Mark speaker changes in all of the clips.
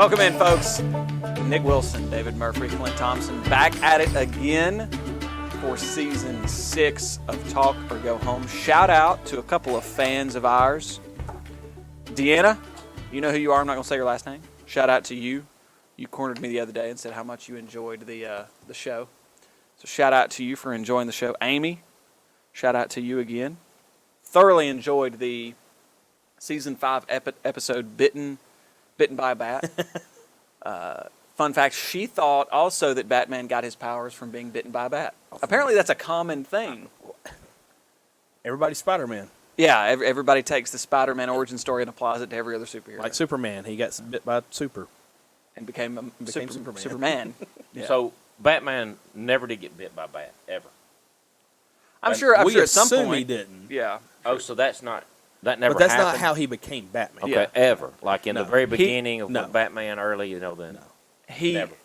Speaker 1: Welcome in, folks. Nick Wilson, David Murphree, Clint Thompson, back at it again for Season 6 of Talk or Go Home. Shout out to a couple of fans of ours. Deanna, you know who you are. I'm not going to say your last name. Shout out to you. You cornered me the other day and said how much you enjoyed the show. So shout out to you for enjoying the show. Amy, shout out to you again. Thoroughly enjoyed the Season 5 episode Bitten by a Bat. Fun fact, she thought also that Batman got his powers from being bitten by a bat. Apparently that's a common thing.
Speaker 2: Everybody's Spider-Man.
Speaker 1: Yeah, everybody takes the Spider-Man origin story and applies it to every other superhero.
Speaker 2: Like Superman. He got bit by Super.
Speaker 1: And became
Speaker 2: Superman.
Speaker 1: Superman. Yeah.
Speaker 3: So Batman never did get bit by a bat, ever.
Speaker 1: I'm sure at some point
Speaker 2: he didn't.
Speaker 1: Yeah.
Speaker 3: Oh, so that never happened?
Speaker 2: But that's not how he became Batman.
Speaker 3: Okay,
Speaker 1: Yeah.
Speaker 3: ever. Like in
Speaker 2: No.
Speaker 3: the very beginning of
Speaker 2: No.
Speaker 3: Batman early, then.
Speaker 2: No.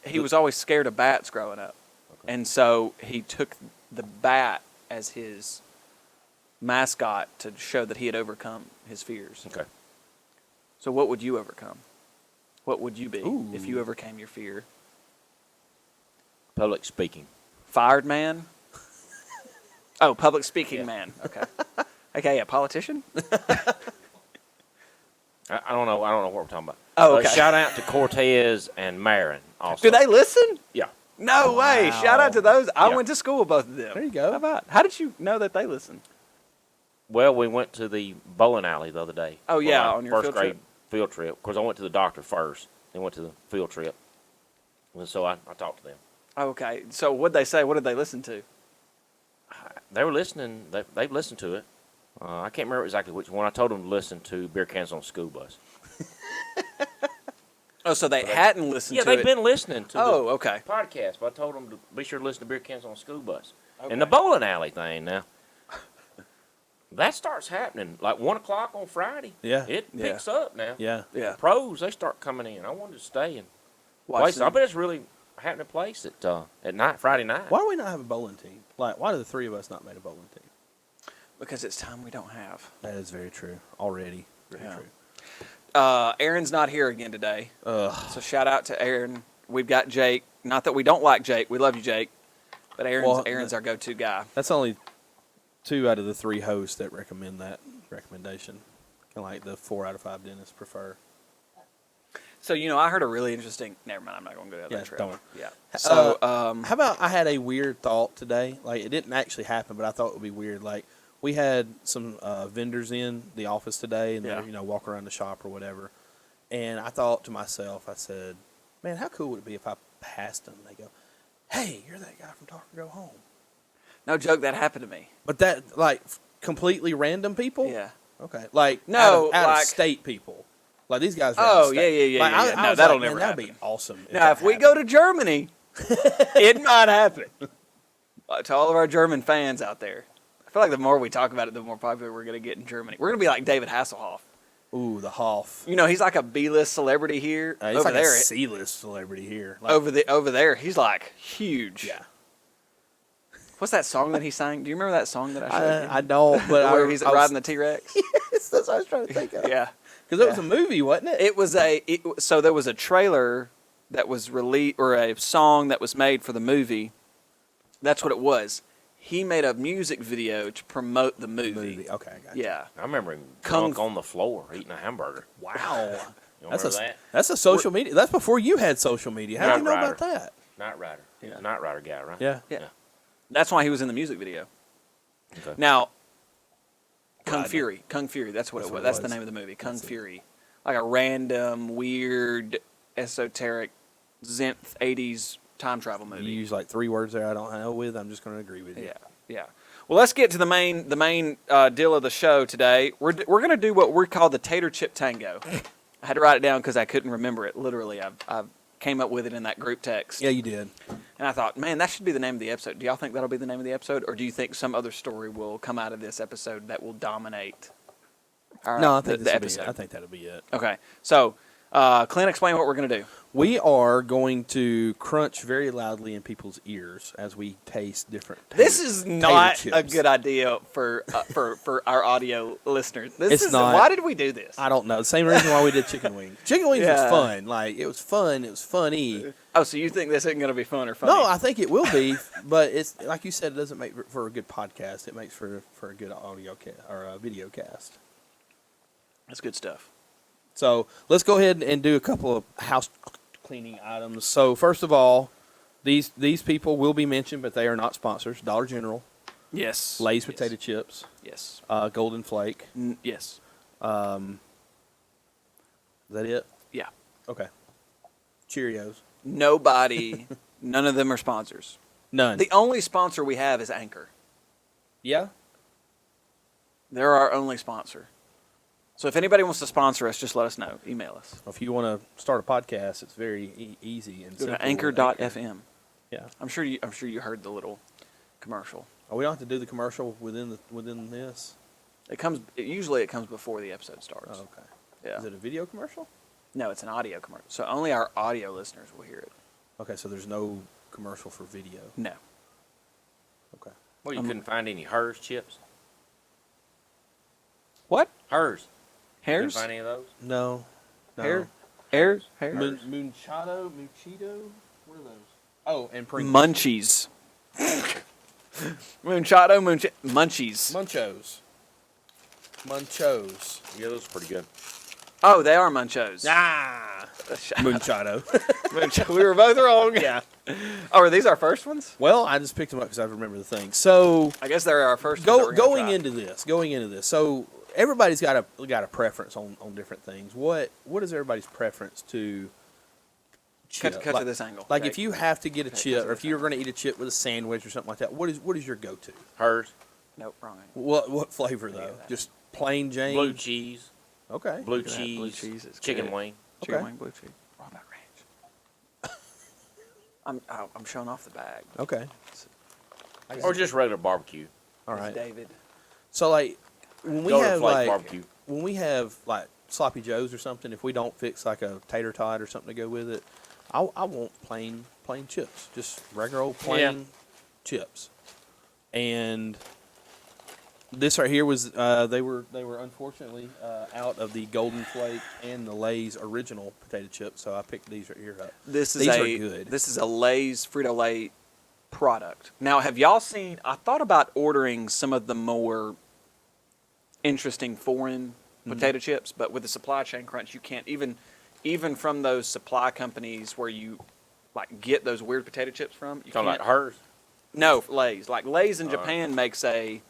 Speaker 1: He was always scared of bats growing up.
Speaker 3: Okay.
Speaker 1: And so he took the bat as his mascot to show that he had overcome his fears.
Speaker 3: Okay.
Speaker 1: So what would you overcome? What would you be
Speaker 2: Ooh.
Speaker 1: if you overcame your fear?
Speaker 3: Public speaking.
Speaker 1: Fired man? Oh, public speaking
Speaker 3: Yeah.
Speaker 1: man. Okay. Okay, a politician?
Speaker 3: I don't know what we're talking about.
Speaker 1: Oh, okay.
Speaker 3: Shout out to Cortez and Marin also.
Speaker 1: Do they listen?
Speaker 3: Yeah.
Speaker 1: No way.
Speaker 2: Wow.
Speaker 1: Shout out to those. I
Speaker 3: Yeah.
Speaker 1: went to school with both of them.
Speaker 2: There you go.
Speaker 1: How did you know that they listen?
Speaker 3: Well, we went to the bowling alley the other day.
Speaker 1: Oh,
Speaker 3: for
Speaker 1: yeah,
Speaker 3: my
Speaker 1: on your
Speaker 3: first
Speaker 1: field
Speaker 3: grade
Speaker 1: trip?
Speaker 3: field trip. Of course, I went to the doctor first, then went to the field trip. And so I talked to them.
Speaker 1: Okay. So what'd they say? What did they listen to?
Speaker 3: They were listening. They've listened to it. I can't remember exactly which one. I told them to listen to Beer Cans on a School Bus.
Speaker 1: Oh, so they hadn't listened
Speaker 3: Yeah,
Speaker 1: to it.
Speaker 3: they've been listening to
Speaker 1: Oh, okay.
Speaker 3: the podcast, but I told them to be sure to listen to Beer Cans on a School Bus.
Speaker 1: Okay.
Speaker 3: And the bowling alley thing now, that starts happening like 1 o'clock on Friday.
Speaker 2: Yeah.
Speaker 3: It
Speaker 1: Yeah.
Speaker 3: picks up now.
Speaker 2: Yeah.
Speaker 1: Yeah.
Speaker 3: Pros, they start coming in. I wanted to stay and
Speaker 1: Watch
Speaker 3: place. I
Speaker 1: them.
Speaker 3: bet it's really happening place at night, Friday night.
Speaker 2: Why do we not have a bowling team? Like, why do the three of us not make a bowling team?
Speaker 1: Because it's time we don't have.
Speaker 2: That is very true. Already. Very
Speaker 1: Yeah.
Speaker 2: true.
Speaker 1: Aaron's not here again today.
Speaker 2: Ugh.
Speaker 1: So shout out to Aaron. We've got Jake. Not that we don't like Jake. We love you, Jake. But Aaron's our go-to guy.
Speaker 2: That's only 2 out of the 3 hosts that recommend that recommendation. Kind of like the 4 out of 5 dentists prefer.
Speaker 1: So, I heard a really interesting... Never mind, I'm not going to go down
Speaker 2: Yeah,
Speaker 1: that trail.
Speaker 2: don't.
Speaker 1: Yeah. So,
Speaker 2: How about I had a weird thought today? Like, it didn't actually happen, but I thought it would be weird. Like, we had some vendors in the office today, and
Speaker 1: Yeah.
Speaker 2: they're, walk around the shop or whatever. And I thought to myself, I said, man, how cool would it be if I passed them and they go, hey, you're that guy from Talk or Go Home.
Speaker 1: no joke, that happened to me.
Speaker 2: But that, like, completely random people?
Speaker 1: Yeah.
Speaker 2: Okay. Like,
Speaker 1: No,
Speaker 2: out
Speaker 1: like-
Speaker 2: of state people. Like, these guys are
Speaker 1: Oh,
Speaker 2: out of state.
Speaker 1: yeah.
Speaker 2: Like,
Speaker 1: No,
Speaker 2: I was
Speaker 1: that'll
Speaker 2: like,
Speaker 1: never
Speaker 2: man, that'd be
Speaker 1: happen.
Speaker 2: awesome.
Speaker 1: Now, if we go to Germany, it might happen. To all of our German fans out there. I feel like the more we talk about it, the more popular we're going to get in Germany. We're going to be like David Hasselhoff.
Speaker 2: Ooh, the Hoff.
Speaker 1: He's like a B-list celebrity here.
Speaker 2: He's
Speaker 1: over
Speaker 2: like
Speaker 1: there,
Speaker 2: a C-list celebrity here. Like,
Speaker 1: over there, he's like huge.
Speaker 2: yeah.
Speaker 1: What's that song that he sang? Do you remember that song that I showed you?
Speaker 2: I don't, but
Speaker 1: Where he's riding the T-Rex?
Speaker 2: Yes, that's what I was trying to think of.
Speaker 1: Yeah.
Speaker 2: Because it was a movie, wasn't it?
Speaker 1: It was so there was a trailer that was released, or a song that was made for the movie. That's what it was. He made a music video to promote the movie.
Speaker 2: Okay, I got you.
Speaker 1: Yeah.
Speaker 3: I remember him
Speaker 1: Kung
Speaker 3: drunk on the floor eating a hamburger.
Speaker 2: Wow.
Speaker 3: You
Speaker 2: That's
Speaker 3: remember that?
Speaker 2: that's a social media. That's before you had social media. How did you know
Speaker 3: Knight
Speaker 2: about that?
Speaker 3: Knight Rider. He was
Speaker 1: Yeah.
Speaker 3: a Knight Rider guy, right?
Speaker 2: Yeah.
Speaker 1: Yeah. That's why he was in the music video.
Speaker 3: Okay.
Speaker 1: Now, Kung
Speaker 2: Right.
Speaker 1: Fury. Kung Fury, that's what
Speaker 2: That's
Speaker 1: it
Speaker 2: what
Speaker 1: was.
Speaker 2: it
Speaker 1: That's the
Speaker 2: was.
Speaker 1: name of the movie. Kung
Speaker 2: That's it.
Speaker 1: Fury. Like a random, weird, esoteric, synth 80s time travel movie.
Speaker 2: You use like 3 words there I don't know with. I'm just going to agree with you.
Speaker 1: Yeah. Well, let's get to the main deal of the show today. We're going to do what we call the Tater Chip Tango. I had to write it down because I couldn't remember it. Literally, I came up with it in that group text.
Speaker 2: Yeah, you did.
Speaker 1: And I thought, man, that should be the name of the episode. Do y'all think that'll be the name of the episode, or do you think some other story will come out of this episode that will dominate
Speaker 2: No, I think
Speaker 1: the
Speaker 2: this will be
Speaker 1: episode?
Speaker 2: it. I think that'll be it.
Speaker 1: Okay, so Clint, explain what we're going to do.
Speaker 2: We are going to crunch very loudly in people's ears as we taste different.
Speaker 1: This is not
Speaker 2: tater
Speaker 1: a
Speaker 2: chips.
Speaker 1: good idea for our audio listeners.
Speaker 2: It's not.
Speaker 1: Why did we do this?
Speaker 2: I don't know. The same reason why we did chicken wings. Chicken wings
Speaker 1: Yeah.
Speaker 2: was fun. Like it was fun. It was funny.
Speaker 1: Oh, so you think this isn't going to be fun or funny?
Speaker 2: No, I think it will be, but it's like you said, it doesn't make for a good podcast. It makes for a good audio or a video cast.
Speaker 1: That's good stuff.
Speaker 2: So let's go ahead and do a couple of house cleaning items. So first of all, these people will be mentioned, but they are not sponsors. Dollar General,
Speaker 1: Yes.
Speaker 2: Lay's
Speaker 1: Yes.
Speaker 2: potato chips,
Speaker 1: Yes.
Speaker 2: Golden Flake.
Speaker 1: Yes.
Speaker 2: Is that it?
Speaker 1: Yeah.
Speaker 2: Okay. Cheerios.
Speaker 1: Nobody, none of them are sponsors.
Speaker 2: None.
Speaker 1: The only sponsor we have is Anchor.
Speaker 2: Yeah.
Speaker 1: They're our only sponsor. So if anybody wants to sponsor us, just let us know. Email us.
Speaker 2: If you want to start a podcast, it's very easy and
Speaker 1: Go
Speaker 2: simple.
Speaker 1: to anchor.fm.
Speaker 2: Yeah.
Speaker 1: I'm sure you heard the little commercial.
Speaker 2: Oh, we don't have to do the commercial within this.
Speaker 1: Usually it comes before the episode starts.
Speaker 2: Oh, okay.
Speaker 1: Yeah.
Speaker 2: Is it a video commercial?
Speaker 1: No, it's an audio commercial. So only our audio listeners will hear it.
Speaker 2: Okay, so there's no commercial for video.
Speaker 1: No.
Speaker 2: Okay.
Speaker 3: Well, you couldn't find any Hers chips.
Speaker 1: What?
Speaker 3: Hers. You couldn't
Speaker 1: Hairs?
Speaker 3: find any of those?
Speaker 2: No.
Speaker 1: Hair? Hairs? Hairs?
Speaker 2: Munchos? What are those? Oh, and Pringles.
Speaker 1: Munchies. Munchos.
Speaker 2: Munchos. Munchos.
Speaker 3: Yeah, those are pretty good.
Speaker 1: Oh, they are Munchos.
Speaker 2: Ah! Munchado.
Speaker 1: We were both wrong.
Speaker 2: Yeah.
Speaker 1: Oh, are these our first ones?
Speaker 2: Well, I just picked them up because I remember the thing. So
Speaker 1: I guess they're our first ones that we're gonna try.
Speaker 2: going into this. So everybody's got a preference on different things. What is everybody's preference to chip?
Speaker 1: Cut to this angle.
Speaker 2: Like
Speaker 1: Okay.
Speaker 2: if you have to get a
Speaker 1: Okay, cut
Speaker 2: chip,
Speaker 1: to
Speaker 2: or if
Speaker 1: this
Speaker 2: you're going to eat a chip with a sandwich or something like that, what is your go-to?
Speaker 3: Hers.
Speaker 1: Nope, wrong angle.
Speaker 2: What flavor though?
Speaker 1: that.
Speaker 2: Just plain Jane.
Speaker 3: Blue cheese.
Speaker 2: Okay.
Speaker 3: Blue
Speaker 1: Look at that,
Speaker 3: cheese.
Speaker 1: blue cheese is
Speaker 3: Chicken
Speaker 1: good.
Speaker 3: wing.
Speaker 1: Chicken
Speaker 2: Okay.
Speaker 1: wing, blue cheese. What about ranch? I'm showing off the bag.
Speaker 2: Okay.
Speaker 3: Or just regular barbecue.
Speaker 2: All
Speaker 1: It's
Speaker 2: right.
Speaker 1: David.
Speaker 2: So like when we
Speaker 3: Golden
Speaker 2: have
Speaker 3: Flake barbecue.
Speaker 2: when we have like sloppy joes or something, if we don't fix like a tater tot or something to go with it, I want plain chips, just regular old plain chips. And this right here was they were unfortunately out of the Golden Flake and the Lay's original potato chips, so I picked these right here up.
Speaker 1: This is
Speaker 2: These are good.
Speaker 1: This is a Lay's Frito-Lay product. Now, have y'all seen? I thought about ordering some of the more interesting foreign potato chips, but with the supply chain crunch, you can't even from those supply companies where you like get those weird potato chips from. You
Speaker 3: Talking
Speaker 1: can't.
Speaker 3: about Hers.
Speaker 1: No, Lay's. Like Lay's in
Speaker 3: All right.
Speaker 1: Japan makes a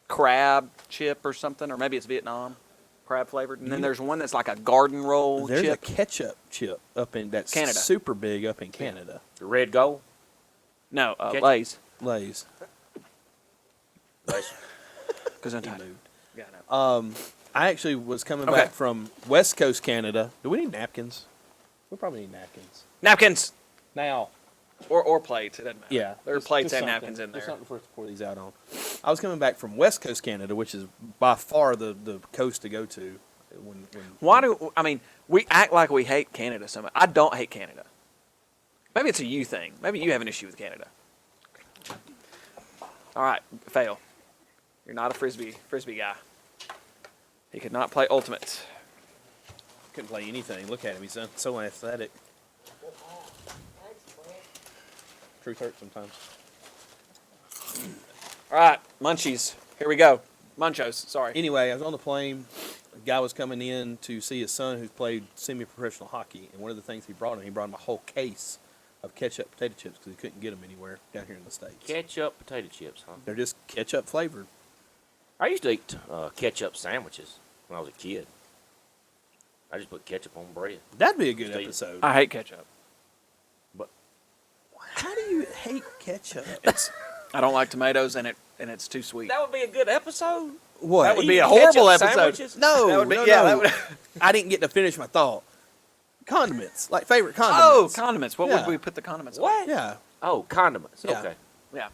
Speaker 1: crab chip or something, or maybe it's Vietnam crab flavored. And then there's one that's like a garden roll
Speaker 2: There's a
Speaker 1: chip.
Speaker 2: ketchup chip up in that's
Speaker 1: Canada.
Speaker 2: super big up in Canada.
Speaker 3: The red gold.
Speaker 1: No,
Speaker 3: Ketchup.
Speaker 1: Lay's.
Speaker 2: Lay's.
Speaker 1: Because I'm
Speaker 2: He
Speaker 1: tired.
Speaker 2: moved.
Speaker 1: Yeah, I know.
Speaker 2: I actually was coming
Speaker 1: Okay.
Speaker 2: back from West Coast Canada. Do we need napkins? We probably need napkins.
Speaker 1: Napkins
Speaker 2: Now,
Speaker 1: or plates. It doesn't matter.
Speaker 2: yeah.
Speaker 1: There are
Speaker 2: just-
Speaker 1: plates
Speaker 2: just
Speaker 1: and
Speaker 2: something.
Speaker 1: napkins in
Speaker 2: Just
Speaker 1: there.
Speaker 2: something for us to pour these out on. I was coming back from West Coast Canada, which is by far the coast to go to.
Speaker 1: Why do I mean we act like we hate Canada so much? I don't hate Canada. Maybe it's a you thing. Maybe you have an issue with Canada. All right, fail. You're not a frisbee guy. He could not play ultimate.
Speaker 2: couldn't play anything? Look at him. He's so athletic. Truth hurts sometimes.
Speaker 1: All right, munchies. Here we go. Munchos. Sorry.
Speaker 2: Anyway, I was on the plane. A guy was coming in to see his son who's played semi-professional hockey, and one of the things he brought him a whole case of ketchup potato chips because he couldn't get them anywhere down here in the States.
Speaker 3: Ketchup potato chips, huh?
Speaker 2: They're just ketchup flavored.
Speaker 3: I used to eat ketchup sandwiches when I was a kid. I just put ketchup on bread.
Speaker 2: That'd be a good
Speaker 3: Steve.
Speaker 2: episode.
Speaker 1: I hate ketchup.
Speaker 2: How do you hate ketchup?
Speaker 1: I don't like tomatoes, and it's too sweet.
Speaker 3: That would be a good episode.
Speaker 2: What?
Speaker 1: That would be a
Speaker 3: Eating
Speaker 1: horrible
Speaker 3: ketchup
Speaker 1: episode.
Speaker 3: sandwiches?
Speaker 2: No,
Speaker 1: That would be-
Speaker 2: no,
Speaker 1: yeah,
Speaker 2: no.
Speaker 1: that would-
Speaker 2: I didn't get to finish my thought. Condiments, like favorite
Speaker 1: Oh,
Speaker 2: condiments.
Speaker 1: condiments. What
Speaker 2: Yeah.
Speaker 1: would we put the condiments on?
Speaker 3: What?
Speaker 2: Yeah,
Speaker 3: Oh, condiments.
Speaker 2: Yeah.
Speaker 3: Okay.
Speaker 1: Yeah.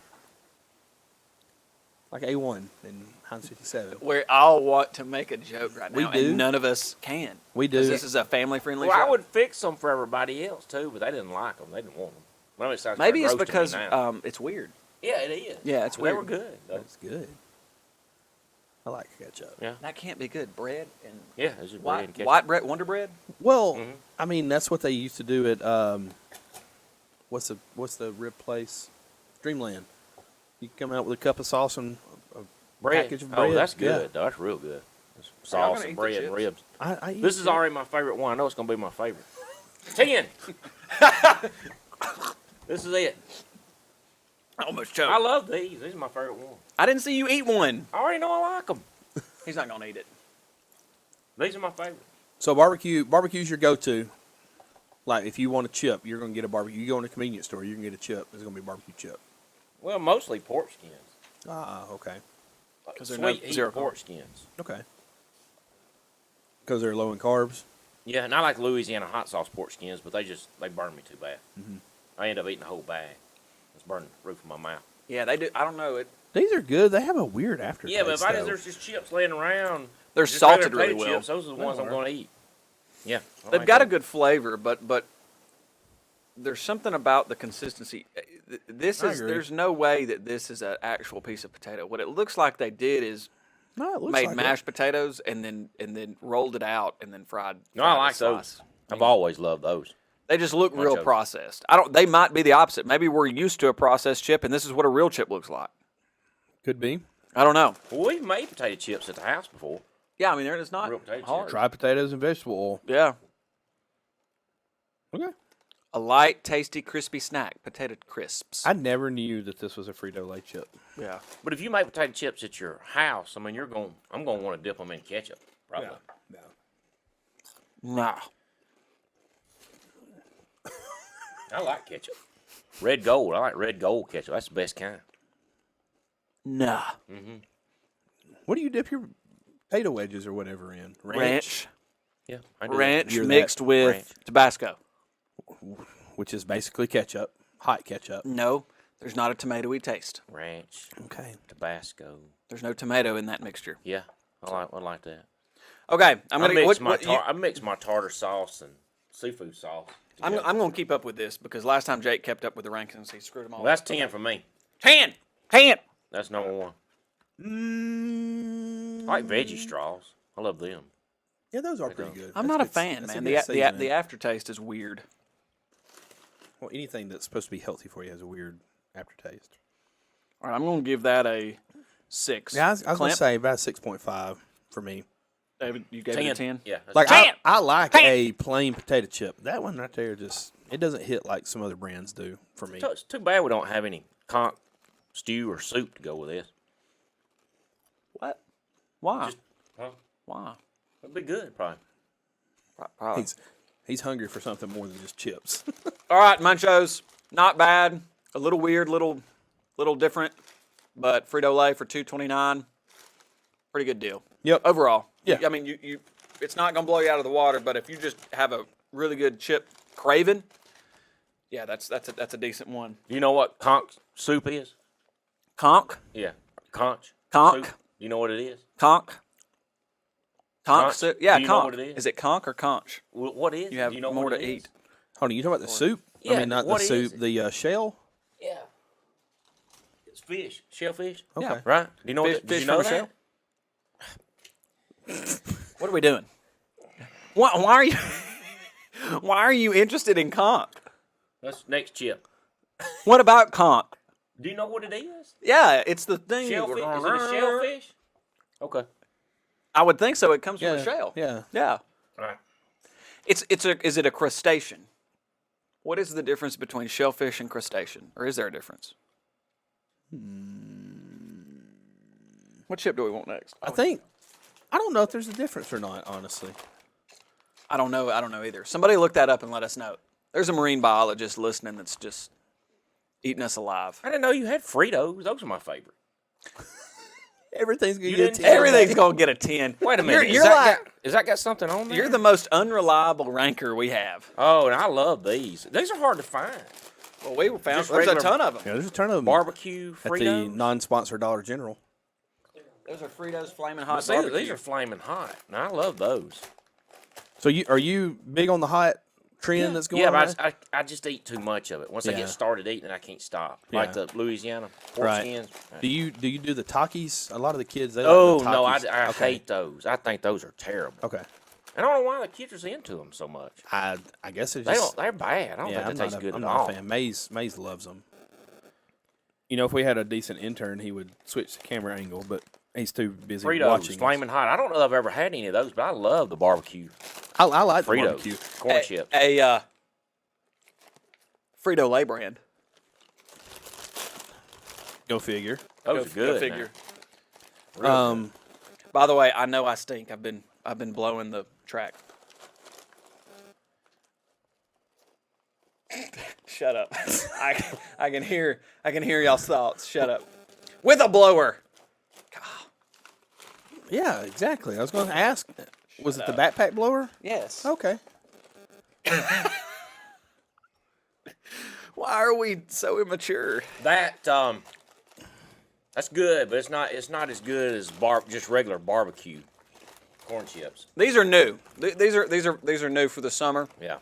Speaker 2: like A1 in Heinz 57.
Speaker 1: We all want to make a joke right
Speaker 2: We
Speaker 1: now,
Speaker 2: do.
Speaker 1: and none of us can.
Speaker 2: We do.
Speaker 1: 'Cause this is a family-friendly
Speaker 3: Well,
Speaker 1: show.
Speaker 3: I would fix them for everybody else too, but they didn't like them. They didn't want them. Well, it sounds
Speaker 1: Maybe
Speaker 3: kinda
Speaker 1: it's
Speaker 3: gross to me
Speaker 1: because
Speaker 3: now.
Speaker 1: it's weird.
Speaker 3: Yeah, it is.
Speaker 1: Yeah, it's
Speaker 3: But They
Speaker 1: weird.
Speaker 3: were good. Though.
Speaker 2: That's good. I like ketchup.
Speaker 3: Yeah,
Speaker 1: That can't be good. Bread and
Speaker 3: yeah. It's just bread and ketchup.
Speaker 1: white bread, Wonder Bread.
Speaker 2: Well,
Speaker 3: Mhm.
Speaker 2: I mean, that's what they used to do at what's the rib place? Dreamland. You come out with a cup of sauce and a
Speaker 3: Bread.
Speaker 2: package of
Speaker 3: Oh,
Speaker 2: bread.
Speaker 3: that's good.
Speaker 2: Yeah.
Speaker 3: Though. That's real good. It's
Speaker 1: Y'all
Speaker 3: sauce
Speaker 1: gonna eat
Speaker 3: and
Speaker 1: the
Speaker 3: bread
Speaker 1: chips?
Speaker 3: and ribs.
Speaker 2: I eat
Speaker 3: This is
Speaker 2: it.
Speaker 3: already my favorite one. I know it's gonna be my favorite. 10. This is it.
Speaker 1: I almost choked.
Speaker 3: I love these. These are my favorite one.
Speaker 1: I didn't see you eat one.
Speaker 3: I already know I like them.
Speaker 1: He's not gonna eat it.
Speaker 3: These are my favorite.
Speaker 2: So barbecue's your go-to. Like if you want a chip, you're gonna get a barbecue. You go in a convenience store, you can get a chip. It's gonna be a barbecue chip.
Speaker 3: Well, mostly pork skins.
Speaker 2: Ah, okay,
Speaker 3: Like
Speaker 1: 'Cause they're
Speaker 3: sweet
Speaker 1: no-
Speaker 3: heat
Speaker 1: zero
Speaker 3: pork skins.
Speaker 2: okay. Because they're low in carbs.
Speaker 3: Yeah, and I like Louisiana hot sauce pork skins, but they burn me too bad.
Speaker 2: Mhm.
Speaker 3: I end up eating the whole bag. It's burning the roof of my mouth.
Speaker 1: Yeah, they do. I don't know.
Speaker 2: These are good. They have a weird aftertaste.
Speaker 3: Yeah, but if
Speaker 2: though.
Speaker 3: there's just chips laying around,
Speaker 1: They're
Speaker 3: just
Speaker 1: salted
Speaker 3: regular
Speaker 1: really
Speaker 3: potato
Speaker 1: well.
Speaker 3: chips, those are the ones
Speaker 2: They
Speaker 3: I'm
Speaker 2: are.
Speaker 3: going to eat. Yeah, I
Speaker 1: They've
Speaker 3: like
Speaker 1: got a
Speaker 3: them.
Speaker 1: good flavor, but there's something about the consistency. This
Speaker 2: I
Speaker 1: is
Speaker 2: agree.
Speaker 1: there's no way that this is an actual piece of potato. What it looks like they did is
Speaker 2: No, it looks
Speaker 1: made
Speaker 2: like
Speaker 1: mashed potatoes and then rolled it out and then fried.
Speaker 3: No, I
Speaker 1: fried a
Speaker 3: like those.
Speaker 1: slice.
Speaker 3: I've always loved those.
Speaker 1: They just look real
Speaker 3: Munchos.
Speaker 1: processed. I don't. They might be the opposite. Maybe we're used to a processed chip, and this is what a real chip looks like.
Speaker 2: it. Could be.
Speaker 1: I don't know.
Speaker 3: Well, we've made potato chips at the house before.
Speaker 1: Yeah, I mean, it's not
Speaker 3: Real potato
Speaker 1: hard.
Speaker 2: Dry potatoes and vegetable oil.
Speaker 1: Yeah,
Speaker 2: Okay.
Speaker 1: a light, tasty, crispy snack. Potato crisps.
Speaker 2: I never knew that this was a Frito-Lay chip.
Speaker 1: Yeah.
Speaker 3: But if you make potato chips at your house, I mean, I'm going to want to dip them in ketchup, probably.
Speaker 2: No.
Speaker 1: Nah.
Speaker 3: I like ketchup. Red Gold. I like Red Gold ketchup. That's the best kind.
Speaker 1: Nah.
Speaker 2: What do you dip your potato wedges or whatever in?
Speaker 1: Ranch.
Speaker 3: Yeah, I do that.
Speaker 1: Ranch
Speaker 2: You're that
Speaker 1: mixed with
Speaker 3: ranch.
Speaker 1: Tabasco.
Speaker 2: Which is basically ketchup, hot ketchup.
Speaker 1: No, there's not a tomatoey taste.
Speaker 3: Ranch,
Speaker 2: Okay.
Speaker 3: Tabasco.
Speaker 1: There's no tomato in that mixture.
Speaker 3: Yeah, I like that.
Speaker 1: Okay, I'm gonna
Speaker 3: I mix my tartar sauce and seafood sauce.
Speaker 1: I'm
Speaker 3: together.
Speaker 1: gonna keep up with this because last time Jake kept up with the rankings, he screwed them all.
Speaker 3: Well, that's
Speaker 1: up.
Speaker 3: 10 for me.
Speaker 1: 10.
Speaker 3: That's number one. I like veggie straws. I love them.
Speaker 2: Yeah, those are pretty good.
Speaker 1: I'm
Speaker 2: That's
Speaker 1: not a
Speaker 2: good-
Speaker 1: fan,
Speaker 2: that's
Speaker 1: man.
Speaker 2: good
Speaker 1: The
Speaker 2: seasoning.
Speaker 1: aftertaste is weird.
Speaker 2: Well, anything that's supposed to be healthy for you has a weird aftertaste.
Speaker 1: All right, I'm gonna give that a 6.
Speaker 2: Yeah, I was going
Speaker 1: Clint?
Speaker 2: to say about 6.5 for me.
Speaker 1: David, you gave it a 10.
Speaker 3: Yeah. that's
Speaker 2: Like
Speaker 3: ten.
Speaker 2: I like
Speaker 1: 10.
Speaker 2: a plain potato chip. That one right there it doesn't hit like some other brands do for me.
Speaker 3: It's too bad we don't have any conch stew or soup to go with this.
Speaker 1: What? Why?
Speaker 3: Huh?
Speaker 1: Why?
Speaker 3: It'd be good, probably.
Speaker 1: Probably.
Speaker 2: He's hungry for something more than just chips.
Speaker 1: All right, Munchos, not bad. A little weird, little different, but Frito-Lay for $2.29, pretty good deal.
Speaker 2: Yep.
Speaker 1: Overall,
Speaker 2: Yeah.
Speaker 1: I mean, you it's not gonna blow you out of the water, but if you just have a really good chip craving, yeah, that's a decent one.
Speaker 3: You know what conch soup is?
Speaker 1: Conch,
Speaker 3: Yeah. Conch.
Speaker 1: Conch?
Speaker 3: Soup. You know what it is?
Speaker 1: conch,
Speaker 3: Conch?
Speaker 1: soup. Yeah,
Speaker 3: Do you know
Speaker 1: conch.
Speaker 3: what it is?
Speaker 1: Is it conch or conch?
Speaker 3: What is?
Speaker 1: You have
Speaker 3: Do you know
Speaker 1: more
Speaker 3: what
Speaker 1: to
Speaker 3: it
Speaker 1: eat.
Speaker 3: is?
Speaker 2: Hold on, you talking about the soup? I
Speaker 3: Yeah,
Speaker 2: mean, not the
Speaker 3: what is
Speaker 2: soup,
Speaker 3: it?
Speaker 2: the shell?
Speaker 3: Yeah. It's fish. Shellfish.
Speaker 2: Okay.
Speaker 1: Yeah.
Speaker 3: Right? Do you know
Speaker 1: Fish-
Speaker 3: what? Did
Speaker 1: fish
Speaker 3: you know
Speaker 1: from a
Speaker 3: that?
Speaker 1: shell? What are we doing? Why are you why are you interested in conch?
Speaker 3: That's next chip.
Speaker 1: What about conch?
Speaker 3: Do you know what it is?
Speaker 1: Yeah, it's the thing.
Speaker 3: Shellfish? Is it a shellfish? Okay.
Speaker 1: I would think so. It comes from
Speaker 2: Yeah.
Speaker 1: a shell.
Speaker 2: Yeah.
Speaker 1: Yeah.
Speaker 3: All right.
Speaker 1: Is it a crustacean? What is the difference between shellfish and crustacean? Or is there a difference? What chip do we want next?
Speaker 2: I don't know if there's a difference or not, honestly.
Speaker 1: I don't know either. Somebody look that up and let us know. There's a marine biologist listening that's just eating us alive.
Speaker 3: I didn't know you had Fritos. Those are my favorite.
Speaker 2: Everything's going to
Speaker 3: You
Speaker 2: get
Speaker 3: didn't
Speaker 2: 10.
Speaker 1: Everything's gonna get a 10.
Speaker 3: Wait a minute.
Speaker 1: You're
Speaker 3: Is that got something on there?
Speaker 1: you're the most unreliable ranker we have.
Speaker 3: Oh, and I love these. These are hard to find.
Speaker 1: Well, we found
Speaker 3: Just
Speaker 1: there's a
Speaker 3: regular-
Speaker 1: ton of them.
Speaker 2: Yeah, there's a ton of them
Speaker 3: Barbecue
Speaker 2: at the
Speaker 3: Fritos.
Speaker 2: non-sponsored Dollar General.
Speaker 1: Those are Fritos Flamin' Hot
Speaker 3: But see,
Speaker 1: Barbecue.
Speaker 3: these are flaming hot. Now I love those.
Speaker 2: So are you big on the hot trend that's going
Speaker 3: Yeah,
Speaker 2: on?
Speaker 3: but I just eat too much of it. Once I
Speaker 2: Yeah.
Speaker 3: get started eating, I can't stop.
Speaker 2: Yeah.
Speaker 3: Like the Louisiana pork
Speaker 2: Right.
Speaker 3: skins.
Speaker 2: Do you do the Takis? A lot of the kids they
Speaker 3: Oh
Speaker 2: like the
Speaker 3: no,
Speaker 2: Takis.
Speaker 3: I
Speaker 2: Okay.
Speaker 3: hate those. I think those are terrible.
Speaker 2: Okay.
Speaker 3: I don't know why the kids are into them so much.
Speaker 2: I guess it's
Speaker 3: They
Speaker 2: just
Speaker 3: don't. They're bad. I don't
Speaker 2: yeah.
Speaker 3: think they taste good
Speaker 2: I'm
Speaker 3: at
Speaker 2: not
Speaker 3: all.
Speaker 2: a fan. Maze loves them. You know, if we had a decent intern, he would switch the camera angle, but he's too busy
Speaker 3: Fritos,
Speaker 2: watching.
Speaker 3: flaming hot. I don't know if I've ever had any of those, but I love the barbecue.
Speaker 2: I like the
Speaker 3: Fritos,
Speaker 2: barbecue.
Speaker 3: corn chips.
Speaker 1: A Frito-Lay brand.
Speaker 2: Go figure.
Speaker 3: Those are good.
Speaker 1: Go figure.
Speaker 3: Now.
Speaker 1: By the way, I know I stink. I've been blowing the track. Shut up. I can hear y'all's thoughts. Shut up. With a blower.
Speaker 2: Yeah, exactly. I was going to ask. Was it the backpack blower?
Speaker 1: Yes.
Speaker 2: Okay.
Speaker 1: Why are we so immature?
Speaker 3: That's good, but it's not as good as just regular barbecue corn chips.
Speaker 1: These are new. These are new for the summer.
Speaker 3: Yeah.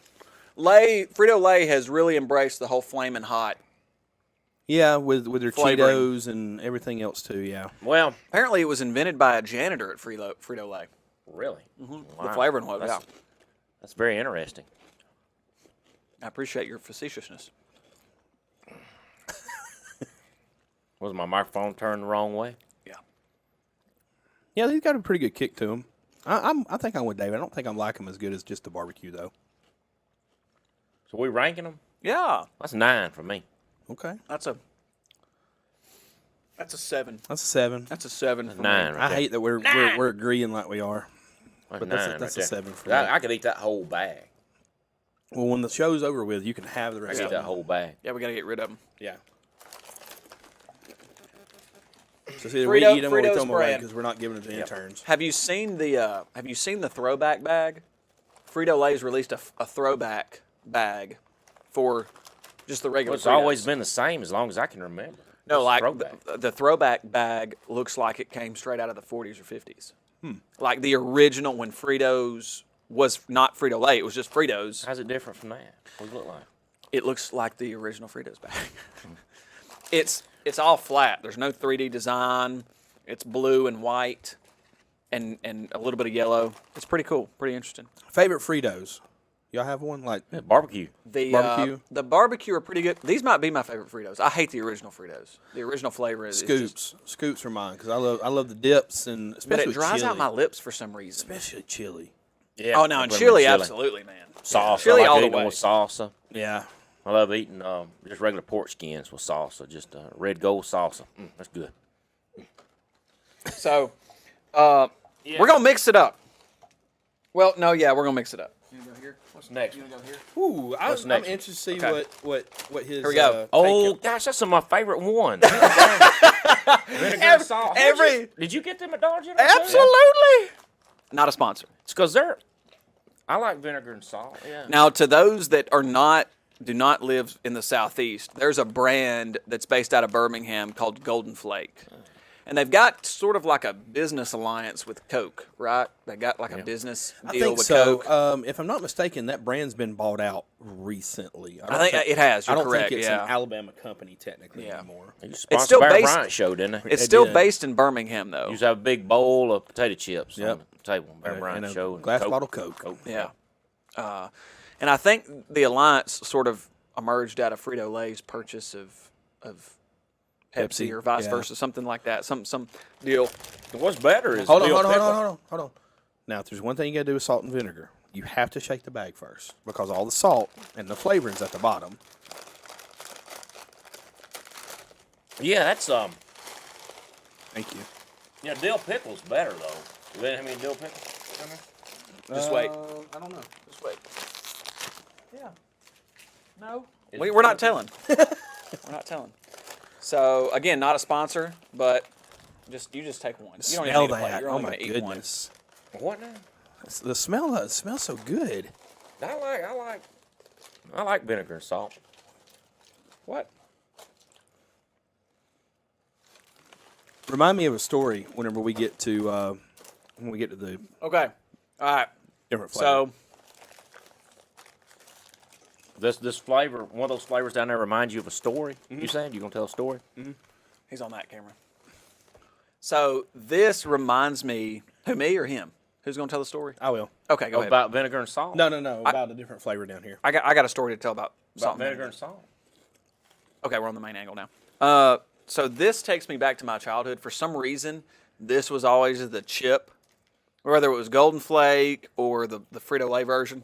Speaker 1: Frito-Lay has really embraced the whole flaming hot.
Speaker 2: Yeah, with their
Speaker 1: Flavoring.
Speaker 2: Cheetos and everything else too. Yeah.
Speaker 3: Well,
Speaker 1: Apparently, it was invented by a janitor at Frito-Lay.
Speaker 3: really.
Speaker 1: The
Speaker 3: Wow.
Speaker 1: flavoring was, yeah.
Speaker 3: That's very interesting.
Speaker 1: I appreciate your facetiousness.
Speaker 3: Was my microphone turned the wrong way?
Speaker 1: Yeah.
Speaker 2: Yeah, he's got a pretty good kick to him. I think I'm with David. I don't think I'm like him as good as just the barbecue though.
Speaker 3: So we ranking them?
Speaker 1: Yeah.
Speaker 3: That's 9 for me.
Speaker 2: Okay.
Speaker 1: That's a 7.
Speaker 2: That's a 7.
Speaker 1: That's a 7 for
Speaker 3: 9.
Speaker 1: me.
Speaker 3: Right
Speaker 2: I hate that we're agreeing like we are.
Speaker 3: That's
Speaker 2: but
Speaker 3: 9
Speaker 2: that's
Speaker 3: right
Speaker 2: a
Speaker 3: there.
Speaker 2: 7 for me.
Speaker 3: I could eat that whole bag.
Speaker 2: Well, when the show's over with, you can have the
Speaker 3: I
Speaker 2: rest
Speaker 3: could
Speaker 2: of
Speaker 3: eat
Speaker 2: it.
Speaker 3: that whole bag.
Speaker 1: Yeah, we got to get rid of them.
Speaker 2: Yeah. So see, we eat them or we
Speaker 1: Fritos
Speaker 2: throw them away
Speaker 1: brand.
Speaker 2: because we're not giving them to interns.
Speaker 1: Have you seen the throwback bag? Frito-Lay's released a throwback bag for just the regular
Speaker 3: Well, it's
Speaker 1: Fritos.
Speaker 3: always been the same as long as I can remember.
Speaker 1: No,
Speaker 3: It's
Speaker 1: like
Speaker 3: throwback.
Speaker 1: the throwback bag looks like it came straight out of the 40s or 50s. Like the original when Fritos was not Frito-Lay, it was just Fritos.
Speaker 3: How's it different from that? What does it look like?
Speaker 1: It looks like the original Fritos bag. It's all flat. There's no 3D design. It's blue and white and a little bit of yellow. It's pretty cool, pretty interesting.
Speaker 2: Favorite Fritos? Y'all have one like
Speaker 3: Yeah, barbecue.
Speaker 1: The barbecue are pretty good. These might be my favorite Fritos. I hate the original Fritos. The original flavor is just,
Speaker 2: Scoops? Scoops are mine because I love the dips and
Speaker 1: but
Speaker 2: especially
Speaker 1: it dries
Speaker 2: chili.
Speaker 1: out my lips for some reason.
Speaker 2: Especially chili.
Speaker 3: Yeah.
Speaker 1: Oh no,
Speaker 3: I
Speaker 1: and
Speaker 3: put 'em in
Speaker 1: chili, absolutely, man.
Speaker 3: Salsa.
Speaker 1: Chili
Speaker 3: I like
Speaker 1: all the
Speaker 3: eating them
Speaker 1: way.
Speaker 3: with salsa.
Speaker 2: Yeah.
Speaker 3: I love eating just regular pork skins with salsa. Just red gold salsa. That's good.
Speaker 1: So, we're gonna mix it up. Well, no, yeah, we're gonna mix it up. You wanna go here?
Speaker 3: What's next?
Speaker 1: You wanna go here?
Speaker 2: Ooh, I'm
Speaker 3: next?
Speaker 2: interested to see
Speaker 1: Okay.
Speaker 2: what his.
Speaker 1: Here we go.
Speaker 3: Oh gosh, that's some of my favorite ones. Vinegar and salt. Did you get them at Dollar General? too?
Speaker 1: Absolutely. Not a sponsor.
Speaker 3: It's because I like vinegar and salt. Yeah.
Speaker 1: Now, to those that do not live in the Southeast, there's a brand that's based out of Birmingham called Golden Flake. And they've got sort of like a business alliance with Coke, right? They got like a business
Speaker 2: I
Speaker 1: deal
Speaker 2: think
Speaker 1: with
Speaker 2: so.
Speaker 1: Coke.
Speaker 2: If I'm not mistaken, that brand's been bought out recently.
Speaker 1: I think it has. You're
Speaker 2: I don't
Speaker 1: correct.
Speaker 2: think it's
Speaker 1: yeah.
Speaker 2: an Alabama company technically
Speaker 1: Yeah.
Speaker 2: anymore.
Speaker 3: He was
Speaker 1: It's
Speaker 3: sponsored
Speaker 1: still
Speaker 3: by a
Speaker 1: based-
Speaker 3: Bryant show, didn't they?
Speaker 1: It's
Speaker 2: They
Speaker 1: still
Speaker 2: did.
Speaker 1: based in Birmingham, though.
Speaker 3: You used to have a big bowl of potato chips
Speaker 2: Yep.
Speaker 3: on the table. Bear Bryant
Speaker 2: And a
Speaker 3: show.
Speaker 2: glass
Speaker 3: Coke.
Speaker 2: bottle Coke.
Speaker 1: Yeah. And I think the alliance sort of emerged out of Frito-Lay's purchase of Pepsi or vice
Speaker 2: yeah.
Speaker 1: versa, something like that. Some deal.
Speaker 3: What's better is
Speaker 2: Hold on,
Speaker 3: dill
Speaker 2: hold on,
Speaker 3: pickle.
Speaker 2: hold on. Now, if there's one thing you got to do with salt and vinegar, you have to shake the bag first because all the salt and the flavorings at the bottom.
Speaker 3: Yeah, that's
Speaker 2: Thank you.
Speaker 3: yeah, dill pickle's better though. You ready to have any dill pickle?
Speaker 1: Just wait.
Speaker 2: I don't know.
Speaker 1: Just wait. Yeah. No.
Speaker 3: Is
Speaker 1: We're
Speaker 3: it
Speaker 1: not telling. We're not telling. So again, not a sponsor, but you just take one. You don't even
Speaker 2: Smell
Speaker 1: need a plate.
Speaker 2: that.
Speaker 1: You're
Speaker 2: Oh
Speaker 1: only
Speaker 2: my
Speaker 1: gonna eat one.
Speaker 2: goodness.
Speaker 3: What now?
Speaker 2: The smell. It smells so good.
Speaker 3: I like vinegar and salt.
Speaker 1: What?
Speaker 2: Remind me of a story whenever we get to the
Speaker 1: Okay. All right.
Speaker 2: different flavor.
Speaker 1: So
Speaker 3: This flavor, one of those flavors down there, reminds you of a story. You said you gonna tell a story?
Speaker 1: he's on that camera. So this reminds me, who, me or him? Who's going to tell the story?
Speaker 2: I will.
Speaker 1: Okay, go ahead.
Speaker 3: About vinegar and salt.
Speaker 2: No, about a different flavor down here.
Speaker 1: I got a story to tell about salt
Speaker 3: About
Speaker 1: and
Speaker 3: vinegar and salt.
Speaker 1: Okay, we're on the main angle now. So this takes me back to my childhood. For some reason, this was always the chip, whether it was Golden Flake or the Frito-Lay version,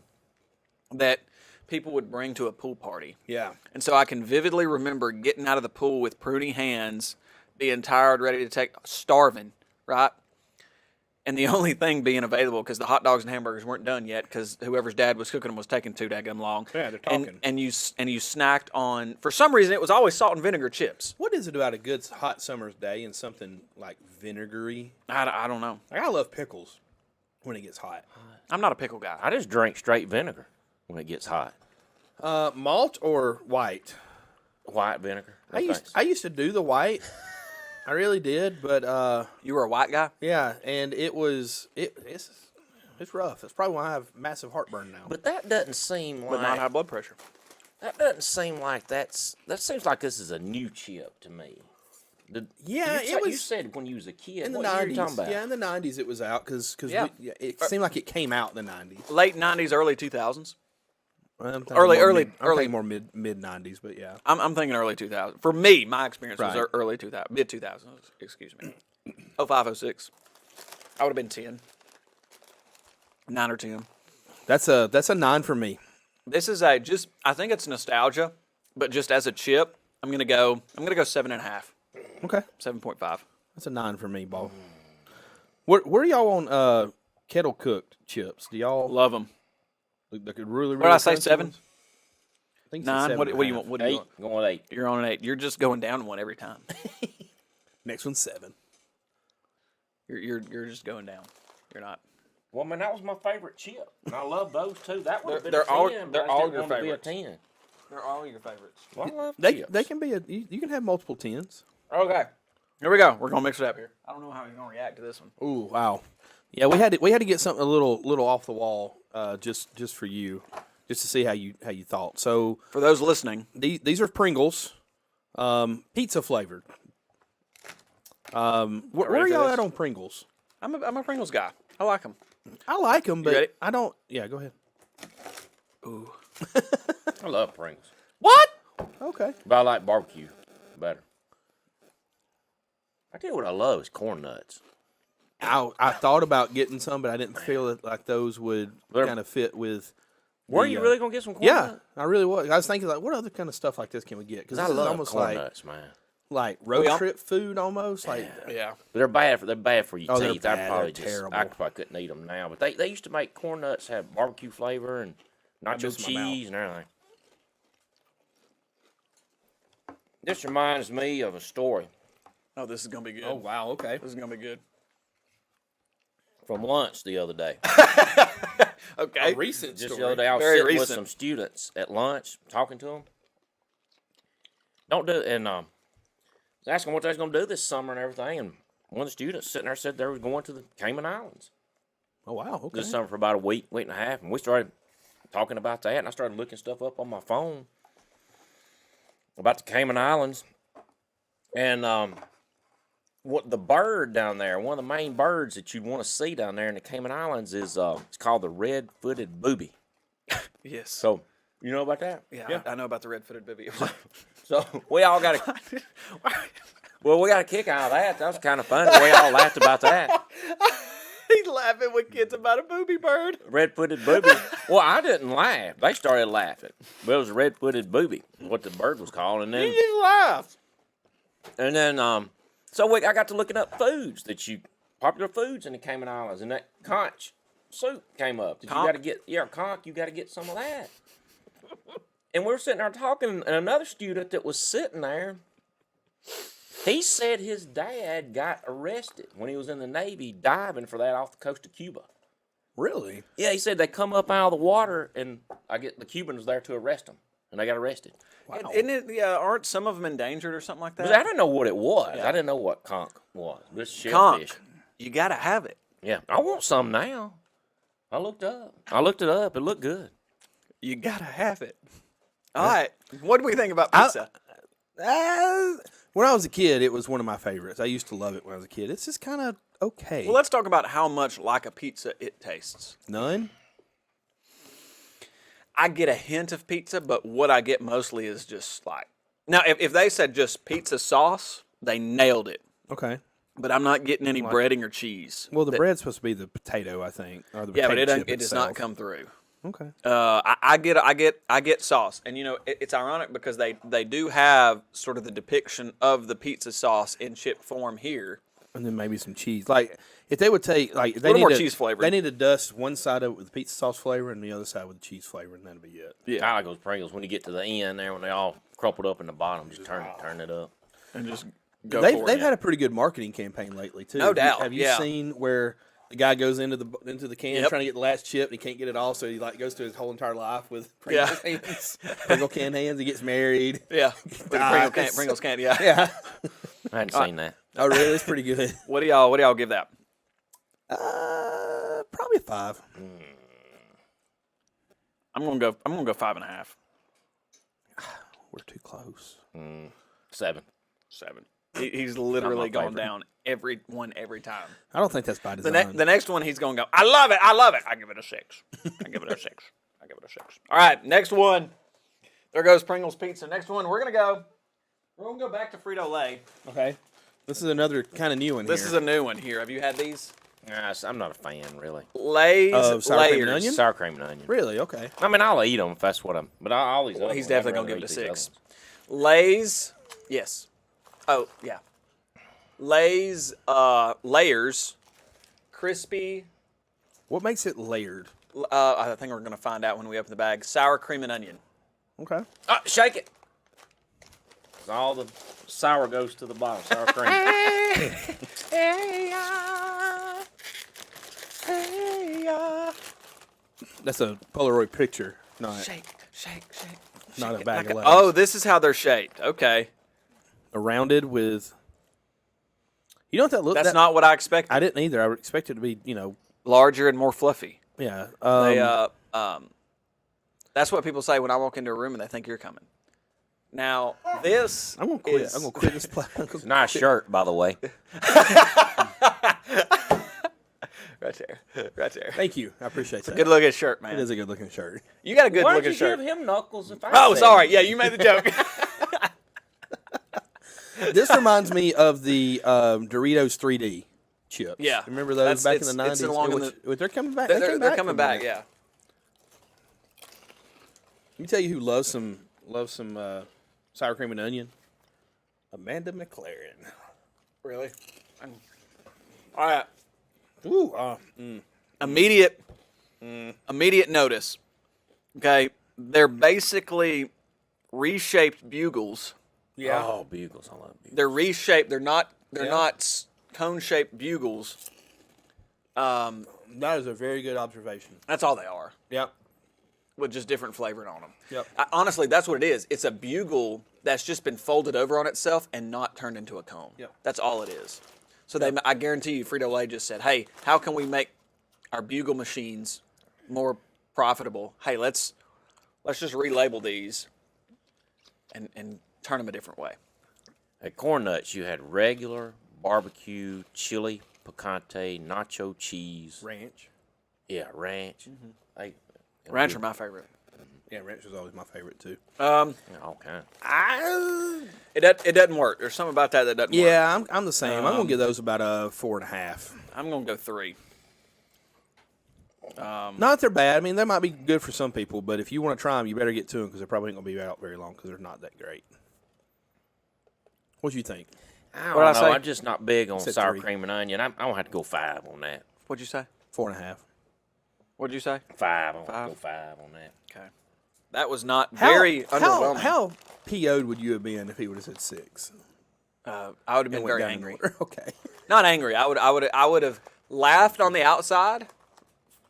Speaker 1: that people would bring to a pool party.
Speaker 2: Yeah.
Speaker 1: And so I can vividly remember getting out of the pool with pruny hands, being tired, ready to starving, right? And the only thing being available, because the hot dogs and hamburgers weren't done yet, because whoever's dad was cooking them was taking too daggum long.
Speaker 2: Yeah, they're talking.
Speaker 1: And you snacked on, for some reason, it was always salt and vinegar chips.
Speaker 2: What is it about a good hot summer's day and something like vinegary?
Speaker 1: I don't know.
Speaker 2: Like, I love pickles when it gets hot.
Speaker 1: I'm not a pickle guy.
Speaker 3: I just drink straight vinegar when it gets hot.
Speaker 2: Malt or white?
Speaker 3: White vinegar.
Speaker 2: I used to do the white. I really did, but
Speaker 1: You were a white guy?
Speaker 2: yeah, and it's rough. It's probably why I have massive heartburn now.
Speaker 3: But that doesn't seem
Speaker 1: But not high
Speaker 3: like
Speaker 1: blood pressure.
Speaker 3: that doesn't seem like that seems like this is a new chip to me.
Speaker 2: Yeah, it was
Speaker 3: You said when you was a kid.
Speaker 2: in the
Speaker 3: what year you
Speaker 2: 90s.
Speaker 3: talking about?
Speaker 2: Yeah, in the 90s it was out because
Speaker 1: Yeah.
Speaker 2: it seemed like it came out in the 90s.
Speaker 1: Late 90s, early 2000s.
Speaker 2: I'm thinking
Speaker 1: Early-
Speaker 2: more
Speaker 1: early-
Speaker 2: mid, I'm
Speaker 1: early-
Speaker 2: thinking more mid 90s, but yeah.
Speaker 1: I'm thinking early 2000s. For me, my experience was
Speaker 2: Right.
Speaker 1: early 2000s, mid 2000s, excuse me. 05, 06. I would have been 10. 9 or 10.
Speaker 2: That's a 9 for me.
Speaker 1: This is I think it's nostalgia, but just as a chip, I'm gonna go 7.5.
Speaker 2: Okay,
Speaker 1: 7.5.
Speaker 2: that's a 9 for me, ball. Where are y'all on kettle cooked chips? Do y'all
Speaker 1: Love them.
Speaker 2: look really?
Speaker 1: What did I say,
Speaker 2: crunchy
Speaker 1: 7?
Speaker 2: ones? I think
Speaker 1: 9? What do you
Speaker 2: 7.5.
Speaker 1: want? What do you
Speaker 3: 8.
Speaker 1: want?
Speaker 3: Going with 8.
Speaker 1: You're on an 8. You're just going down one every time.
Speaker 2: Next one's 7.
Speaker 1: You're just going down. You're not.
Speaker 3: Well, man, that was my favorite chip, and I love those too. That would have been
Speaker 1: They're
Speaker 3: a 10.
Speaker 1: all-
Speaker 3: but
Speaker 1: they're
Speaker 3: I just
Speaker 1: all
Speaker 3: didn't
Speaker 1: your
Speaker 3: want it to be a
Speaker 1: favorites.
Speaker 3: 10.
Speaker 1: They're all your favorites.
Speaker 3: Well, I love
Speaker 2: They
Speaker 3: chips.
Speaker 2: can be you can have multiple 10s.
Speaker 1: Okay. Here we go. We're gonna mix it up here. I don't know how he's gonna react to this one.
Speaker 2: Ooh, wow. Yeah, we had to get something a little off the wall, just for you, just to see how you thought. So
Speaker 1: For those listening,
Speaker 2: these are Pringles, pizza flavored. Where are
Speaker 1: ready for
Speaker 2: y'all
Speaker 1: this?
Speaker 2: at on Pringles?
Speaker 1: I'm a Pringles guy. I like them.
Speaker 2: I like them, but
Speaker 1: ready?
Speaker 2: I don't. Yeah, go ahead.
Speaker 1: Ooh.
Speaker 3: I love Pringles,
Speaker 1: What?
Speaker 2: Okay.
Speaker 3: but I like barbecue better. I tell you what I love is corn nuts.
Speaker 2: I thought about getting some, but I didn't feel like those would
Speaker 3: They're-
Speaker 2: kind of fit with.
Speaker 3: Were
Speaker 2: the,
Speaker 3: you really gonna get some corn
Speaker 2: Yeah,
Speaker 3: nuts?
Speaker 2: I really was. I was thinking like, what other kind of stuff like this can we get? Because
Speaker 3: I
Speaker 2: this is
Speaker 3: love
Speaker 2: almost
Speaker 3: corn
Speaker 2: like
Speaker 3: nuts, man.
Speaker 2: road
Speaker 1: We all-
Speaker 2: trip food almost. Like
Speaker 1: Yeah.
Speaker 3: But they're bad for your
Speaker 2: Oh, they're
Speaker 3: teeth.
Speaker 2: bad.
Speaker 3: I probably
Speaker 2: They're
Speaker 3: just
Speaker 2: terrible.
Speaker 3: I probably couldn't eat them now. But they used to make corn nuts have barbecue flavor and nacho
Speaker 2: miss my mouth.
Speaker 3: cheese and everything. This reminds me of a story
Speaker 1: Oh, this is gonna be good.
Speaker 2: oh wow, okay.
Speaker 1: This is gonna be good.
Speaker 3: from lunch the other day.
Speaker 1: Okay.
Speaker 2: Recent
Speaker 3: Just
Speaker 2: story.
Speaker 3: the other day, I was
Speaker 1: Very
Speaker 3: sitting with
Speaker 1: recent.
Speaker 3: some students at lunch, talking to them. Don't do and asking them what they was gonna do this summer and everything. And one of the students sitting there said they was going to the Cayman Islands
Speaker 2: Oh wow, okay.
Speaker 3: this summer for about a week and a half. And we started talking about that, and I started looking stuff up on my phone about the Cayman Islands. And what the bird down there, one of the main birds that you'd want to see down there in the Cayman Islands is it's called the red-footed booby.
Speaker 1: Yes.
Speaker 3: So you know about that?
Speaker 1: Yeah. I know about the red-footed booby.
Speaker 3: So we all got a well, we got a kick out of that. That was kind of fun. We all laughed about that.
Speaker 1: He's laughing with kids about a booby bird.
Speaker 3: Red-footed booby. Well, I didn't laugh. They started laughing. But it was a red-footed booby, what the bird was called. And
Speaker 1: You
Speaker 3: then,
Speaker 1: just laughed.
Speaker 3: so I got to looking up foods popular foods in the Cayman Islands, and that conch soup came up. That you
Speaker 1: Conch?
Speaker 3: got to get, conch. You got to get some of that. And we were sitting there talking, and another student that was sitting there, he said his dad got arrested when he was in the Navy diving for that off the coast of Cuba.
Speaker 2: Really?
Speaker 3: Yeah, he said they come up out of the water, and I get the Cubans there to arrest him. and they got arrested.
Speaker 2: Wow.
Speaker 1: Isn't it? Yeah, aren't some of them endangered or something like that?
Speaker 3: But I didn't know what it was.
Speaker 1: Yeah.
Speaker 3: I didn't know what conch was. This
Speaker 1: Conch.
Speaker 3: shellfish.
Speaker 1: You gotta have it.
Speaker 3: Yeah, I want some now. I looked it up. It looked good.
Speaker 1: You gotta have it. All right. What do we think about pizza?
Speaker 2: When I was a kid, it was one of my favorites. I used to love it when I was a kid. It's just kind of okay.
Speaker 1: Well, let's talk about how much like a pizza it tastes.
Speaker 2: None?
Speaker 1: I get a hint of pizza, but what I get mostly is just like. Now, if they said just pizza sauce, they nailed it.
Speaker 2: Okay.
Speaker 1: But I'm not getting any breading or cheese.
Speaker 2: Well, the bread's supposed to be the potato, I think, or the
Speaker 1: Yeah, but
Speaker 2: potato chip
Speaker 1: it does not
Speaker 2: itself.
Speaker 1: come through.
Speaker 2: Okay.
Speaker 1: I get sauce, and you know it's ironic because they do have sort of the depiction of the pizza sauce in chip form here.
Speaker 2: And then maybe some cheese. Like if they would take if they
Speaker 1: little
Speaker 2: need
Speaker 1: more
Speaker 2: to,
Speaker 1: cheese flavor.
Speaker 2: They need to dust one side of it with the pizza sauce flavor and the other side with the cheese flavor, and that'll be it.
Speaker 3: I like those Pringles when you get to the end there when they all crumpled up in the bottom. Just turn it up.
Speaker 1: And just go
Speaker 2: They've
Speaker 1: for it.
Speaker 2: had a pretty good marketing campaign lately too.
Speaker 1: No doubt,
Speaker 2: Have you
Speaker 1: yeah.
Speaker 2: seen where the guy goes into the can
Speaker 1: Yep.
Speaker 2: trying to get the last chip and he can't get it all, so he like goes through his whole entire life with
Speaker 1: Yeah.
Speaker 2: Pringles hands, Pringle can hands. He gets married.
Speaker 1: Yeah, with Pringles can't. Yeah.
Speaker 2: Yeah.
Speaker 3: I hadn't seen that.
Speaker 2: Oh, really? It's pretty good.
Speaker 1: What do y'all give that?
Speaker 2: Probably a 5.
Speaker 1: I'm gonna go 5.5.
Speaker 2: We're too close.
Speaker 3: 7.
Speaker 1: 7. He's literally
Speaker 3: Not my
Speaker 1: gone
Speaker 3: favorite.
Speaker 1: down every time.
Speaker 2: I don't think that's by
Speaker 1: The,
Speaker 2: design.
Speaker 1: the next one he's gonna go. I love it. I give it a 6. I give it a 6. All right, next one. There goes Pringles pizza. Next one, we're gonna go back to Frito-Lay.
Speaker 2: Okay. This is another kind of new one
Speaker 1: This
Speaker 2: here.
Speaker 1: is a new one here. Have you had these?
Speaker 3: Nah, I'm not a fan, really.
Speaker 1: Lay's
Speaker 2: Of sour cream and
Speaker 1: layers.
Speaker 2: onion?
Speaker 3: Sour cream and onion.
Speaker 2: Really? Okay.
Speaker 3: I mean, I'll eat them if that's what I'm. But all these. Other
Speaker 1: He's
Speaker 3: ones,
Speaker 1: definitely
Speaker 3: I'd
Speaker 1: gonna give
Speaker 3: rather
Speaker 1: it a
Speaker 3: eat these
Speaker 1: 6.
Speaker 3: other ones.
Speaker 1: Lay's, yes. Oh yeah. Lay's layers, crispy.
Speaker 2: What makes it layered?
Speaker 1: I think we're gonna find out when we open the bag. Sour cream and onion.
Speaker 2: Okay.
Speaker 3: Shake it. 'Cause all the sour goes to the bottom. Sour cream.
Speaker 2: That's a Polaroid picture, not
Speaker 1: Shake.
Speaker 2: not a bag of
Speaker 1: Oh,
Speaker 2: letters.
Speaker 1: this is how they're shaped. Okay,
Speaker 2: Rounded with. You know what that looks?
Speaker 1: that's not what I expected.
Speaker 2: I didn't either. I would expect it to be,
Speaker 1: Larger and more fluffy.
Speaker 2: yeah.
Speaker 1: That's what people say when I walk into a room and they think you're coming. Now this
Speaker 2: I'm gonna quit.
Speaker 1: is-
Speaker 2: I'm gonna quit this plan.
Speaker 3: Nice shirt, by the way.
Speaker 1: right there.
Speaker 2: Thank you. I appreciate that.
Speaker 1: Good looking shirt, man.
Speaker 2: It is a good looking shirt.
Speaker 1: You got a good
Speaker 3: Why
Speaker 1: looking
Speaker 3: don't you
Speaker 1: shirt.
Speaker 3: give him knuckles? If I
Speaker 1: Oh,
Speaker 3: said
Speaker 1: sorry.
Speaker 3: it?
Speaker 1: Yeah, you made the joke.
Speaker 2: This reminds me of the Doritos 3D chips.
Speaker 1: Yeah.
Speaker 2: Remember those back in the
Speaker 1: It's
Speaker 2: 90s?
Speaker 1: along in
Speaker 2: They're coming back.
Speaker 1: they're
Speaker 2: came back
Speaker 1: coming
Speaker 2: for a
Speaker 1: back.
Speaker 2: minute.
Speaker 1: Yeah.
Speaker 2: Let me tell you who loves some sour cream and onion. Amanda McLaren.
Speaker 1: Really? All right.
Speaker 2: Ooh.
Speaker 1: Immediate notice. Okay, they're basically reshaped bugles.
Speaker 2: Yeah.
Speaker 3: Oh, bugles. I love bugles.
Speaker 1: They're reshaped. They're not
Speaker 2: Yeah.
Speaker 1: cone-shaped bugles.
Speaker 2: That is a very good observation.
Speaker 1: That's all they are,
Speaker 2: Yep.
Speaker 1: with just different flavoring on them.
Speaker 2: Yep.
Speaker 1: Honestly, that's what it is. It's a bugle that's just been folded over on itself and not turned into a cone.
Speaker 2: Yep.
Speaker 1: That's all it is. So I guarantee you, Frito-Lay just said, "Hey, how can we make our bugle machines more profitable? Hey, let's just relabel these and turn them a different way."
Speaker 3: At Corn Nuts, you had regular, barbecue, chili, picante, nacho cheese.
Speaker 2: Ranch.
Speaker 3: Yeah, ranch.
Speaker 1: Ranch are my favorite.
Speaker 2: Yeah, ranch was always my favorite too.
Speaker 3: Yeah, all kinds.
Speaker 1: It doesn't work. There's something about that doesn't work.
Speaker 2: Yeah, I'm the same. I'm gonna give those about a 4.5.
Speaker 1: I'm gonna go 3.
Speaker 2: Not that they're bad. I mean, they might be good for some people, but if you want to try them, you better get to them because they're probably ain't gonna be out very long because they're not that great. What do you think?
Speaker 3: I
Speaker 1: What'd I
Speaker 3: don't know.
Speaker 1: say?
Speaker 3: I'm just not big on
Speaker 2: Said
Speaker 3: sour
Speaker 2: 3.
Speaker 3: cream and onion. I'm gonna have to go 5 on that.
Speaker 1: What'd you say?
Speaker 2: 4.5.
Speaker 1: What'd you say?
Speaker 3: 5. I'm gonna
Speaker 1: 5?
Speaker 3: go 5 on that.
Speaker 1: Okay. That was not very underwhelming.
Speaker 2: How PO'd would you have been if he would have said 6?
Speaker 1: I would have been
Speaker 2: And went
Speaker 1: very
Speaker 2: down in
Speaker 1: angry.
Speaker 2: order? Okay.
Speaker 1: Not angry. I would have laughed on the outside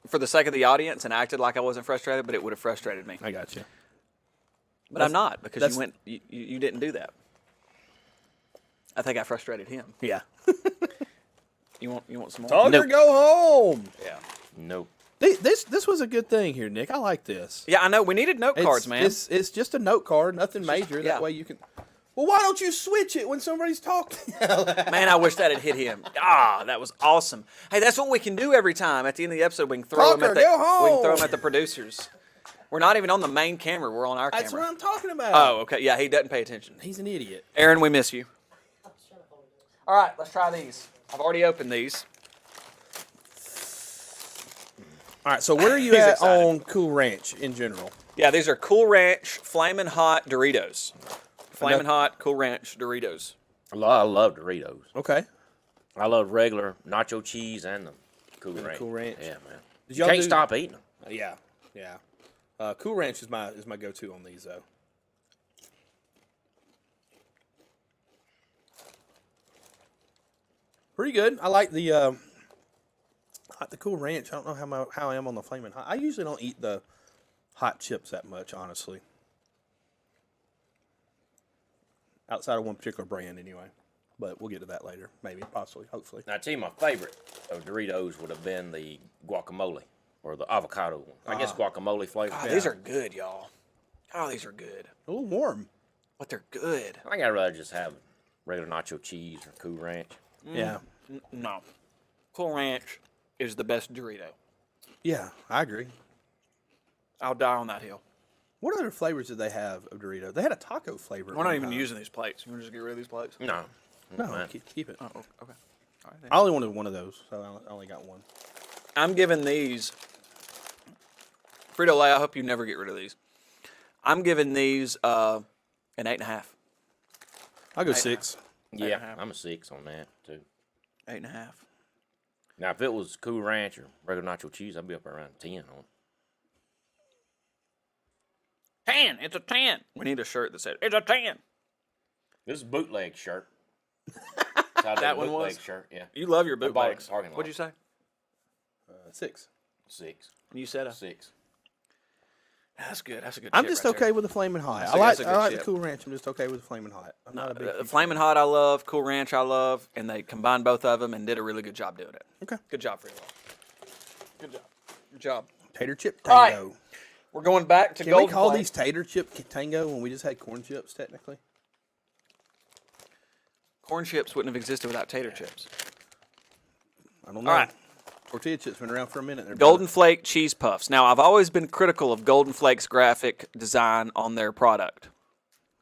Speaker 1: for the sake of the audience and acted like I wasn't frustrated, but it would have frustrated me.
Speaker 2: I got you.
Speaker 1: But I'm not because
Speaker 2: that's-
Speaker 1: you went. You didn't do that. I think I frustrated him.
Speaker 2: Yeah.
Speaker 1: You want some more?
Speaker 2: Tucker,
Speaker 1: Nope.
Speaker 2: go home.
Speaker 1: Yeah.
Speaker 3: Nope.
Speaker 2: This was a good thing here, Nick. I like this.
Speaker 1: Yeah, I know. We needed note cards, man.
Speaker 2: It's just a note card, nothing major.
Speaker 1: yeah.
Speaker 2: That way you can. Well, why don't you switch it when somebody's talking?
Speaker 1: Man, I wish that had hit him. Ah, that was awesome. Hey, that's what we can do every time. At the end of the episode, we can throw them
Speaker 2: Tucker,
Speaker 1: at the
Speaker 2: go home.
Speaker 1: we can throw them at the producers. We're not even on the main camera. We're on our
Speaker 2: That's
Speaker 1: camera.
Speaker 2: what I'm talking about.
Speaker 1: Oh, okay. Yeah, he doesn't pay attention.
Speaker 2: He's an idiot.
Speaker 1: Aaron, we miss you. All right, let's try these. I've already opened these.
Speaker 2: All right, so where are you
Speaker 1: He's
Speaker 2: at
Speaker 1: excited.
Speaker 2: on Cool Ranch in general?
Speaker 1: Yeah, these are Cool Ranch Flamin' Hot Doritos. Flamin' Hot Cool Ranch Doritos.
Speaker 3: I love Doritos.
Speaker 2: Okay.
Speaker 3: I love regular nacho cheese and the Cool
Speaker 2: And the
Speaker 3: Ranch.
Speaker 2: Cool Ranch.
Speaker 3: Yeah, man.
Speaker 2: Did
Speaker 3: You
Speaker 2: y'all
Speaker 3: can't
Speaker 2: do-
Speaker 3: stop eating them.
Speaker 2: Yeah. Cool Ranch is my go-to on these though. Pretty good. I like the Cool Ranch. I don't know how I am on the Flamin' Hot. I usually don't eat the hot chips that much, honestly. Outside of one particular brand, anyway. But we'll get to that later, maybe, possibly, hopefully.
Speaker 3: Now, I tell you, my favorite of Doritos would have been the guacamole or the avocado one. I guess guacamole flavor.
Speaker 1: Oh, these are good, y'all. Oh, these are good.
Speaker 2: A little warm.
Speaker 1: But they're good.
Speaker 3: I think I'd rather just have regular nacho cheese or Cool Ranch.
Speaker 2: Yeah.
Speaker 1: No. Cool Ranch is the best Dorito.
Speaker 2: Yeah, I agree.
Speaker 1: I'll die on that hill.
Speaker 2: What other flavors did they have of Dorito? They had a taco flavor. at
Speaker 1: We're not
Speaker 2: one
Speaker 1: even
Speaker 2: time.
Speaker 1: using these plates. You want to just get rid of these plates?
Speaker 3: No.
Speaker 2: No,
Speaker 3: Man.
Speaker 2: keep it.
Speaker 1: Oh, okay. All right, then.
Speaker 2: I only wanted one of those, so I only got one.
Speaker 1: I'm giving these Frito-Lay. I hope you never get rid of these. I'm giving these an 8.5.
Speaker 2: I'll go 6.
Speaker 3: Yeah, I'm a 6 on that, too.
Speaker 1: 8.5.
Speaker 3: Now, if it was Cool Ranch or regular nacho cheese, I'd be up around 10 on it.
Speaker 1: 10. It's a 10. We need a shirt that said it's a 10.
Speaker 3: This is a bootleg shirt.
Speaker 1: That one
Speaker 3: bootleg
Speaker 1: was?
Speaker 3: shirt, yeah.
Speaker 1: You love your
Speaker 3: I bought it
Speaker 1: bootlegs.
Speaker 3: in the parking lot.
Speaker 1: What'd you say?
Speaker 2: 6.
Speaker 3: 6.
Speaker 1: You said a.
Speaker 3: 6.
Speaker 1: That's good. That's a good.
Speaker 2: I'm
Speaker 1: chip
Speaker 2: just
Speaker 1: right
Speaker 2: okay
Speaker 1: there.
Speaker 2: with the Flamin' Hot.
Speaker 1: That's
Speaker 2: I
Speaker 1: a-
Speaker 2: like
Speaker 1: that's a good
Speaker 2: the
Speaker 1: chip.
Speaker 2: Cool Ranch. I'm just okay with the Flamin' Hot. I'm not a big. huge
Speaker 1: Flamin' Hot I love, Cool Ranch I love, and they combined both of them and did a really good job doing it.
Speaker 2: Okay.
Speaker 1: Good job, Frito. Good job. Good job.
Speaker 2: Tater chip
Speaker 1: All right.
Speaker 2: tango.
Speaker 1: We're going back to
Speaker 2: Can we
Speaker 1: Golden
Speaker 2: call
Speaker 1: Flake.
Speaker 2: these tater chip tango when we just had corn chips? Technically.
Speaker 1: Corn chips wouldn't have existed without tater chips.
Speaker 2: I don't know.
Speaker 1: All right.
Speaker 2: Tortilla chips been around for a minute. There,
Speaker 1: Golden Flake cheese puffs. Now, I've always been critical of Golden Flake's graphic design on their product,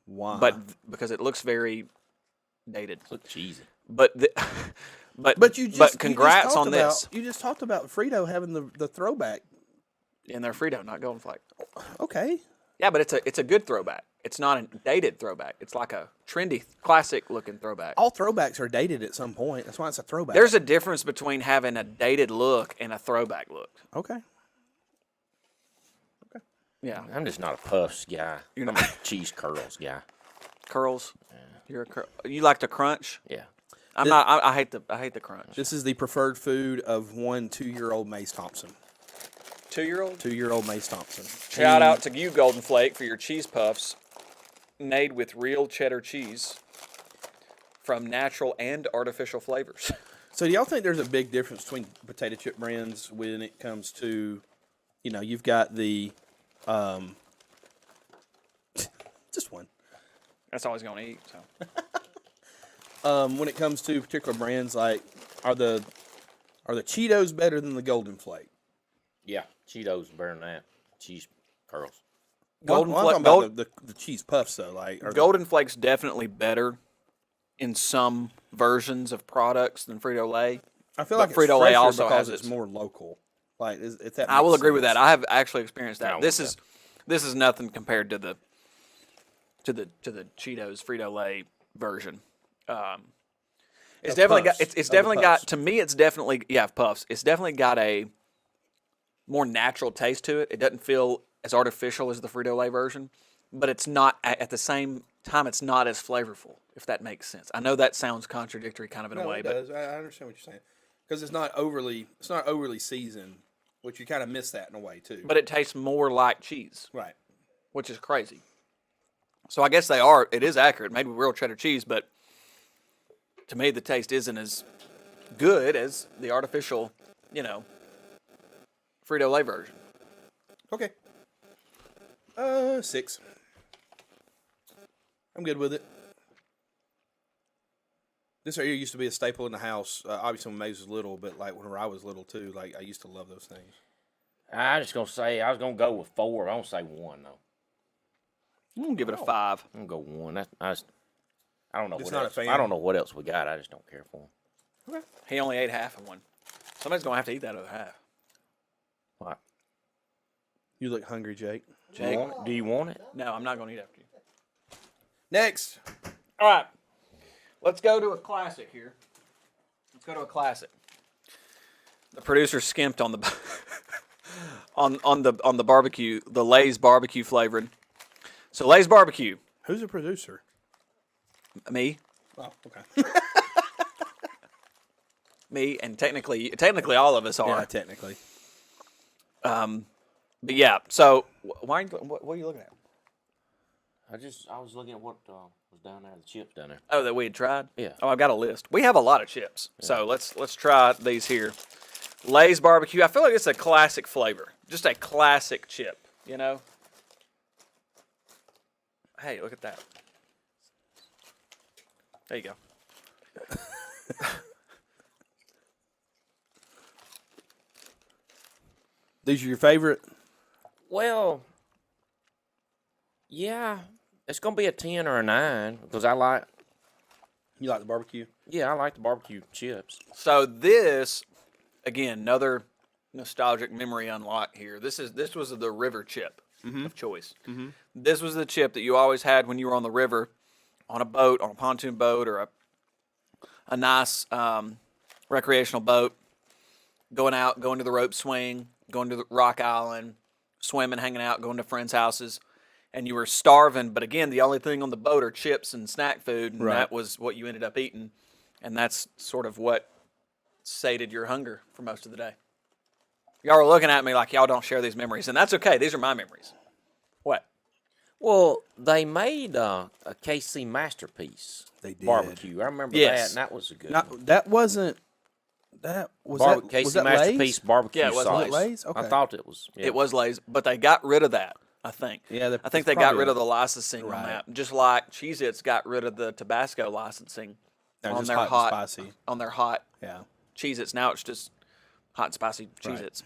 Speaker 2: Why?
Speaker 1: but because it looks very dated.
Speaker 3: Look cheesy.
Speaker 1: But
Speaker 2: But
Speaker 1: congrats
Speaker 2: talked
Speaker 1: on this.
Speaker 2: about, You just talked about Frito having the throwback.
Speaker 1: And they're Frito, not Golden Flake.
Speaker 2: Okay.
Speaker 1: Yeah, but it's a good throwback. It's not a dated throwback. It's like a trendy, classic looking throwback.
Speaker 2: All throwbacks are dated at some point. That's why it's a throwback.
Speaker 1: There's a difference between having a dated look and a throwback look.
Speaker 2: Okay.
Speaker 1: Yeah,
Speaker 3: I'm just not a puffs guy.
Speaker 1: You're
Speaker 3: I'm
Speaker 1: not-
Speaker 3: a cheese curls guy.
Speaker 1: curls. You like the crunch?
Speaker 3: Yeah.
Speaker 1: I'm not. I hate the crunch.
Speaker 2: This is the preferred food of 2-year-old Mace Thompson.
Speaker 1: 2-year-old.
Speaker 2: 2-year-old Mace Thompson.
Speaker 1: Shout out to you, Golden Flake, for your cheese puffs, made with real cheddar cheese from natural and artificial flavors.
Speaker 2: So do y'all think there's a big difference between potato chip brands when it comes to, you've got the, just one.
Speaker 1: That's all he's gonna eat. So
Speaker 2: When it comes to particular brands, like, are the Cheetos better than the Golden Flake?
Speaker 3: Yeah. Cheetos better than that. Cheese curls.
Speaker 1: Golden
Speaker 2: I'm
Speaker 1: Flake.
Speaker 2: talking about the cheese puffs though, like
Speaker 1: Golden Flake's definitely better in some versions of products than Frito-Lay.
Speaker 2: I feel
Speaker 1: but
Speaker 2: like
Speaker 1: Frito-Lay
Speaker 2: it's
Speaker 1: also
Speaker 2: because
Speaker 1: has
Speaker 2: it's
Speaker 1: its-
Speaker 2: more local. Like, if that
Speaker 1: I will
Speaker 2: makes
Speaker 1: agree with
Speaker 2: sense.
Speaker 1: that. I have actually experienced that.
Speaker 3: No,
Speaker 1: This
Speaker 3: yeah.
Speaker 1: is nothing compared to the Cheetos Frito-Lay version. It's
Speaker 2: Of
Speaker 1: definitely got
Speaker 2: Puffs.
Speaker 1: it's
Speaker 2: Of the
Speaker 1: definitely got
Speaker 2: Puffs.
Speaker 1: to me it's definitely Puffs. It's definitely got a more natural taste to it. It doesn't feel as artificial as the Frito-Lay version, but it's not at the same time it's not as flavorful, if that makes sense. I know that sounds contradictory kind of in a
Speaker 2: No,
Speaker 1: way,
Speaker 2: it
Speaker 1: but
Speaker 2: does. I understand what you're saying because it's not overly seasoned, which you kind of miss that in a way too.
Speaker 1: it tastes more like cheese,
Speaker 2: Right.
Speaker 1: which is crazy. So I guess they are. It is accurate. Maybe real cheddar cheese, but to me, the taste isn't as good as the artificial, Frito-Lay version.
Speaker 2: Okay. 6. I'm good with it. This right here used to be a staple in the house. Obviously, when Maze was little, but like whenever I was little too, like I used to love those things.
Speaker 3: I was gonna go with 4. I don't say 1 though.
Speaker 1: I'm gonna give it a 5.
Speaker 3: I'm gonna go 1. I don't know
Speaker 2: Just
Speaker 3: what
Speaker 2: not a
Speaker 3: else.
Speaker 2: fan?
Speaker 3: I don't know what else we got. I just don't care for them.
Speaker 1: He only ate half of one. Somebody's gonna have to eat that other half.
Speaker 3: What?
Speaker 2: You look hungry, Jake.
Speaker 1: Jake?
Speaker 3: Do you want it?
Speaker 1: No, I'm not gonna eat after you.
Speaker 2: Next.
Speaker 1: All right, let's go to a classic here. Let's go to a classic. The producer skimped on the on the barbecue, the Lay's barbecue flavored. So Lay's barbecue.
Speaker 2: Who's the producer?
Speaker 1: Me.
Speaker 2: Oh, okay.
Speaker 1: Me, and technically all of us are.
Speaker 2: Yeah, technically.
Speaker 1: But yeah. So why? What are you looking at?
Speaker 3: I was looking at what was down there, the chips down there.
Speaker 1: Oh, that we had tried.
Speaker 3: Yeah.
Speaker 1: Oh, I've got a list. We have a lot of chips. Yeah. So let's try these here. Lay's barbecue. I feel like it's a classic flavor. Just a classic chip. Hey, look at that. There you go.
Speaker 2: These are your favorite?
Speaker 3: Well, yeah, it's gonna be a 10 or a 9 because I like.
Speaker 2: You like the barbecue?
Speaker 3: Yeah, I like the barbecue chips.
Speaker 1: So this, again, another nostalgic memory unlock here. This was the river chip of choice. Mm-hmm. This was the chip that you always had when you were on the river, on a boat, on a pontoon boat, or a nice recreational boat, going to the rope swing, going to the rock island, swimming, hanging out, going to friends' houses, and you were starving. But again, the only thing on the boat are chips and snack food, and that was what you ended up eating. And that's sort of what sated your hunger for most of the day. Y'all are looking at me like y'all don't share these memories, and that's okay. These are my memories. What?
Speaker 3: Well, they made a KC masterpiece.
Speaker 2: They did.
Speaker 3: Barbecue. I remember
Speaker 1: Yes.
Speaker 3: that, and that was a good one.
Speaker 2: That wasn't. That was
Speaker 3: KC
Speaker 2: was that
Speaker 3: masterpiece
Speaker 2: Lay's?
Speaker 3: barbecue
Speaker 1: Yeah, it was
Speaker 3: sauce.
Speaker 2: Was it Lay's? Okay.
Speaker 3: I thought it was. Yeah.
Speaker 1: It was Lay's, but they got rid of that, I think.
Speaker 2: Yeah,
Speaker 1: I think they got rid of the licensing on
Speaker 2: Right.
Speaker 1: that. Just like Cheez-Its got rid of the Tabasco licensing
Speaker 2: They're
Speaker 1: on
Speaker 2: just
Speaker 1: their
Speaker 2: hot and spicy.
Speaker 1: on their hot
Speaker 2: Yeah.
Speaker 1: Cheez-Its. Now it's just hot and spicy Cheez-Its.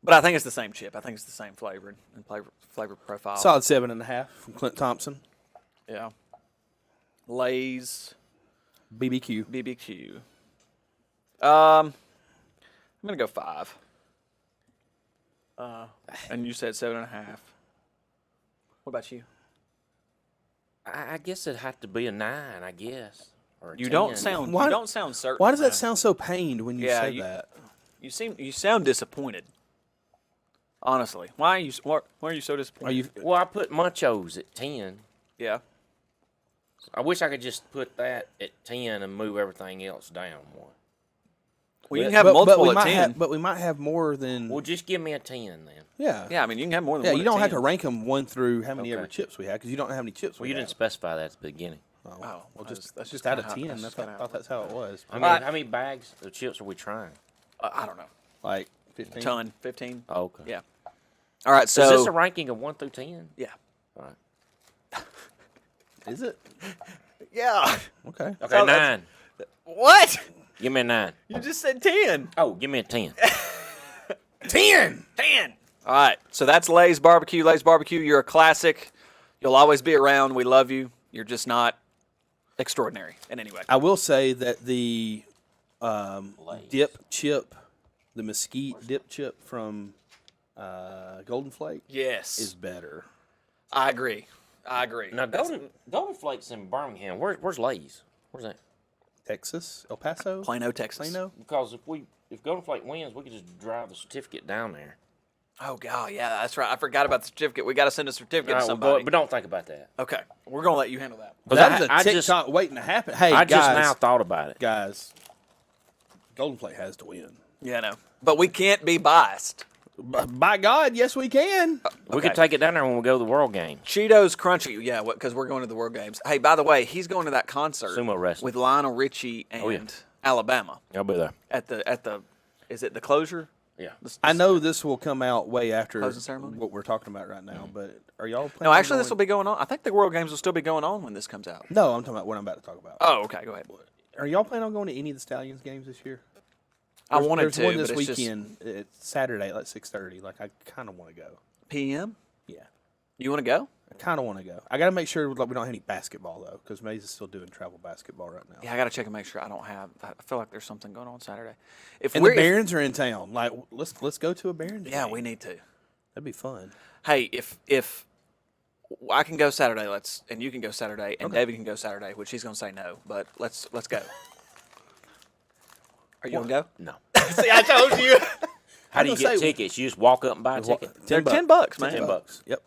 Speaker 1: But I think it's the same chip. I think it's the same flavor and flavor profile.
Speaker 2: Solid 7.5 from Clint Thompson.
Speaker 1: Yeah. Lay's
Speaker 2: BBQ.
Speaker 1: BBQ. I'm gonna go 5. And you said 7.5. What about you?
Speaker 3: I guess it'd have to be a 9. I guess. Or a
Speaker 1: You
Speaker 3: 10.
Speaker 1: don't sound certain.
Speaker 2: Why does that sound so pained when you
Speaker 1: Yeah,
Speaker 2: say
Speaker 1: you-
Speaker 2: that?
Speaker 1: You sound disappointed. Honestly, why are you so disappointed?
Speaker 2: Are you?
Speaker 3: Well, I put Munchos at 10.
Speaker 1: Yeah.
Speaker 3: I wish I could just put that at 10 and move everything else down one.
Speaker 1: Well, you can have multiple
Speaker 2: we
Speaker 1: at
Speaker 2: might
Speaker 1: 10.
Speaker 2: but we might have more than.
Speaker 3: Well, just give me a 10 then.
Speaker 2: Yeah.
Speaker 1: Yeah, I mean, you can have more than
Speaker 2: Yeah,
Speaker 1: one
Speaker 2: you
Speaker 1: at
Speaker 2: don't have
Speaker 1: 10.
Speaker 2: to rank them 1 through how many
Speaker 3: Okay.
Speaker 2: ever chips we had because you don't know how many chips
Speaker 3: Well,
Speaker 2: we
Speaker 3: you
Speaker 2: had.
Speaker 3: didn't specify that at the beginning.
Speaker 2: Oh,
Speaker 1: well,
Speaker 2: well,
Speaker 1: that's
Speaker 2: just out of
Speaker 1: kinda
Speaker 2: 10.
Speaker 1: that's
Speaker 2: I
Speaker 1: kinda
Speaker 2: thought that's how it was.
Speaker 3: How many bags of chips are we trying?
Speaker 1: I don't know.
Speaker 2: Like 15.
Speaker 1: Ton, 15.
Speaker 3: Oh, okay.
Speaker 1: Yeah. All right, so
Speaker 3: Is this a ranking of 1 through 10?
Speaker 1: yeah.
Speaker 3: All right.
Speaker 2: Is it?
Speaker 1: Yeah.
Speaker 2: Okay.
Speaker 3: Okay,
Speaker 1: So
Speaker 3: 9.
Speaker 1: What?
Speaker 3: Give me a 9.
Speaker 1: You just said 10.
Speaker 3: Oh, give me a 10.
Speaker 2: 10.
Speaker 1: 10. All right, so that's Lay's Barbecue. Lay's Barbecue, you're a classic. You'll always be around. We love you. You're just not extraordinary in any way.
Speaker 2: I will say that the
Speaker 3: Lay's.
Speaker 2: dip chip, the mesquite dip chip from Golden Flake
Speaker 1: Yes.
Speaker 2: is better.
Speaker 1: I agree.
Speaker 3: Now, Golden Flakes in Birmingham. Where's Lay's? Where's that?
Speaker 2: Texas, El Paso,
Speaker 1: Plano, Texas.
Speaker 2: Plano.
Speaker 3: Because if Golden Flake wins, we could just drive the certificate down there.
Speaker 1: Oh, God, yeah, that's right. I forgot about the certificate. We got to send a certificate
Speaker 3: All
Speaker 1: to
Speaker 3: right, well,
Speaker 1: somebody.
Speaker 3: but don't think about that.
Speaker 1: Okay, we're going to let you handle that.
Speaker 3: Because
Speaker 2: That was a
Speaker 3: I
Speaker 2: TikTok waiting to happen. Hey,
Speaker 3: I
Speaker 2: guys,
Speaker 3: just now thought about it.
Speaker 2: guys, Golden Flake has to win.
Speaker 1: Yeah, I know. But we can't be biased.
Speaker 2: By God, yes, we can.
Speaker 3: We could take it down there when we go to the World Games.
Speaker 1: Cheetos Crunchy, yeah, because we're going to the World Games. Hey, by the way, he's going to that concert
Speaker 3: Sumo wrestling.
Speaker 1: with Lionel Richie and Alabama
Speaker 3: I'll be there.
Speaker 1: at the is it the closure?
Speaker 3: Yeah.
Speaker 2: I know this will come out way after
Speaker 1: Closing ceremony?
Speaker 2: what we're talking about right now, but are y'all planning
Speaker 1: No,
Speaker 2: on
Speaker 1: actually, this will
Speaker 2: going-
Speaker 1: be going on. I think the World Games will still be going on when this comes out.
Speaker 2: No, I'm talking about what I'm about to talk about.
Speaker 1: Oh, okay, go ahead.
Speaker 2: Are y'all planning on going to any of the Stallions games this year?
Speaker 1: I wanted
Speaker 2: There's
Speaker 1: to,
Speaker 2: one this
Speaker 1: but it's just
Speaker 2: weekend. It's Saturday at like 6:30. Like, I kind of want to go.
Speaker 1: PM.
Speaker 2: Yeah,
Speaker 1: You want to go?
Speaker 2: I kind of want to go. I got to make sure like, we don't have any basketball, though, because Maze is still doing travel basketball right now.
Speaker 1: Yeah, I got to check and make sure I don't have. I feel like there's something going on Saturday. If
Speaker 2: And the Barons are in town. Like, let's go to a Barons
Speaker 1: yeah,
Speaker 2: game.
Speaker 1: we need to.
Speaker 2: That'd be fun.
Speaker 1: Hey, if I can go Saturday, and you can go Saturday, and David can go Saturday, which he's going to say no, but let's go. Are you going to go?
Speaker 3: No.
Speaker 1: See, I told you.
Speaker 3: How do you get tickets? You just walk up and buy a ticket?
Speaker 1: They're $10, man.
Speaker 3: $10.
Speaker 2: Yep.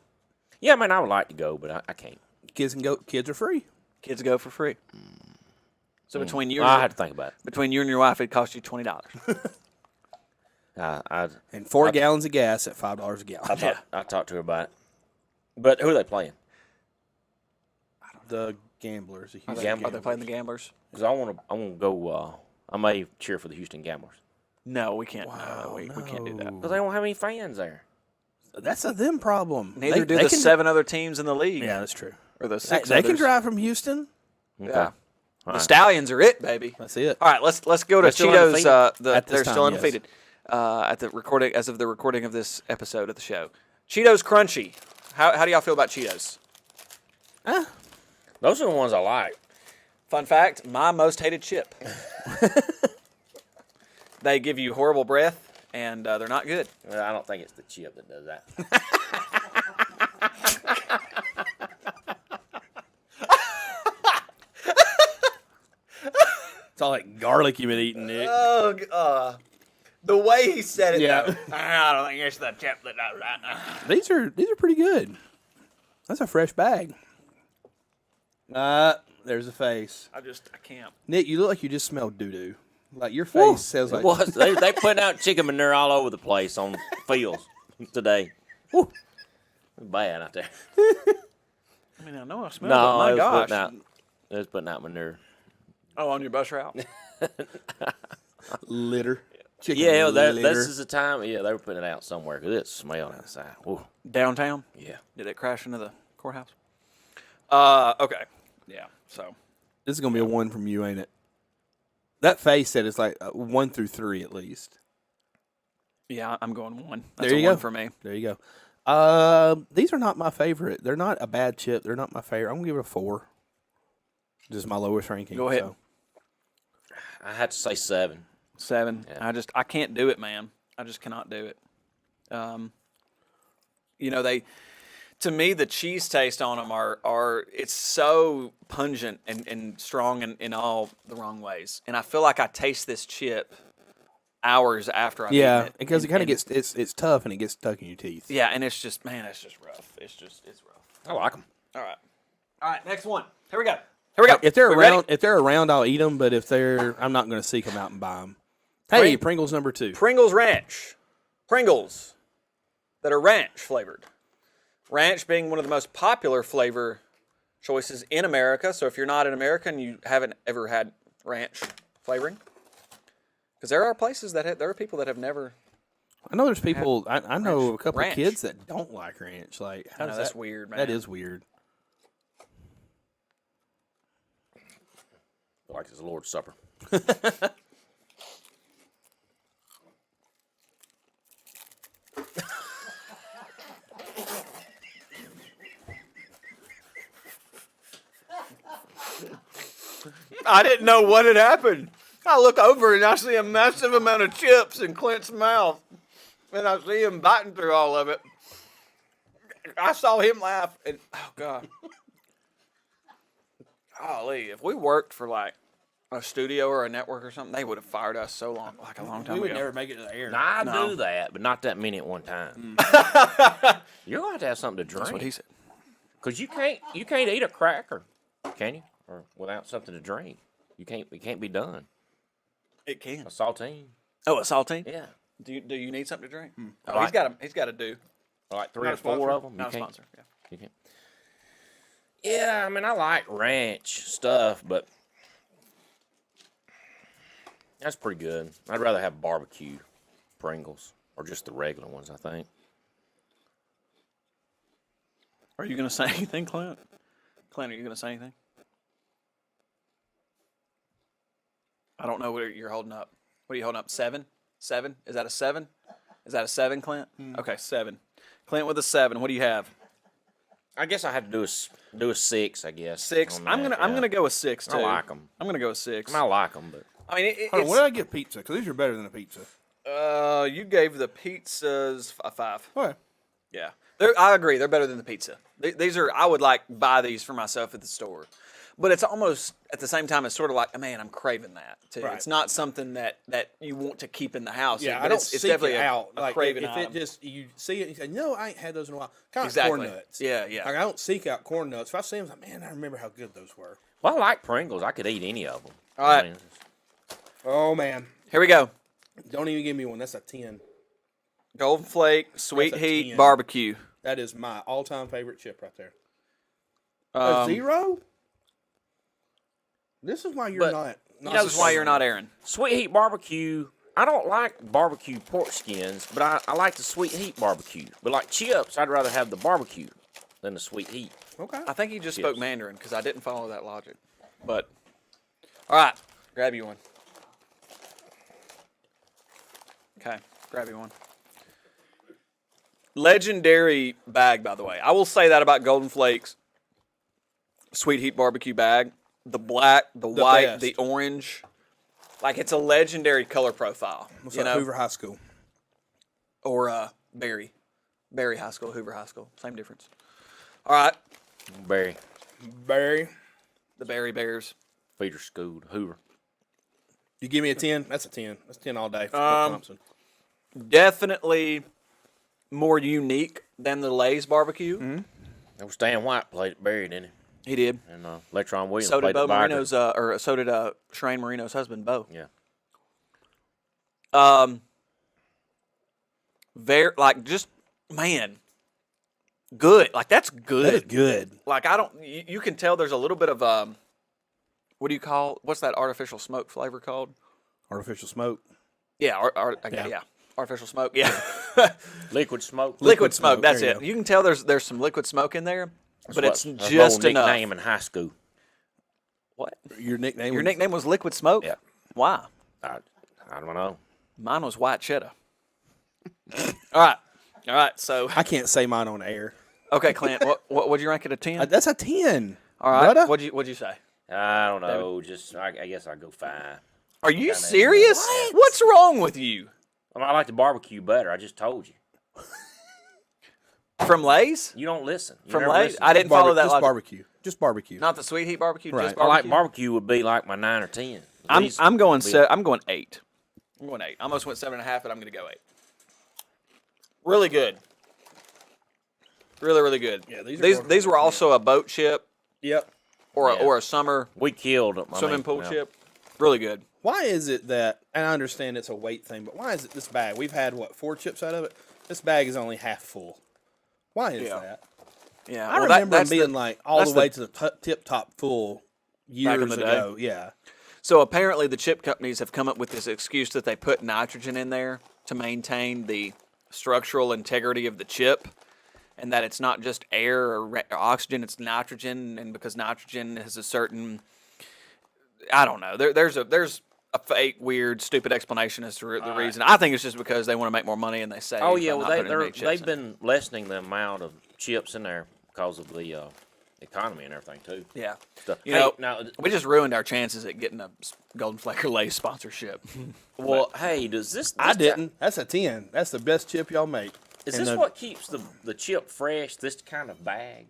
Speaker 3: Yeah, I mean, I would like to go, but I can't.
Speaker 2: Kids can go. Kids are free.
Speaker 1: Kids go for free. So between you,
Speaker 3: I had to think about it.
Speaker 1: between you and your wife, it cost you $20.
Speaker 2: And 4 gallons of gas at $5 a gallon.
Speaker 3: I talked to her about it. But who are they playing?
Speaker 2: The Gamblers. The
Speaker 1: Are
Speaker 2: Houston
Speaker 1: they playing the Gamblers?
Speaker 3: Because I want to go. I may cheer for the Houston Gamblers
Speaker 1: No, we can't. We can't do that.
Speaker 3: because they don't have any fans there.
Speaker 2: That's a them problem.
Speaker 1: Neither do
Speaker 2: they
Speaker 1: the
Speaker 2: can-
Speaker 1: 7 other teams in the league.
Speaker 2: Yeah, that's true.
Speaker 1: Or the
Speaker 2: They,
Speaker 1: 6
Speaker 2: they can
Speaker 1: others.
Speaker 2: drive from Houston.
Speaker 3: Okay.
Speaker 1: Yeah.
Speaker 3: All
Speaker 1: The
Speaker 3: right.
Speaker 1: Stallions are it, baby.
Speaker 2: That's it.
Speaker 1: All right, let's go to
Speaker 3: They're still
Speaker 1: Cheetos.
Speaker 3: undefeated?
Speaker 2: At this
Speaker 1: They're
Speaker 2: time,
Speaker 1: still
Speaker 2: yes.
Speaker 1: undefeated at the recording as of the recording of this episode of the show. Cheetos Crunchy. How do y'all feel about Cheetos?
Speaker 3: Those are the ones I like.
Speaker 1: Fun fact: my most hated chip. They give you horrible breath, and they're not good.
Speaker 3: Well, I don't think it's the chip that does that.
Speaker 2: It's all like garlic you've been eating, Nick.
Speaker 1: Oh, the way he said it.
Speaker 2: Yeah.
Speaker 1: Though, I don't think it's the chip that does that.
Speaker 2: These are pretty good. That's a fresh bag. There's a face.
Speaker 1: I can't.
Speaker 2: Nick, you look like you just smelled doo doo. Like your face sounds
Speaker 3: It
Speaker 2: like
Speaker 3: was. They putting out chicken manure all over the place on fields today. Woo. It's bad out there.
Speaker 1: I mean, I know I smell it.
Speaker 3: No,
Speaker 1: But my
Speaker 3: it was
Speaker 1: gosh.
Speaker 3: putting out. It was putting out manure.
Speaker 1: Oh, on your bus route.
Speaker 2: litter. Chicken
Speaker 3: Yeah,
Speaker 2: litter.
Speaker 3: this is the time. Yeah, they were putting it out somewhere because it smelled outside. Ooh.
Speaker 1: Downtown.
Speaker 3: Yeah.
Speaker 1: Did it crash into the courthouse? Okay. Yeah. So.
Speaker 2: This is gonna be a 1 from you, ain't it? That face said it's like 1 through 3 at least.
Speaker 1: Yeah, I'm going 1. That's
Speaker 2: There
Speaker 1: a
Speaker 2: you
Speaker 1: 1
Speaker 2: go.
Speaker 1: for me.
Speaker 2: There you go. These are not my favorite. They're not a bad chip. They're not my favorite. I'm gonna give it a 4. This is my lowest ranking.
Speaker 1: Go ahead.
Speaker 2: so.
Speaker 3: I had to say 7.
Speaker 1: 7.
Speaker 3: Yeah.
Speaker 1: I can't do it, man. I just cannot do it. To me, the cheese taste on them are it's so pungent and strong in all the wrong ways. And I feel like I taste this chip hours after I've eaten
Speaker 2: Yeah,
Speaker 1: it.
Speaker 2: because it kind of
Speaker 1: And-
Speaker 2: gets it's tough and it gets stuck in your teeth.
Speaker 1: Yeah, and it's just, man, it's just rough. It's rough.
Speaker 3: I like them.
Speaker 1: All right, next one. Here we go.
Speaker 2: If they're
Speaker 1: We
Speaker 2: around,
Speaker 1: ready?
Speaker 2: if they're around, I'll eat them. But if they're, I'm not going to seek them out and buy them. Hey, Pringles number 2.
Speaker 1: Pringles Ranch. Pringles that are ranch flavored. Ranch being one of the most popular flavor choices in America. So if you're not an American, you haven't ever had ranch flavoring. Because there are places that there are people that have never.
Speaker 2: I know there's people. I know a couple
Speaker 1: ranch.
Speaker 2: of kids that don't like ranch. Like, how
Speaker 1: I know,
Speaker 2: does
Speaker 1: that's
Speaker 2: that,
Speaker 1: weird, man.
Speaker 2: That is weird.
Speaker 3: Like it's the Lord's Supper.
Speaker 1: I didn't know what had happened. I look over and I see a massive amount of chips in Clint's mouth. And I see him biting through all of it. I saw him laugh and, oh, God. Golly, if we worked for like a studio or a network or something, they would have fired us so long, like a long time ago.
Speaker 2: make it to the air.
Speaker 3: I
Speaker 1: No.
Speaker 3: do that, but not that many at one time. You're going to have something to drink.
Speaker 1: That's what he said.
Speaker 3: Because you can't eat a cracker, can you? Or without something to drink. It can't be done.
Speaker 1: It can.
Speaker 3: A saltine.
Speaker 1: Oh, a saltine?
Speaker 3: Yeah.
Speaker 1: Do you need something to drink? Oh,
Speaker 3: Right.
Speaker 1: he's got to do.
Speaker 3: Like 3
Speaker 2: Not
Speaker 3: or
Speaker 2: a
Speaker 3: 4
Speaker 2: sponsor?
Speaker 3: of them.
Speaker 1: Not a sponsor. Yeah.
Speaker 3: You can't. Yeah, I mean, I like ranch stuff, but that's pretty good. I'd rather have barbecue Pringles or just the regular ones, I think.
Speaker 1: Are you going to say anything, Clint? Clint, are you going to say anything? I don't know what you're holding up. What are you holding up? 7? 7? Is that a 7? Is that a 7, Clint? Okay, 7. Clint with a 7. What do you have?
Speaker 3: I guess I had to do a 6, I guess.
Speaker 1: 6.
Speaker 3: on
Speaker 1: I'm
Speaker 3: that,
Speaker 1: gonna
Speaker 3: yeah.
Speaker 1: go with 6 too.
Speaker 3: I like them.
Speaker 1: I'm gonna go with 6.
Speaker 3: I like them, but
Speaker 1: I mean,
Speaker 2: Hold on,
Speaker 1: it's,
Speaker 2: what did I get pizza? Because these are better than a pizza.
Speaker 1: you gave the pizzas a 5.
Speaker 2: What?
Speaker 1: Yeah, I agree. They're better than the pizza. These are. I would buy these for myself at the store, but it's almost at the same time. It's sort of like, man, I'm craving that too.
Speaker 2: Right.
Speaker 1: It's not something that you want to keep in the house.
Speaker 2: Yeah,
Speaker 1: but
Speaker 2: I don't
Speaker 1: it's
Speaker 2: seek
Speaker 1: definitely
Speaker 2: it out.
Speaker 1: a
Speaker 2: Like
Speaker 1: craving
Speaker 2: if
Speaker 1: item.
Speaker 2: it just you see it, and you say, "No, I ain't had those in a while." Kind of
Speaker 1: Exactly.
Speaker 2: corn nuts.
Speaker 1: Yeah, yeah.
Speaker 2: Like I don't seek out corn nuts. If I see them, I'm like, man, I remember how good those were.
Speaker 3: well, I like Pringles. I could eat any of them.
Speaker 1: All right.
Speaker 2: Oh man,
Speaker 1: Here we go.
Speaker 2: don't even give me one. That's a 10.
Speaker 1: Golden Flake, Sweet
Speaker 2: That's a
Speaker 1: Heat,
Speaker 2: 10.
Speaker 1: Barbecue.
Speaker 2: That is my all-time favorite chip right there. A
Speaker 1: Um,
Speaker 2: 0? This is why you're
Speaker 3: but
Speaker 2: not.
Speaker 1: This is why you're not Aaron.
Speaker 3: Sweet Heat Barbecue. I don't like barbecue pork skins, but I like the Sweet Heat barbecue. But like chips, I'd rather have the barbecue than the Sweet Heat.
Speaker 2: Okay.
Speaker 1: I think he just spoke
Speaker 3: Yes.
Speaker 1: Mandarin because I didn't follow that logic. But, all right, grab you one. Okay, grab you one. Legendary bag, by the way. I will say that about Golden Flakes, Sweet Heat Barbecue bag. The black, the white,
Speaker 2: best.
Speaker 1: the orange. Like, it's a legendary color profile.
Speaker 2: What's
Speaker 1: you
Speaker 2: like
Speaker 1: know?
Speaker 2: Hoover High School?
Speaker 1: Or Berry. Berry High School, Hoover High School. Same difference. All right,
Speaker 3: Barry,
Speaker 2: Barry.
Speaker 1: the Berry Bears.
Speaker 3: Feeder School, Hoover.
Speaker 2: You give me a 10? That's a 10. That's 10 all day for Thompson.
Speaker 1: Definitely more unique than the Lay's barbecue.
Speaker 2: Mm-hmm.
Speaker 3: That was Stan White played at Barry, didn't
Speaker 1: He did.
Speaker 3: he? And Electron Williams
Speaker 1: So did
Speaker 3: played
Speaker 1: Bo
Speaker 3: at Barker.
Speaker 1: Marino's, or so did Shane Marino's husband, Bo.
Speaker 3: Yeah.
Speaker 1: Very just man, good. Like that's good.
Speaker 2: That is good.
Speaker 1: Like I don't. You can tell there's a little bit of what do you call? What's that artificial smoke flavor called?
Speaker 2: Artificial smoke.
Speaker 1: Yeah,
Speaker 2: Yeah.
Speaker 1: yeah. Artificial smoke. Yeah.
Speaker 3: Liquid smoke.
Speaker 1: Liquid smoke.
Speaker 2: smoke,
Speaker 1: That's
Speaker 2: there you
Speaker 1: it.
Speaker 2: go.
Speaker 1: You can tell there's some liquid smoke in there, but it's
Speaker 3: That's
Speaker 1: just
Speaker 3: my old
Speaker 1: enough.
Speaker 3: nickname in high school.
Speaker 1: What?
Speaker 2: Your nickname?
Speaker 1: Your nickname was Liquid Smoke?
Speaker 3: Yeah.
Speaker 1: Why?
Speaker 3: I don't know.
Speaker 1: Mine was White Cheddar. All right. So,
Speaker 2: I can't say mine on air.
Speaker 1: okay, Clint, what would you rank it a 10?
Speaker 2: That's a 10.
Speaker 1: All right.
Speaker 2: brother.
Speaker 1: What'd you say?
Speaker 3: I don't know. I guess I'd go 5.
Speaker 1: Are you
Speaker 3: Kinda-
Speaker 1: serious?
Speaker 2: What?
Speaker 1: What's wrong with you?
Speaker 3: I mean, I like the barbecue better. I just told you.
Speaker 1: From Lay's?
Speaker 3: You don't listen. You
Speaker 1: From
Speaker 3: never
Speaker 1: Lay's?
Speaker 3: listen.
Speaker 1: I didn't follow that
Speaker 2: Just
Speaker 1: logic.
Speaker 2: barbecue. Just barbecue.
Speaker 1: Not the Sweet Heat barbecue,
Speaker 2: Right.
Speaker 1: just
Speaker 3: I like
Speaker 1: barbecue.
Speaker 3: barbecue would be like my 9 or 10. At least
Speaker 1: I'm going
Speaker 3: would be-
Speaker 1: I'm going 8. I'm going 8. I almost went 7.5, but I'm going to go 8. Really good. Really, really good.
Speaker 2: Yeah, these are
Speaker 1: these
Speaker 2: going
Speaker 1: these
Speaker 2: for
Speaker 1: were
Speaker 2: it.
Speaker 1: also a boat chip
Speaker 2: Yep.
Speaker 1: or
Speaker 3: Yeah.
Speaker 1: or a summer
Speaker 3: We killed them.
Speaker 1: swimming pool chip. Really good.
Speaker 2: Why is it that, and I understand it's a weight thing, but why is it this bag? We've had, 4 chips out of it? This bag is only half full. Why is
Speaker 1: Yeah.
Speaker 2: that?
Speaker 1: Yeah,
Speaker 2: I
Speaker 1: well,
Speaker 2: remember them
Speaker 1: that's
Speaker 2: being
Speaker 1: the-
Speaker 2: like all
Speaker 1: that's
Speaker 2: the way to the tip top full years
Speaker 1: in the day.
Speaker 2: ago. Yeah.
Speaker 1: So apparently the chip companies have come up with this excuse that they put nitrogen in there to maintain the structural integrity of the chip, and that it's not just air or oxygen, it's nitrogen, and because nitrogen has a certain, I don't know, there's a fake, weird, stupid explanation as to the reason. I think it's just because they want to make more money and they say,
Speaker 3: Oh yeah,
Speaker 1: by
Speaker 3: well
Speaker 1: not putting as many chips
Speaker 3: they've
Speaker 1: in.
Speaker 3: been lessening the amount of chips in there because of the economy and everything too.
Speaker 1: Yeah.
Speaker 3: Stuff.
Speaker 1: You
Speaker 3: Hey,
Speaker 1: know,
Speaker 3: now,
Speaker 1: we just ruined our chances at getting a Golden Flake or Lay's sponsorship.
Speaker 3: well, hey, does this?
Speaker 2: I
Speaker 3: this
Speaker 2: didn't. That's a 10. That's the best chip y'all make.
Speaker 3: Is
Speaker 2: And
Speaker 3: this
Speaker 2: the-
Speaker 3: what keeps the chip fresh? This kind of bag.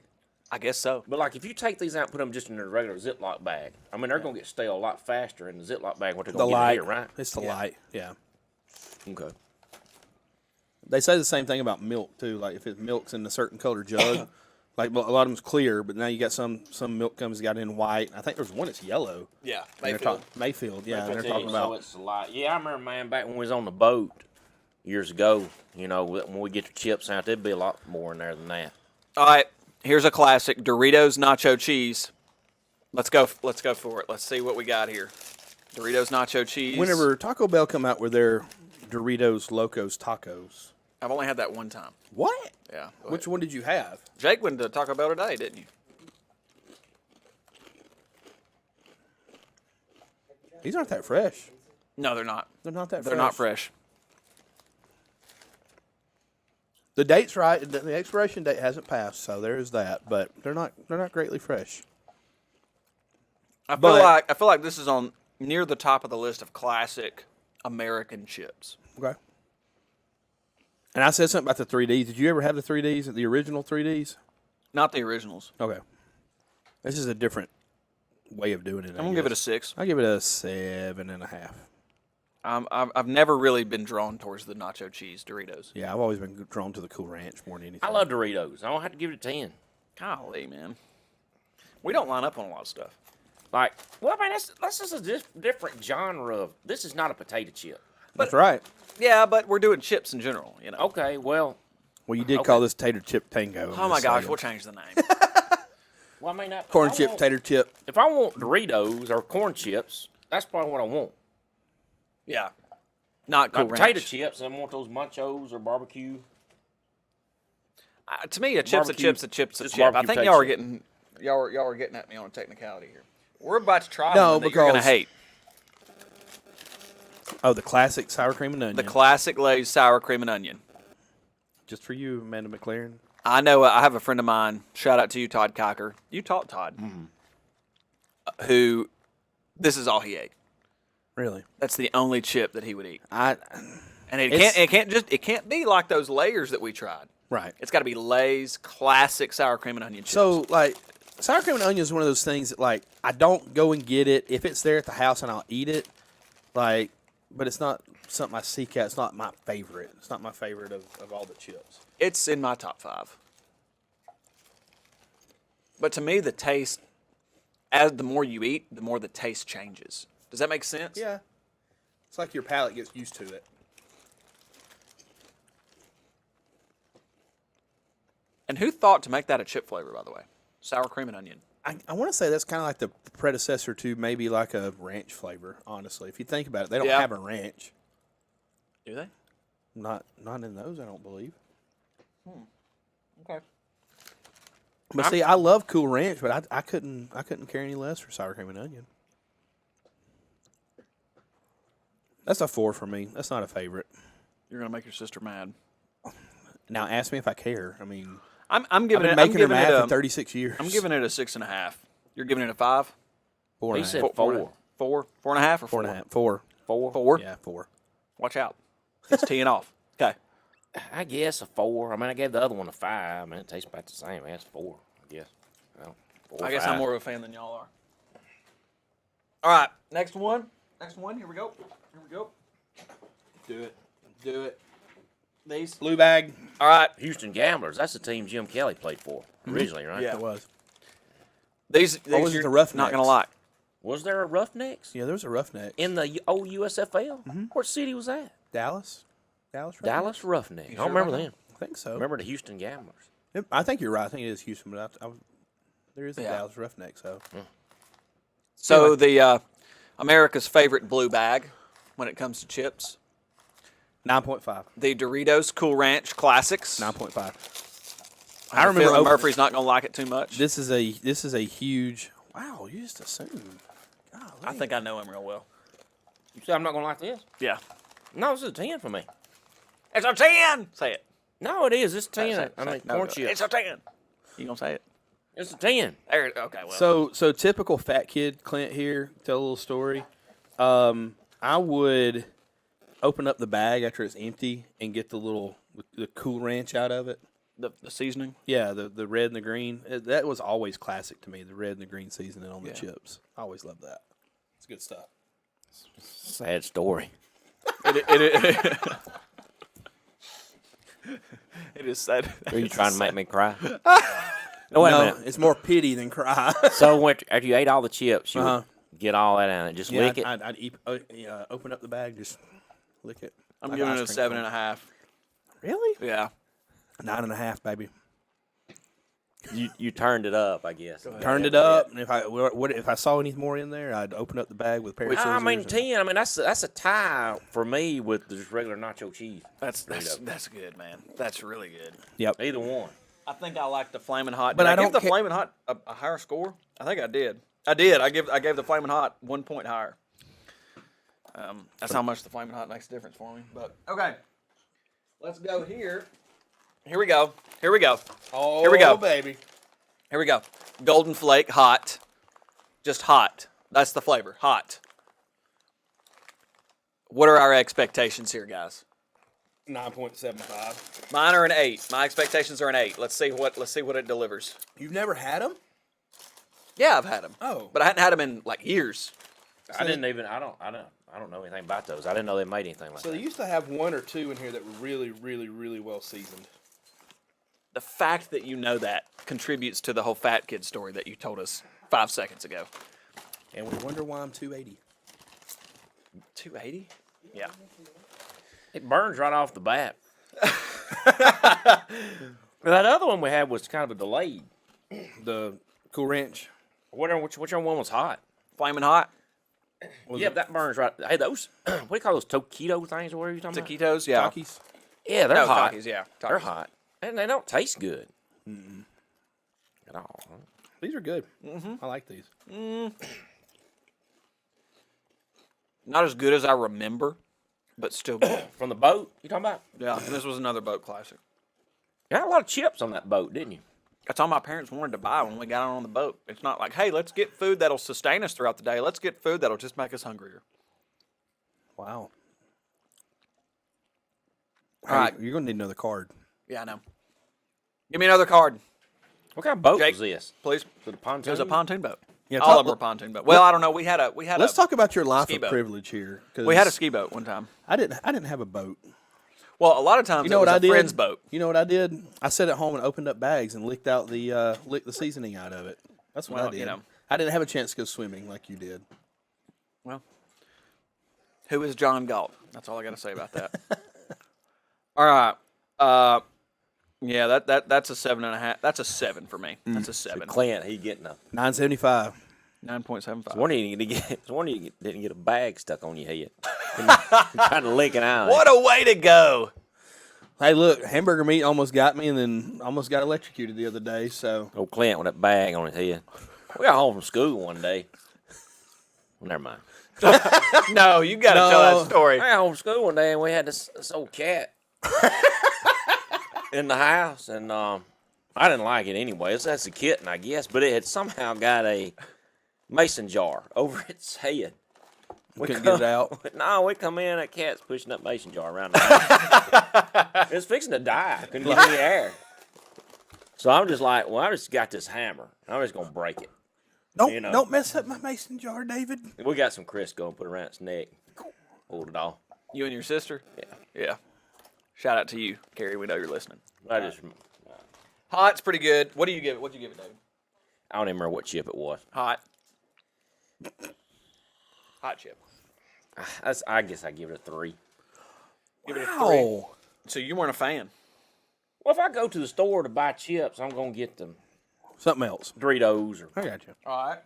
Speaker 1: I guess so.
Speaker 3: But like, if you take these out and put them just in a regular Ziploc bag, I mean, they're gonna get stale a lot faster in the Ziploc bag. What they're
Speaker 2: The
Speaker 3: gonna get
Speaker 2: light.
Speaker 3: here, right?
Speaker 2: It's the light. Yeah.
Speaker 3: Okay.
Speaker 2: They say the same thing about milk too. Like if it milk's in a certain color jug, like a lot of them's clear, but now you got some milk comes got in white. I think there's one that's yellow.
Speaker 1: Yeah,
Speaker 2: And they're
Speaker 1: Mayfield.
Speaker 2: Mayfield. Yeah, and they're talking
Speaker 3: So
Speaker 2: about.
Speaker 3: it's a lot. Yeah, I remember, man, back when we was on the boat, years ago, you know, when we get the chips out, there'd be a lot more in there than that.
Speaker 1: All right, here's a classic: Doritos nacho cheese. Let's go for it. Let's see what we got here. Doritos nacho cheese.
Speaker 2: Whenever Taco Bell come out with their Doritos Locos Tacos.
Speaker 1: I've only had that one time.
Speaker 2: What?
Speaker 1: Yeah.
Speaker 2: Which one did you have?
Speaker 1: Jake went to Taco Bell today, didn't you?
Speaker 2: These aren't that fresh.
Speaker 1: No, they're not.
Speaker 2: They're not that fresh.
Speaker 1: They're not fresh.
Speaker 2: The date's right. The expiration date hasn't passed, so there is that. But they're not greatly fresh.
Speaker 1: I feel like this is on near the top of the list of classic American chips.
Speaker 2: Okay. And I said something about the 3Ds. Did you ever have the 3Ds, the original 3Ds?
Speaker 1: Not the originals.
Speaker 2: Okay. This is a different way of doing it.
Speaker 1: I'm gonna give it a 6.
Speaker 2: I'll give it a 7.5.
Speaker 1: I've never really been drawn towards the nacho cheese Doritos.
Speaker 2: Yeah, I've always been drawn to the Cool Ranch more than anything.
Speaker 3: I love Doritos. I don't have to give it a 10.
Speaker 1: Golly, man. We don't line up on a lot of stuff.
Speaker 3: Like, well, man, that's just a different genre of. This is not a potato chip.
Speaker 2: That's right.
Speaker 1: Yeah, but we're doing chips in general, you know.
Speaker 3: Okay, well.
Speaker 2: Well, you did call this tater chip Tango.
Speaker 1: Oh my gosh, we'll change the name.
Speaker 3: Well, I mean,
Speaker 2: corn chip, tater chip.
Speaker 3: If I want Doritos or corn chips, that's probably what I want.
Speaker 1: Yeah. Not Cool
Speaker 3: Like
Speaker 1: Ranch.
Speaker 3: potato chips, I want those Munchos or barbecue.
Speaker 1: To me, a chip's
Speaker 3: Barbecue-
Speaker 1: a chip's a chip's a
Speaker 3: just
Speaker 1: chip. I
Speaker 3: barbecue
Speaker 1: think
Speaker 3: potato
Speaker 1: y'all are
Speaker 3: chip.
Speaker 1: getting y'all are getting at me on a technicality here. We're about to try
Speaker 2: No,
Speaker 1: one that you're gonna
Speaker 2: because-
Speaker 1: hate.
Speaker 2: Oh, the classic sour cream and onion.
Speaker 1: The classic Lay's sour cream and onion.
Speaker 2: Just for you, Amanda McLaren.
Speaker 1: I know. I have a friend of mine. Shout out to you, Todd Cocker. You taught Todd, who this is all he ate.
Speaker 2: Really?
Speaker 1: That's the only chip that he would eat,
Speaker 2: I
Speaker 1: and
Speaker 2: It's-
Speaker 1: it can't be like those layers that we tried.
Speaker 2: right.
Speaker 1: It's got to be Lay's classic sour cream and onion chips.
Speaker 2: So, like, sour cream and onion is one of those things that, like, I don't go and get it. If it's there at the house and I'll eat it, like, but it's not something I seek out. It's not my favorite. It's not my favorite of all the chips.
Speaker 1: it's in my top 5. But to me, the taste, as the more you eat, the more the taste changes. Does that make sense?
Speaker 2: Yeah. It's like your palate gets used to it.
Speaker 1: And who thought to make that a chip flavor, by the way? Sour cream and onion.
Speaker 2: I want to say that's kind of like the predecessor to maybe like a ranch flavor, honestly. If you think about it, they don't
Speaker 1: Yeah.
Speaker 2: have a ranch.
Speaker 1: Do they?
Speaker 2: Not in those, I don't believe.
Speaker 1: Okay.
Speaker 2: But see, I love Cool Ranch, but I couldn't care any less for sour cream and onion. That's a 4 for me. That's not a favorite.
Speaker 1: You're gonna make your sister mad.
Speaker 2: Now ask me if I care. I mean,
Speaker 1: I'm
Speaker 2: I've
Speaker 1: giving
Speaker 2: been
Speaker 1: it.
Speaker 2: making her
Speaker 1: I'm giving
Speaker 2: mad
Speaker 1: it
Speaker 2: for
Speaker 1: a,
Speaker 2: 36 years.
Speaker 1: I'm giving it a 6.5. You're giving it a 5.
Speaker 2: 4
Speaker 3: He
Speaker 2: and a
Speaker 3: said
Speaker 2: half.
Speaker 3: 4.
Speaker 1: 4.5, or
Speaker 2: 4 and a half. 4.
Speaker 1: 4.
Speaker 2: Yeah, 4.
Speaker 1: Watch out. It's teeing off. Okay.
Speaker 3: I guess a 4. I mean, I gave the other one a 5. I mean, it tastes about the same. That's 4, I guess. Well, 4
Speaker 1: I guess
Speaker 3: 5.
Speaker 1: I'm more of a fan than y'all are. All right. Next one. Here we go.
Speaker 2: Do it. Do it.
Speaker 1: These.
Speaker 2: Blue bag.
Speaker 1: All right.
Speaker 3: Houston Gamblers. That's the team Jim Kelly played for originally, right?
Speaker 1: Yeah.
Speaker 2: It was.
Speaker 1: These
Speaker 2: was it
Speaker 1: you're
Speaker 2: the Roughnecks?
Speaker 1: not gonna lie.
Speaker 3: Was there a Roughnecks
Speaker 2: Yeah, there was a Roughneck.
Speaker 3: in the old USFL? What city was that?
Speaker 2: Dallas. Dallas. Roughnecks?
Speaker 3: Dallas Roughnecks. I
Speaker 1: sure
Speaker 3: don't remember
Speaker 1: about
Speaker 3: them.
Speaker 2: I think so.
Speaker 3: Remember the Houston Gamblers?
Speaker 2: I think you're right. I think it is Houston, but there is a
Speaker 1: Yeah.
Speaker 2: Dallas Roughneck. So
Speaker 1: So the America's favorite blue bag when it comes to chips,
Speaker 2: 9.5.
Speaker 1: the Doritos Cool Ranch Classics.
Speaker 2: 9.5.
Speaker 1: I remember Murphy's not gonna like it too much.
Speaker 2: This is a huge. Wow, you just assumed. Golly.
Speaker 1: I think I know him real well.
Speaker 3: You say I'm not going to like this?
Speaker 1: Yeah.
Speaker 3: No, this is a 10 for me.
Speaker 1: It's a 10. Say it.
Speaker 3: No, it is. It's a 10.
Speaker 1: Say it.
Speaker 3: I mean,
Speaker 1: No,
Speaker 3: corn
Speaker 1: no.
Speaker 3: chips.
Speaker 1: It's a 10. You gonna say it?
Speaker 3: It's a 10.
Speaker 1: There. Okay. Well.
Speaker 2: So typical fat kid Clint here. Tell a little story. I would open up the bag after it's empty and get the Cool Ranch out of it.
Speaker 1: the seasoning.
Speaker 2: Yeah, the red and the green. That was always classic to me. The red and the green seasoning on the
Speaker 1: Yeah.
Speaker 2: chips. I always loved that. It's good stuff.
Speaker 3: Sad story.
Speaker 1: It is sad.
Speaker 3: Are you trying to make me cry? No, wait a minute.
Speaker 2: It's more pity than cry.
Speaker 3: So after you ate all the chips, you
Speaker 2: Uh-huh.
Speaker 3: would get all that out of it. Just lick it.
Speaker 2: I'd open up the bag, just lick it.
Speaker 1: I'm
Speaker 2: Like
Speaker 1: giving it a
Speaker 2: ice cream
Speaker 1: 7.5.
Speaker 2: Really?
Speaker 1: Yeah.
Speaker 2: 9.5, baby.
Speaker 3: You turned it up, I guess.
Speaker 2: Turned it up, and if I saw any more in there, I'd open up the bag with a pair of scissors.
Speaker 3: I mean,
Speaker 2: and-
Speaker 3: 10. I mean, that's a tie for me with just regular nacho cheese.
Speaker 1: That's good, man. That's really good.
Speaker 2: Yep.
Speaker 3: Either one.
Speaker 1: I think I like the Flamin' Hot.
Speaker 2: But
Speaker 1: Did
Speaker 2: I
Speaker 1: I give
Speaker 2: don't
Speaker 1: the Flamin' Hot a higher score? I think I did. I gave the Flamin' Hot 1 point higher. That's how much the Flamin' Hot makes a difference for me. But okay, let's go here. Here we go.
Speaker 2: Oh,
Speaker 1: Here we go.
Speaker 2: baby.
Speaker 1: Here we go. Golden Flake hot. Just hot. That's the flavor. Hot. What are our expectations here, guys?
Speaker 2: 9.75.
Speaker 1: Mine are an 8. My expectations are an 8. Let's see what it delivers.
Speaker 2: You've never had them?
Speaker 1: Yeah, I've had them.
Speaker 2: Oh.
Speaker 1: But I hadn't had them in like years.
Speaker 3: I don't know anything about those. I didn't know they made anything like
Speaker 2: So
Speaker 3: that.
Speaker 2: they used to have 1 or 2 in here that were really, really, really well seasoned.
Speaker 1: The fact that you know that contributes to the whole fat kid story that you told us 5 seconds ago.
Speaker 2: And we wonder why I'm 280.
Speaker 1: 280? Yeah.
Speaker 3: It burns right off the bat. That other one we had was kind of a delayed.
Speaker 2: The Cool Ranch.
Speaker 3: Which one was hot?
Speaker 1: Flamin' Hot?
Speaker 3: Yeah, that burns right. Hey, those, what do you call those taquito things or whatever you're talking about?
Speaker 1: Taquitos? Yeah.
Speaker 2: Takis.
Speaker 3: Yeah, they're
Speaker 1: No,
Speaker 3: hot.
Speaker 1: Takis, yeah.
Speaker 3: They're
Speaker 1: Takis.
Speaker 3: hot. And they don't taste good. At all.
Speaker 2: These are good. I like these.
Speaker 1: Not as good as I remember, but still good.
Speaker 3: From the boat, you talking about?
Speaker 1: Yeah, and this was another boat classic.
Speaker 3: You had a lot of chips on that boat, didn't you?
Speaker 1: That's all my parents wanted to buy when we got on the boat. It's not like, hey, let's get food that'll sustain us throughout the day. Let's get food that'll just make us hungrier.
Speaker 2: Wow.
Speaker 1: All right.
Speaker 2: You're going to need another card.
Speaker 1: Yeah, I know. Give me another card,
Speaker 3: What kind of boat
Speaker 1: Jake,
Speaker 3: was this?
Speaker 1: please.
Speaker 3: Was it a pontoon?
Speaker 1: It was a pontoon boat.
Speaker 2: Yeah,
Speaker 1: All of them were pontoon boat. Well, I don't know. We had
Speaker 2: Let's
Speaker 1: a
Speaker 2: talk about your life
Speaker 1: ski
Speaker 2: of
Speaker 1: boat.
Speaker 2: privilege here. 'Cause
Speaker 1: we had a ski boat one time.
Speaker 2: I didn't have a boat.
Speaker 1: Well, a lot of times
Speaker 2: You know
Speaker 1: it was
Speaker 2: what I
Speaker 1: a
Speaker 2: did?
Speaker 1: friend's boat.
Speaker 2: You know what I did? I sat at home and opened up bags and licked the seasoning out of it. That's what
Speaker 1: Well,
Speaker 2: I did.
Speaker 1: you know.
Speaker 2: I didn't have a chance to go swimming like you did.
Speaker 1: Well, who is John Galt? That's all I got to say about that. All right. Yeah, that's a 7.5. That's a 7 for me. That's a 7.
Speaker 3: Clint, he getting a.
Speaker 2: 9.75.
Speaker 1: 9.75.
Speaker 3: One you didn't get a bag stuck on your head. Trying to lick it out.
Speaker 1: What a way to go!
Speaker 2: Hey, look, hamburger meat almost got me and then almost got electrocuted the other day. So
Speaker 3: Old Clint with that bag on his head. We got home from school one day. Well, never mind.
Speaker 1: No, you got to tell that story.
Speaker 3: I got home from school one day and we had this old cat in the house, and I didn't like it anyway. That's a kitten, I guess, but it had somehow got a mason jar over its head. We
Speaker 2: couldn't get it out.
Speaker 3: No, we come in, that cat's pushing that mason jar around the house. It's fixing to die. Couldn't get any air. So I'm just like, well, I just got this hammer. I'm just going to break it.
Speaker 2: don't mess up my mason jar, David.
Speaker 3: We got some Crisco, put it around its neck. Pulled it off.
Speaker 1: You and your sister?
Speaker 3: Yeah.
Speaker 1: Yeah. Shout out to you, Carrie. We know you're listening.
Speaker 3: I just,
Speaker 1: Hot's pretty good. What do you give it? What'd you give it, David?
Speaker 3: I don't even remember what chip it was.
Speaker 1: Hot. Hot chip.
Speaker 3: I guess I give it a 3.
Speaker 1: Give it a 3.
Speaker 2: Oh,
Speaker 1: So you weren't a fan?
Speaker 3: Well, if I go to the store to buy chips, I'm going to get them
Speaker 2: something else.
Speaker 3: Doritos or
Speaker 2: I got you.
Speaker 1: All right.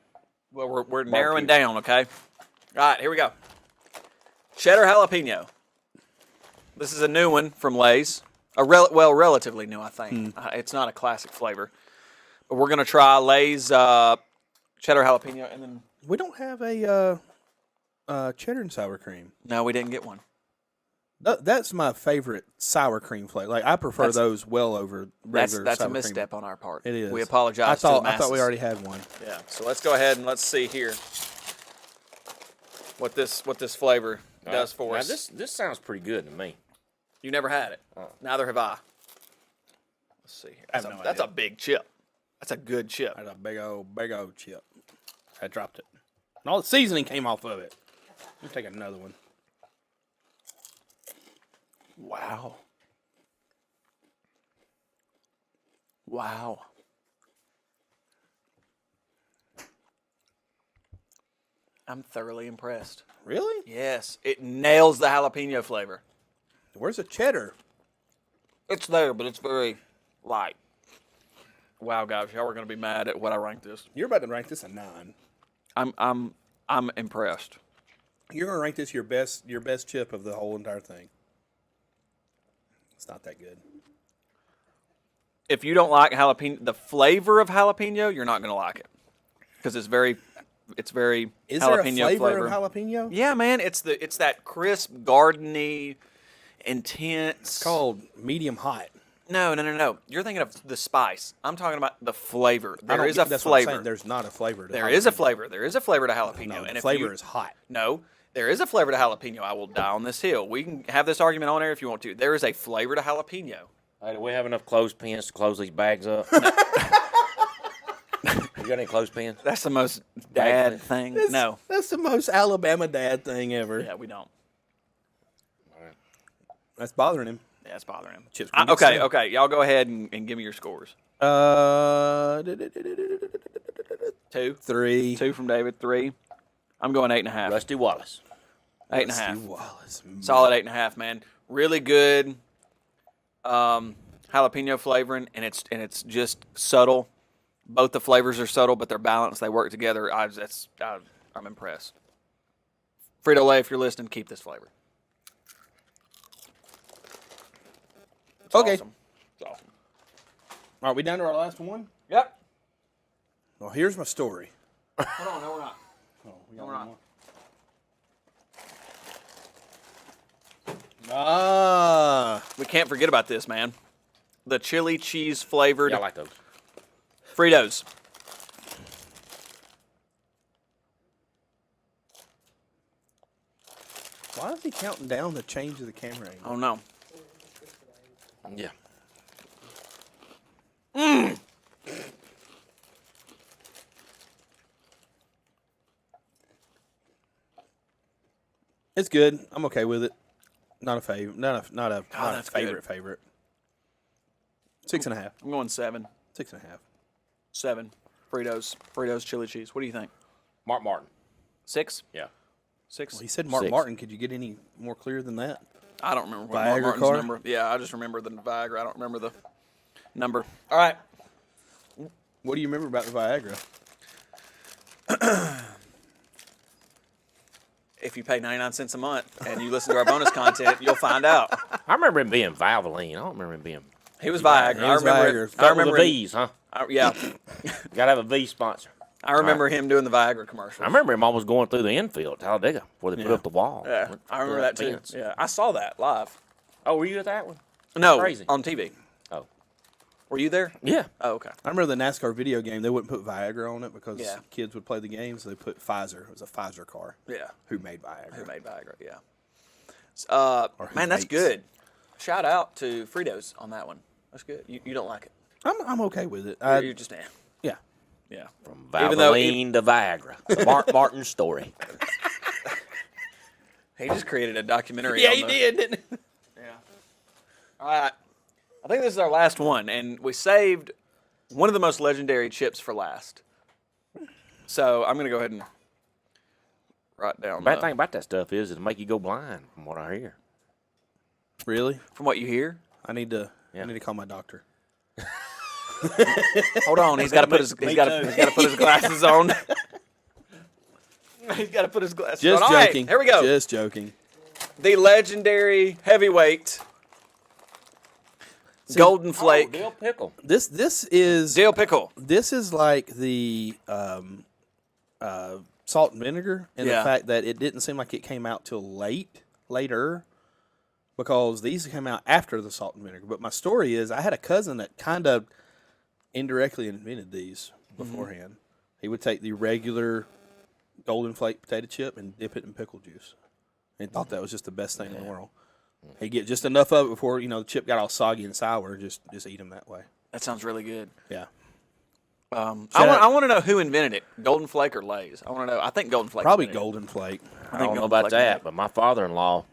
Speaker 1: Well, we're narrowing down, okay? All right, here we go. Cheddar jalapeno. This is a new one from Lay's. Relatively new, I think. It's not a classic flavor. But we're going to try Lay's cheddar jalapeno, and then...
Speaker 2: We don't have a cheddar and sour cream.
Speaker 1: No, we didn't get one.
Speaker 2: That's my favorite sour cream flavor. Like I prefer those well over regular
Speaker 1: That's
Speaker 2: sour
Speaker 1: a misstep
Speaker 2: cream.
Speaker 1: on our part.
Speaker 2: It is.
Speaker 1: We apologize
Speaker 2: I
Speaker 1: to
Speaker 2: thought
Speaker 1: the masses.
Speaker 2: we already had one.
Speaker 1: Yeah, so let's go ahead and let's see here what this flavor does for
Speaker 3: now
Speaker 1: us.
Speaker 3: this sounds pretty good to me.
Speaker 1: You never had it. Neither have I. Let's see here.
Speaker 2: have no
Speaker 1: That's
Speaker 2: idea.
Speaker 1: a big chip. That's a good chip.
Speaker 2: That's a big old chip. I dropped it. And all the seasoning came off of it. Let me take another one.
Speaker 1: Wow. Wow. I'm thoroughly impressed.
Speaker 2: Really?
Speaker 1: Yes, it nails the jalapeno flavor.
Speaker 2: Where's the cheddar?
Speaker 1: It's there, but it's very light. Wow, guys, y'all are going to be mad at what I ranked this.
Speaker 2: You're about to rank this a 9.
Speaker 1: I'm impressed.
Speaker 2: You're gonna rank this your best chip of the whole entire thing. It's not that good.
Speaker 1: If you don't like jalapeno, the flavor of jalapeno, you're not going to like it because it's very
Speaker 2: Is
Speaker 1: jalapeno
Speaker 2: there a flavor
Speaker 1: flavor.
Speaker 2: of jalapeno?
Speaker 1: Yeah, man, it's that crisp, gardeny, intense.
Speaker 2: It's called medium hot.
Speaker 1: No. You're thinking of the spice. I'm talking about the flavor. There is a
Speaker 2: That's what I'm saying.
Speaker 1: flavor.
Speaker 2: There's not a flavor. To
Speaker 1: There
Speaker 2: jalapeno.
Speaker 1: is a flavor. There is a flavor to jalapeno.
Speaker 2: No,
Speaker 1: and
Speaker 2: the
Speaker 1: if
Speaker 2: flavor
Speaker 1: you,
Speaker 2: is hot.
Speaker 1: No, there is a flavor to jalapeno. I will die on this hill. We can have this argument on air if you want to. There is a flavor to jalapeno.
Speaker 3: Hey, do we have enough clothespins to close these bags up? You got any clothespins?
Speaker 1: That's the most dad thing. No.
Speaker 2: That's the most Alabama dad thing ever.
Speaker 1: Yeah, we don't.
Speaker 2: That's bothering him.
Speaker 1: Yeah, it's bothering him.
Speaker 2: Chips gonna get
Speaker 1: Okay.
Speaker 2: slim.
Speaker 1: Y'all go ahead and give me your scores. 2.
Speaker 2: 3.
Speaker 1: 2 from David. 3. I'm going 8.5.
Speaker 3: Rusty Wallace.
Speaker 1: 8.5.
Speaker 2: Wallace.
Speaker 1: Solid 8.5, man. Really good jalapeno flavoring, and it's just subtle. Both the flavors are subtle, but they're balanced. They work together. I'm impressed. Frito-Lay, if you're listening, keep this flavor. It's
Speaker 2: Okay.
Speaker 1: awesome. It's awesome.
Speaker 2: All right, we down to our last one?
Speaker 1: Yep.
Speaker 2: Well, here's my story.
Speaker 1: Hold on, no, we're not.
Speaker 2: Oh, we
Speaker 1: No,
Speaker 2: got
Speaker 1: we're
Speaker 2: one
Speaker 1: not.
Speaker 2: more.
Speaker 1: We can't forget about this, man. The chili cheese flavored
Speaker 3: Yeah, I like those.
Speaker 1: Fritos.
Speaker 2: Why is he counting down the change of the camera angle?
Speaker 1: Oh no.
Speaker 3: Yeah.
Speaker 2: It's good. I'm okay with it. Not a favorite. Not a
Speaker 1: that's
Speaker 2: favorite. 6.5.
Speaker 1: I'm going 7.
Speaker 2: 6.5.
Speaker 1: 7. Fritos chili cheese. What do you think?
Speaker 3: Martin.
Speaker 1: 6?
Speaker 3: Yeah.
Speaker 1: 6?
Speaker 2: Well, he said Mark
Speaker 3: 6.
Speaker 2: Martin. Could you get any more clear than that?
Speaker 1: I don't remember what
Speaker 2: Viagra
Speaker 1: Martin's
Speaker 2: car?
Speaker 1: number. Yeah, I just remember the Viagra. I don't remember the number. All right.
Speaker 2: What do you remember about the Viagra?
Speaker 1: If you pay 99 cents a month and you listen to our bonus content, you'll find out.
Speaker 3: I remember him being Valvoline. I don't remember him being.
Speaker 1: He was Viagra.
Speaker 2: He was
Speaker 1: I remember.
Speaker 2: Viagra.
Speaker 1: I
Speaker 3: Start with
Speaker 1: remember.
Speaker 3: the
Speaker 1: him-
Speaker 3: V's, huh?
Speaker 1: yeah,
Speaker 3: Gotta have a V sponsor.
Speaker 1: I remember him doing the Viagra commercial.
Speaker 3: I remember him almost going through the infield at Talladega before they put up the wall.
Speaker 1: Yeah,
Speaker 3: Went
Speaker 1: I remember
Speaker 3: through
Speaker 1: that too.
Speaker 3: fence.
Speaker 1: Yeah, I saw that live.
Speaker 3: Oh, were you at that one?
Speaker 1: No,
Speaker 3: Crazy.
Speaker 1: on TV.
Speaker 3: Oh.
Speaker 1: Were you there?
Speaker 3: Yeah.
Speaker 1: Oh, okay.
Speaker 2: I remember the NASCAR video game. They wouldn't put Viagra on it because
Speaker 1: Yeah.
Speaker 2: kids would play the game, so they put Pfizer. It was a Pfizer car.
Speaker 1: Yeah.
Speaker 2: Who made Viagra?
Speaker 1: Who made Viagra? Yeah.
Speaker 2: Or who
Speaker 1: Man, that's
Speaker 2: makes.
Speaker 1: good. Shout out to Fritos on that one. That's good. You don't like it.
Speaker 2: I'm okay with it.
Speaker 1: You're just
Speaker 2: Yeah.
Speaker 1: yeah.
Speaker 3: From
Speaker 1: Even though
Speaker 3: Valvoline to Viagra. The Mark Martin story.
Speaker 1: He just created a documentary.
Speaker 2: Yeah,
Speaker 1: on
Speaker 2: he
Speaker 1: the-
Speaker 2: did, didn't he?
Speaker 1: Yeah. All right. I think this is our last one, and we saved one of the most legendary chips for last. So I'm gonna go ahead and write down.
Speaker 3: Bad thing about that stuff is it'll make you go blind, from what I hear.
Speaker 2: Really?
Speaker 1: From what you hear.
Speaker 2: I need to
Speaker 3: Yeah.
Speaker 2: call my doctor.
Speaker 1: Hold on. He's got to put his. He's got to put his glasses on. He's got to put his glasses
Speaker 2: Just
Speaker 1: on. All right,
Speaker 2: joking.
Speaker 1: here we go.
Speaker 2: Just joking.
Speaker 1: The legendary heavyweight Golden Flake
Speaker 3: Dill pickle.
Speaker 2: This is
Speaker 1: dill pickle.
Speaker 2: this is like the salt and vinegar, and
Speaker 1: Yeah.
Speaker 2: the fact that it didn't seem like it came out till later, because these came out after the salt and vinegar. But my story is, I had a cousin that kind of indirectly invented these beforehand. He would take the regular Golden Flake potato chip and dip it in pickle juice, and thought that was just the best thing in the world. He'd get just enough of it before the chip got all soggy and sour. Just eat them that way.
Speaker 1: That sounds really good.
Speaker 2: Yeah.
Speaker 1: I want to know who invented it, Golden Flake or Lay's. I want to know. I think Golden Flake.
Speaker 2: Probably
Speaker 1: invented it.
Speaker 2: Golden Flake.
Speaker 3: I
Speaker 1: think
Speaker 3: don't know
Speaker 1: Golden
Speaker 3: about
Speaker 1: Flake
Speaker 3: that,
Speaker 1: made it.
Speaker 3: but my father-in-law,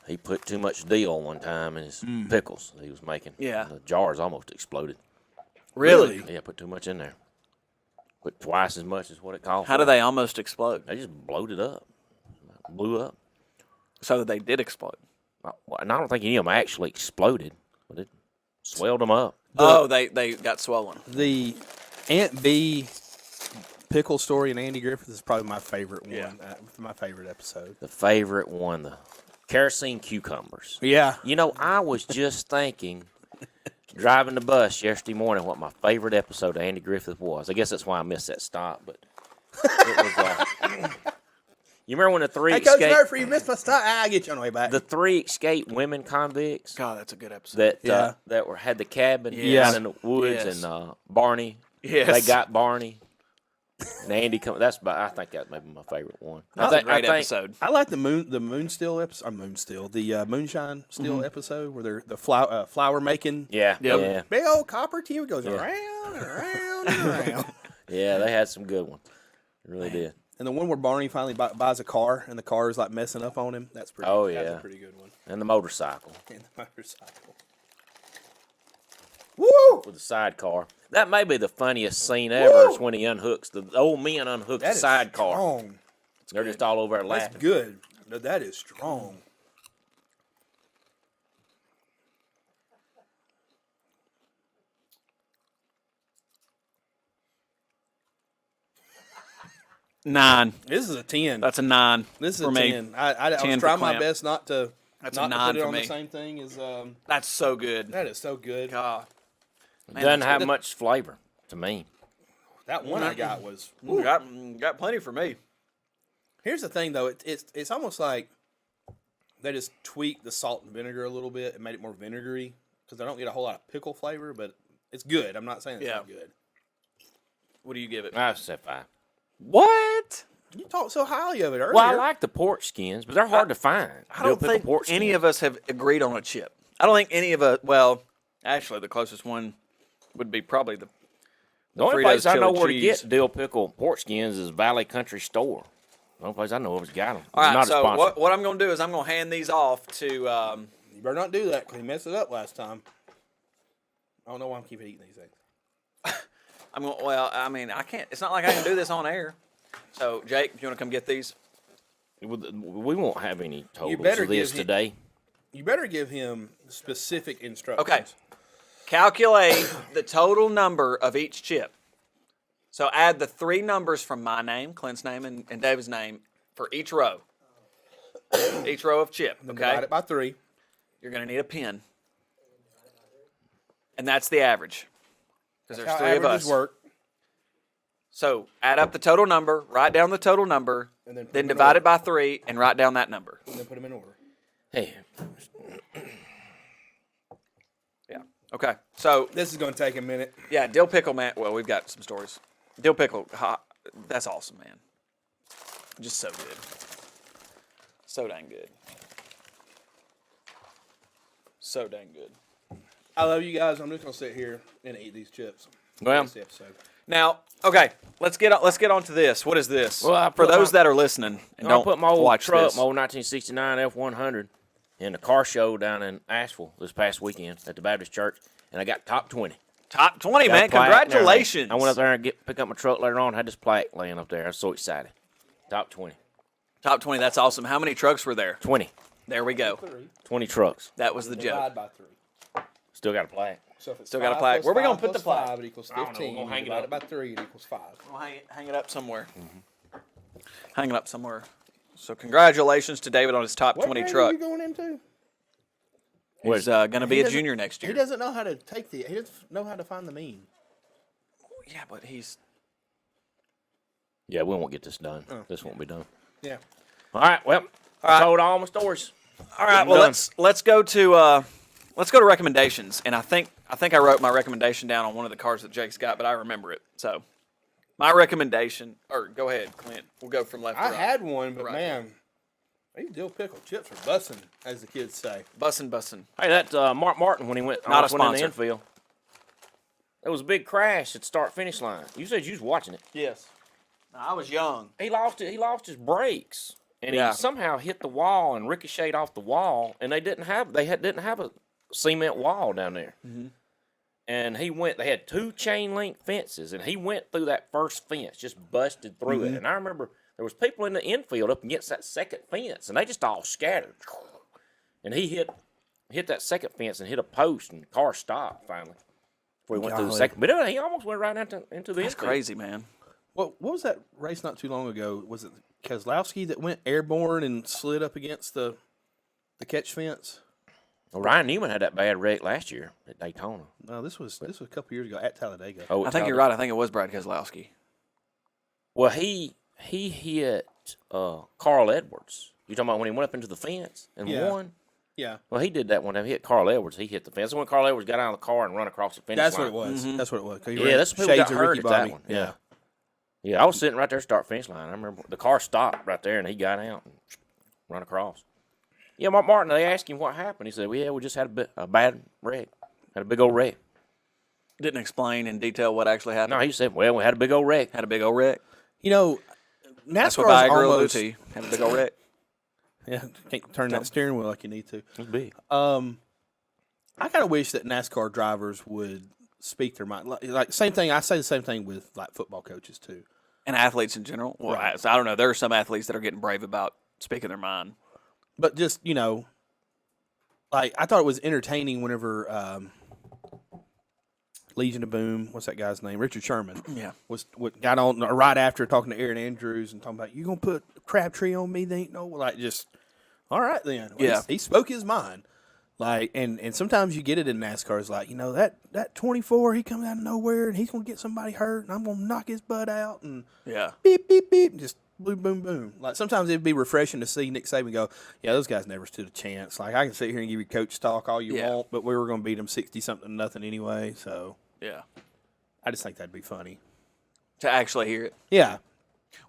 Speaker 3: he put too much dill one time in his pickles that he was making.
Speaker 1: Yeah.
Speaker 3: The jars almost exploded.
Speaker 1: Really?
Speaker 3: Yeah, put too much in there. Put twice as much as what it cost.
Speaker 1: How do they almost explode?
Speaker 3: They just bloated up. Blew up.
Speaker 1: So that they did explode.
Speaker 3: And I don't think any of them actually exploded, but it swelled them up.
Speaker 1: They got swollen.
Speaker 2: The Aunt B pickle story in Andy Griffith is probably my favorite one.
Speaker 1: Yeah.
Speaker 2: My favorite episode.
Speaker 3: The favorite one, the kerosene cucumbers.
Speaker 2: Yeah.
Speaker 3: You know, I was just thinking, driving the bus yesterday morning, what my favorite episode of Andy Griffith was. I guess that's why I missed that stop, but it was. You remember when the three
Speaker 2: Hey, Coach
Speaker 3: escaped?
Speaker 2: Murphree, you missed my stop. I'll get you on the way back.
Speaker 3: The three escaped women convicts
Speaker 1: God, that's a good episode.
Speaker 3: that had the cabin
Speaker 2: Yes.
Speaker 3: out in the woods,
Speaker 1: Yes.
Speaker 3: and Barney.
Speaker 1: Yes.
Speaker 3: They got Barney. And Andy come. I think that's maybe my favorite one.
Speaker 1: That's a great episode.
Speaker 2: I like the moonstill episode. The moonshine still episode where they're the flower making.
Speaker 3: Yeah,
Speaker 1: Yep.
Speaker 3: yeah,
Speaker 2: Big old copper tube goes around and around and around.
Speaker 3: yeah. They had some good ones. They really did.
Speaker 2: And the one where Barney finally buys a car and the car is like messing up on him. That's pretty.
Speaker 3: Oh,
Speaker 2: That's
Speaker 3: yeah.
Speaker 2: a pretty good one.
Speaker 3: And the motorcycle
Speaker 2: And the motorcycle. Woo!
Speaker 3: with the sidecar. That may be the funniest scene ever. Is when he unhooks the old men unhook the
Speaker 2: That is
Speaker 3: sidecar.
Speaker 2: strong.
Speaker 3: They're just all over there
Speaker 2: That's
Speaker 3: laughing.
Speaker 2: good. No, that is strong.
Speaker 1: Nine.
Speaker 2: This is a 10.
Speaker 1: That's a 9.
Speaker 2: This is
Speaker 1: for
Speaker 2: a
Speaker 1: me.
Speaker 2: 10. I
Speaker 1: 10
Speaker 2: was
Speaker 1: for
Speaker 2: trying my
Speaker 1: Clint.
Speaker 2: best not to
Speaker 1: That's a
Speaker 2: not to
Speaker 1: 9
Speaker 2: put it
Speaker 1: for
Speaker 2: on
Speaker 1: me.
Speaker 2: the same thing as
Speaker 1: That's so good.
Speaker 2: that is so good.
Speaker 1: God. Man,
Speaker 3: Doesn't
Speaker 1: that's
Speaker 3: have
Speaker 1: good.
Speaker 3: much flavor to me.
Speaker 2: That one I got was.
Speaker 1: Got plenty for me.
Speaker 2: Here's the thing though, it's almost like they just tweaked the salt and vinegar a little bit and made it more vinegary because I don't get a whole lot of pickle flavor, but it's good. I'm not saying it's not good.
Speaker 1: What do you give it?
Speaker 3: I said 5.
Speaker 1: What?
Speaker 2: You talked so highly of it earlier.
Speaker 3: Well, I like the pork skins, but they're hard to find.
Speaker 1: I don't think any of us have agreed on a chip. I don't think any of us. Well, actually, the closest one would be probably the
Speaker 3: only
Speaker 1: Fritos
Speaker 3: place I know
Speaker 1: chili
Speaker 3: where
Speaker 1: cheese.
Speaker 3: to get dill pickle pork skins is Valley Country Store. The only place I know of has got them.
Speaker 1: All right,
Speaker 3: Not a
Speaker 1: so
Speaker 3: sponsor.
Speaker 1: what I'm going to do is I'm going to hand these off to.
Speaker 2: You better not do that because he messed it up last time. I don't know why I'm keeping eating these things.
Speaker 1: I'm going. Well, I mean, I can't. It's not like I can do this on air. So, Jake, if you want to come get these?
Speaker 3: We won't have any totals
Speaker 2: better
Speaker 3: of this
Speaker 2: give him-
Speaker 3: today.
Speaker 2: You better give him specific instructions.
Speaker 1: Okay. Calculate the total number of each chip. So add the 3 numbers from my name, Clint's name, and David's name for each row. Each row of chip.
Speaker 2: Then
Speaker 1: Okay.
Speaker 2: divide it by 3.
Speaker 1: You're going to need a pen. And that's the average. Because there's
Speaker 2: How
Speaker 1: 3 of
Speaker 2: averages
Speaker 1: us.
Speaker 2: work.
Speaker 1: So add up the total number, write down the total number,
Speaker 2: And then put
Speaker 1: then
Speaker 2: them in
Speaker 1: divide
Speaker 2: order.
Speaker 1: it by 3 and write down that number.
Speaker 2: And then put them in order.
Speaker 3: Hey,
Speaker 1: Yeah. Okay. So,
Speaker 2: This is going to take a minute.
Speaker 1: yeah, dill pickle, man. Well, we've got some stories. Dill pickle, that's awesome, man. Just so good. So dang good. So dang good.
Speaker 2: I love you guys. I'm just going to sit here and eat these chips.
Speaker 3: well,
Speaker 2: This episode.
Speaker 1: Now, okay, let's get on to this. What is this?
Speaker 3: Well, I
Speaker 1: For
Speaker 3: put
Speaker 1: those
Speaker 3: my-
Speaker 1: that are listening and
Speaker 3: I
Speaker 1: don't
Speaker 3: put my old
Speaker 1: watch
Speaker 3: truck,
Speaker 1: this.
Speaker 3: my old 1969 F100, in the car show down in Asheville this past weekend at the Baptist Church, and I got top 20.
Speaker 1: Top 20,
Speaker 3: Got
Speaker 1: man.
Speaker 3: a plaque and everything.
Speaker 1: Congratulations.
Speaker 3: I went up there and pick up my truck later on. Had this plaque laying up there. I was so excited. Top 20.
Speaker 1: Top 20, that's awesome. How many trucks were there?
Speaker 3: 20.
Speaker 1: There we go.
Speaker 3: 20 trucks.
Speaker 1: That was the joke.
Speaker 2: Divide by 3.
Speaker 3: Still got a plaque.
Speaker 2: So if it's
Speaker 1: Still got a
Speaker 2: 5
Speaker 1: plaque.
Speaker 2: plus
Speaker 1: Where we gonna
Speaker 2: 5
Speaker 1: put the
Speaker 2: plus
Speaker 1: plaque?
Speaker 2: 5, it equals
Speaker 3: I don't know.
Speaker 2: 15.
Speaker 3: We're gonna hang it
Speaker 2: Divide
Speaker 3: up.
Speaker 2: it by 3, it equals 5.
Speaker 1: We'll hang it up somewhere. Hang it up somewhere. So congratulations to David on his top
Speaker 2: What
Speaker 1: 20
Speaker 2: grade
Speaker 1: truck.
Speaker 2: are you going into?
Speaker 1: He's going to be
Speaker 2: He
Speaker 1: a
Speaker 2: doesn't-
Speaker 1: junior next
Speaker 2: He
Speaker 1: year.
Speaker 2: doesn't know how to take the. He doesn't know how to find the mean.
Speaker 1: Yeah, but he's...
Speaker 3: Yeah, we won't get this done. This won't be done.
Speaker 2: Yeah.
Speaker 3: All right. Well, I told all my stories.
Speaker 1: All right, well,
Speaker 3: done.
Speaker 1: let's go to recommendations. And I think I wrote my recommendation down on one of the cards that Jake's got, but I remember it. So my recommendation, or go ahead, Clint. We'll go from left to
Speaker 2: I
Speaker 1: right.
Speaker 2: had one, but
Speaker 1: Right.
Speaker 2: man, these dill pickle chips are bussin', as the kids say.
Speaker 1: Bussin'.
Speaker 3: Hey, that Morton when he went
Speaker 1: Not a
Speaker 3: almost went in the
Speaker 1: sponsor.
Speaker 3: infield. There was a big crash at start finish line. You said you was watching it.
Speaker 1: Yes. I was young.
Speaker 3: He lost it. He lost his brakes, and
Speaker 1: Yeah.
Speaker 3: he somehow hit the wall and ricocheted off the wall. And they didn't have a cement wall down there. Mm-hmm. And he went. They had 2 chain link fences, and he went through that first fence, just busted through it. And I remember there was people in the infield up against that second fence, and they just all scattered. and he hit that second fence and hit a post, and the car stopped finally before he went through the second. But he almost went right into the
Speaker 1: That's
Speaker 3: infield.
Speaker 1: crazy, man.
Speaker 2: What was that race not too long ago? Was it Keselowski that went airborne and slid up against the catch fence?
Speaker 3: Well, Ryan Newman had that bad wreck last year at Daytona.
Speaker 2: No, this was a couple years ago at Talladega.
Speaker 3: Oh,
Speaker 1: I think you're right. I think it was Brad Keselowski.
Speaker 3: Well, he hit Carl Edwards. You talking about when he went up into the fence and won?
Speaker 2: Yeah,
Speaker 3: Well, he did that one time. He hit Carl Edwards. He hit the fence. When Carl Edwards got out of the car and run across the fence
Speaker 2: that's
Speaker 3: line.
Speaker 2: what it was. That's what it was.
Speaker 3: Yeah, that's people got hurt at that one. Yeah. Yeah, I was sitting right there at start finish line. I remember the car stopped right there, and he got out and run across. Yeah, Martin, they asked him what happened. He said, well, yeah, we just had a bad wreck. Had a big old wreck.
Speaker 1: Didn't explain in detail what actually happened.
Speaker 3: No, he said, well, we had a big old wreck.
Speaker 1: Had a big old wreck.
Speaker 2: You know,
Speaker 1: That's what
Speaker 2: NASCAR's
Speaker 1: Viagra will do
Speaker 2: almost.
Speaker 1: to you. Had a big old wreck.
Speaker 2: Yeah, can't turn that steering wheel like you need to.
Speaker 3: It's big.
Speaker 2: I kind of wish that NASCAR drivers would speak their mind. Like same thing. I say the same thing with like football coaches too.
Speaker 1: And athletes in general. Well,
Speaker 2: Right.
Speaker 1: I don't know. There are some athletes that are getting brave about speaking their mind.
Speaker 2: But just like I thought it was entertaining whenever Legion of Boom, what's that guy's name? Richard Sherman.
Speaker 1: Yeah.
Speaker 2: Was what got on right after talking to Aaron Andrews and talking about you gonna put Crabtree on me? They ain't no like just all right then. Well,
Speaker 1: Yeah.
Speaker 2: he spoke his mind. Like and sometimes you get it in NASCAR. It's like that 24 he comes out of nowhere and he's gonna get somebody hurt and I'm gonna knock his butt out and
Speaker 1: Yeah.
Speaker 2: beep beep beep just boom boom boom. Like sometimes it'd be refreshing to see Nick Saban go, yeah, those guys never stood a chance. Like I can sit here and give you coach talk all you
Speaker 1: Yeah.
Speaker 2: want, but we were gonna beat them 60-something-0 anyway. So
Speaker 1: Yeah.
Speaker 2: I just think that'd be funny.
Speaker 1: To actually hear it.
Speaker 2: Yeah.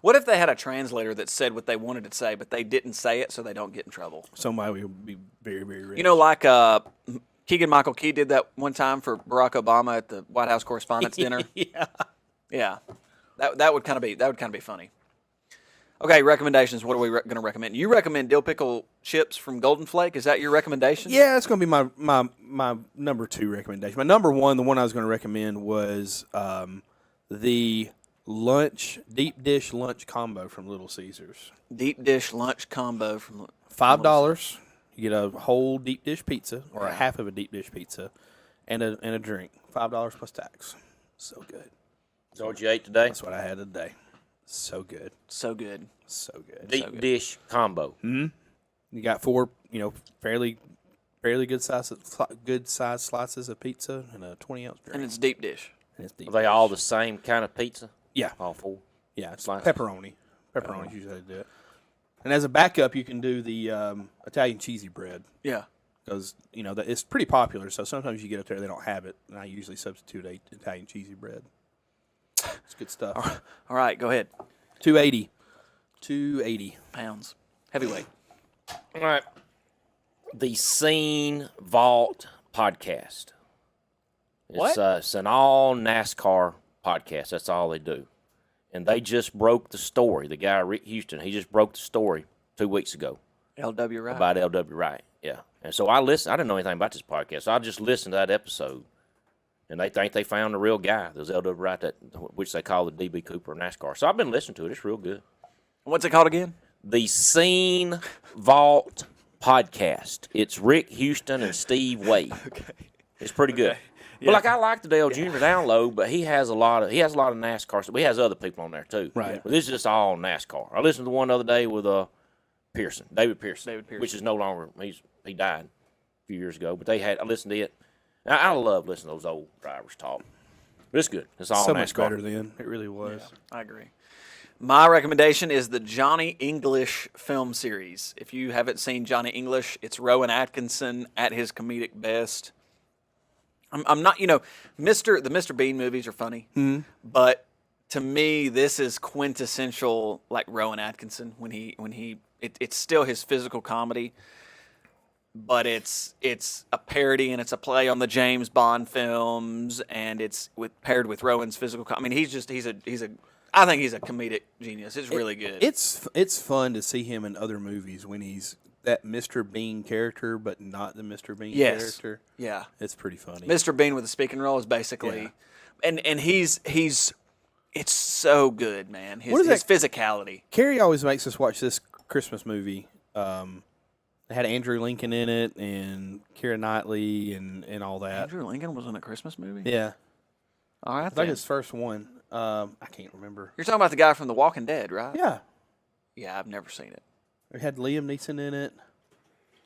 Speaker 1: What if they had a translator that said what they wanted to say, but they didn't say it so they don't get in trouble?
Speaker 2: Somebody would be very, very rich.
Speaker 1: You know, like Keegan-Michael Key did that one time for Barack Obama at the White House Correspondents' Dinner.
Speaker 2: Yeah.
Speaker 1: Yeah, that would kind of be funny. Okay, recommendations. What are we going to recommend? You recommend dill pickle chips from Golden Flake. Is that your recommendation?
Speaker 2: Yeah, it's going to be my number 2 recommendation. My number 1, the one I was going to recommend was the deep dish lunch combo from Little Caesars.
Speaker 1: Deep dish lunch combo from
Speaker 2: $5. You get a whole deep dish pizza or a half of a deep dish pizza and a drink. $5 plus tax. So good.
Speaker 3: Is that what you ate today?
Speaker 2: That's what I had today. So good.
Speaker 1: So good.
Speaker 2: So good.
Speaker 3: Deep dish combo.
Speaker 2: You got 4, fairly good size slices of pizza and a 20-ounce drink.
Speaker 1: And it's deep dish.
Speaker 2: And it's deep
Speaker 3: Are they
Speaker 2: dish.
Speaker 3: all the same kind of pizza?
Speaker 2: Yeah.
Speaker 3: All 4?
Speaker 2: Yeah, it's
Speaker 3: Slices?
Speaker 2: pepperoni. Pepperoni's usually how they do it. And as a backup, you can do the Italian cheesy bread
Speaker 1: Yeah.
Speaker 2: because it's pretty popular. So sometimes you get up there, they don't have it, and I usually substitute Italian cheesy bread. It's good stuff.
Speaker 1: All right, go ahead.
Speaker 2: $2.80
Speaker 1: Pounds. Heavyweight.
Speaker 3: All right. The Scene Vault podcast.
Speaker 1: What?
Speaker 3: It's an all NASCAR podcast. That's all they do. And they just broke the story. The guy, Rick Houston, he just broke the story 2 weeks ago
Speaker 1: LW Wright.
Speaker 3: about LW Wright. Yeah. And so I didn't know anything about this podcast. So I just listened to that episode. And they think they found the real guy. There's LW Wright, which they call the DB Cooper of NASCAR. So I've been listening to it. It's real good.
Speaker 1: What's it called again?
Speaker 3: The Scene Vault podcast. It's Rick Houston and Steve Wade.
Speaker 1: Okay.
Speaker 3: It's pretty good.
Speaker 1: Yeah.
Speaker 3: But I like the Dale Jr. download, but he has a lot of NASCAR stuff. He has other people on there too.
Speaker 2: Right.
Speaker 3: But this is just all NASCAR. I listened to one the other day with David Pearson. Which is no longer he died a few years ago. But I listened to it. I love listening to those old drivers talk. But it's good. It's all
Speaker 2: So
Speaker 3: NASCAR.
Speaker 2: much better then. It really was.
Speaker 1: I agree. My recommendation is the Johnny English film series. If you haven't seen Johnny English, it's Rowan Atkinson at his comedic best. I'm not, the Mr. Bean movies are funny, but to me, this is quintessential like Rowan Atkinson it's still his physical comedy, but it's a parody and it's a play on the James Bond films, and it's paired with Rowan's physical. I mean, I think he's a comedic genius. It's really good.
Speaker 2: It's fun to see him in other movies when he's that Mr. Bean character, but not the Mr. Bean character.
Speaker 1: Yeah.
Speaker 2: It's pretty funny.
Speaker 1: Mr. Bean with a speaking role is basically, and he's it's so good, man. His physicality.
Speaker 2: Carrie always makes us watch this Christmas movie. It had Andrew Lincoln in it and Keira Knightley and all that.
Speaker 1: Andrew Lincoln was in a Christmas movie?
Speaker 2: Yeah.
Speaker 1: All right,
Speaker 2: I think his first one. I can't remember.
Speaker 1: You're talking about the guy from The Walking Dead, right?
Speaker 2: Yeah.
Speaker 1: Yeah, I've never seen it.
Speaker 2: It had Liam Neeson in it.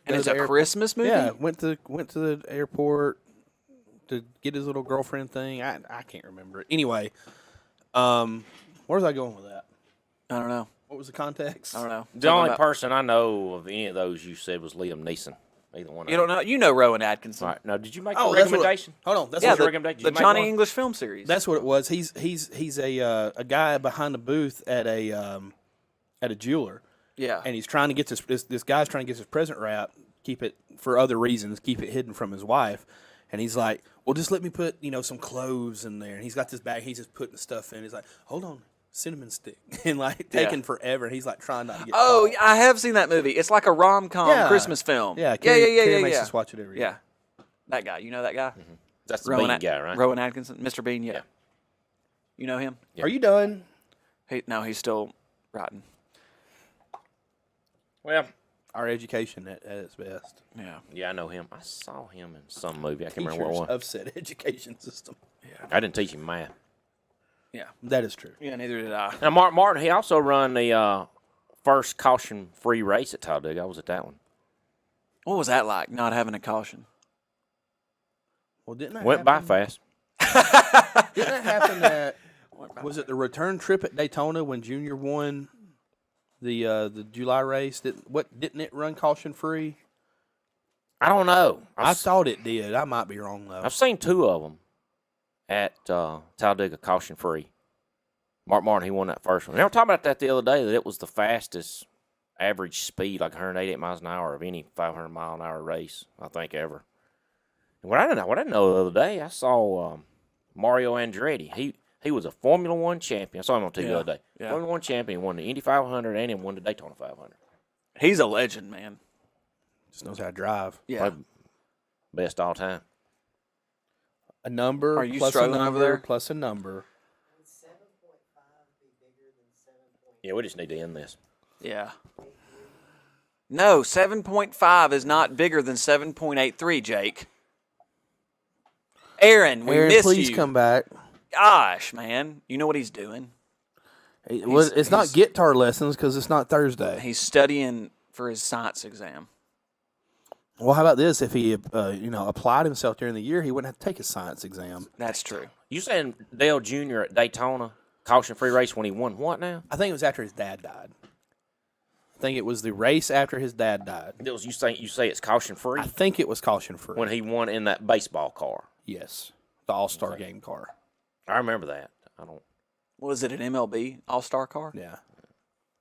Speaker 1: And it's a Christmas movie?
Speaker 2: Yeah, went to the airport to get his little girlfriend thing. I can't remember it. Anyway, where was I going with that?
Speaker 1: I don't know.
Speaker 2: What was the context?
Speaker 1: I don't know.
Speaker 3: The only person I know of any of those you said was Liam Neeson. Either one.
Speaker 1: You don't know? You know Rowan Atkinson.
Speaker 3: All right. Now, did you make
Speaker 2: Oh,
Speaker 3: the
Speaker 2: that's what-
Speaker 3: recommendation?
Speaker 2: Hold on. That's
Speaker 1: Yeah,
Speaker 2: what
Speaker 3: your
Speaker 1: the,
Speaker 3: recommendation? Did
Speaker 1: the
Speaker 3: you make
Speaker 1: Johnny
Speaker 3: one?
Speaker 1: English film series.
Speaker 2: That's what it was. He's a guy behind the booth at a jeweler,
Speaker 1: yeah.
Speaker 2: and he's trying to get this guy's trying to get his present wrap, keep it for other reasons, keep it hidden from his wife, and he's like, "Well, just let me put some clothes in there." And he's got this bag, he's just putting the stuff in. He's like, "Hold on, cinnamon stick," and like taking forever. And he's like trying not to get.
Speaker 1: Oh,
Speaker 2: caught.
Speaker 1: I have seen that movie. It's like a rom-com Christmas film.
Speaker 2: Yeah,
Speaker 1: yeah.
Speaker 2: Makes us watch it every year.
Speaker 1: Yeah. That guy. You know that guy?
Speaker 3: Mm-hmm. That's the Bean guy, right?
Speaker 1: Rowan Atkinson. Mr. Bean, yeah.
Speaker 3: Yeah.
Speaker 1: You know him?
Speaker 2: Are you done?
Speaker 1: No, he's still writing.
Speaker 3: Well,
Speaker 2: Our education at its best.
Speaker 1: Yeah.
Speaker 3: yeah, I know him. I saw him in some movie. I can't remember
Speaker 2: Teachers
Speaker 3: what one.
Speaker 2: of said education system.
Speaker 3: I didn't teach him math.
Speaker 1: Yeah.
Speaker 2: That is true.
Speaker 1: Yeah, neither did I.
Speaker 3: Now, Martin, he also run the first caution-free race at ToGH. I was at that one.
Speaker 1: What was that like, not having a caution?
Speaker 2: Well, didn't that
Speaker 3: Went by
Speaker 2: happen?
Speaker 3: fast.
Speaker 2: Didn't that happen at? Was it the return trip at Daytona when Junior won the July race? Didn't it run caution free?
Speaker 3: I don't know.
Speaker 2: I thought it did. I might be wrong though.
Speaker 3: I've seen two of them at Talladega caution-free. Martin, he won that first one. They were talking about that the other day, that it was the fastest average speed, like 188 miles an hour of any 500-mile-an-hour race, I think, ever. And what I didn't know the other day, I saw Mario Andretti. He was a Formula One champion. I saw him on TV the other day.
Speaker 1: Yeah.
Speaker 3: Formula One champion, won the Indy 500 and he won the Daytona 500.
Speaker 1: He's a legend, man.
Speaker 2: Just knows how to drive.
Speaker 1: Yeah.
Speaker 3: Probably best all time.
Speaker 2: A number.
Speaker 1: Are you
Speaker 2: plus
Speaker 1: struggling
Speaker 2: a
Speaker 1: over
Speaker 2: number,
Speaker 1: there?
Speaker 2: Plus a number.
Speaker 3: Yeah, we just need to end this.
Speaker 1: Yeah. No, 7.5 is not bigger than 7.83, Jake. Aaron, we miss
Speaker 2: please
Speaker 1: you.
Speaker 2: come back.
Speaker 1: Gosh, man. You know what he's doing?
Speaker 2: It's not guitar lessons because it's not Thursday.
Speaker 1: He's studying for his science exam.
Speaker 2: Well, how about this? If he applied himself during the year, he wouldn't have to take his science exam.
Speaker 1: That's true.
Speaker 3: You saying Dale Jr. at Daytona, caution-free race when he won what now?
Speaker 2: I think it was after his dad died. I think it was the race after his dad died.
Speaker 3: It was you say it's caution-free
Speaker 2: I think it was caution free.
Speaker 3: when he won in that baseball car.
Speaker 2: Yes, the All-Star Game car.
Speaker 3: I remember that. I don't.
Speaker 1: Was it an MLB All-Star car?
Speaker 2: Yeah,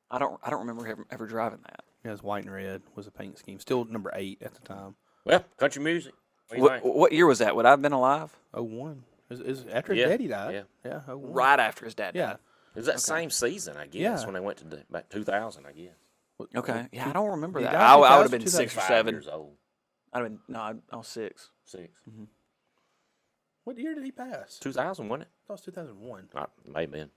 Speaker 1: I don't remember ever driving that.
Speaker 2: it was white and red. Was a paint scheme. Still number 8 at the time.
Speaker 3: Well, country music. What do you think?
Speaker 1: What year was that? Would I have been alive?
Speaker 2: 01. It was after his
Speaker 3: Yeah,
Speaker 2: daddy died.
Speaker 3: yeah.
Speaker 2: 01.
Speaker 1: Right after his dad
Speaker 2: Yeah.
Speaker 1: died.
Speaker 3: It was that same season, I guess,
Speaker 2: Yeah.
Speaker 3: when they went to about 2000, I guess.
Speaker 1: Okay. Yeah, I don't remember
Speaker 2: He
Speaker 1: that.
Speaker 2: died
Speaker 1: I would have
Speaker 2: 2000,
Speaker 1: been 6 or
Speaker 3: 5
Speaker 1: 7.
Speaker 3: years old.
Speaker 1: I was 6.
Speaker 3: 6.
Speaker 2: What year did he pass?
Speaker 3: 2000, wasn't it?
Speaker 2: That was 2001.
Speaker 3: May have been.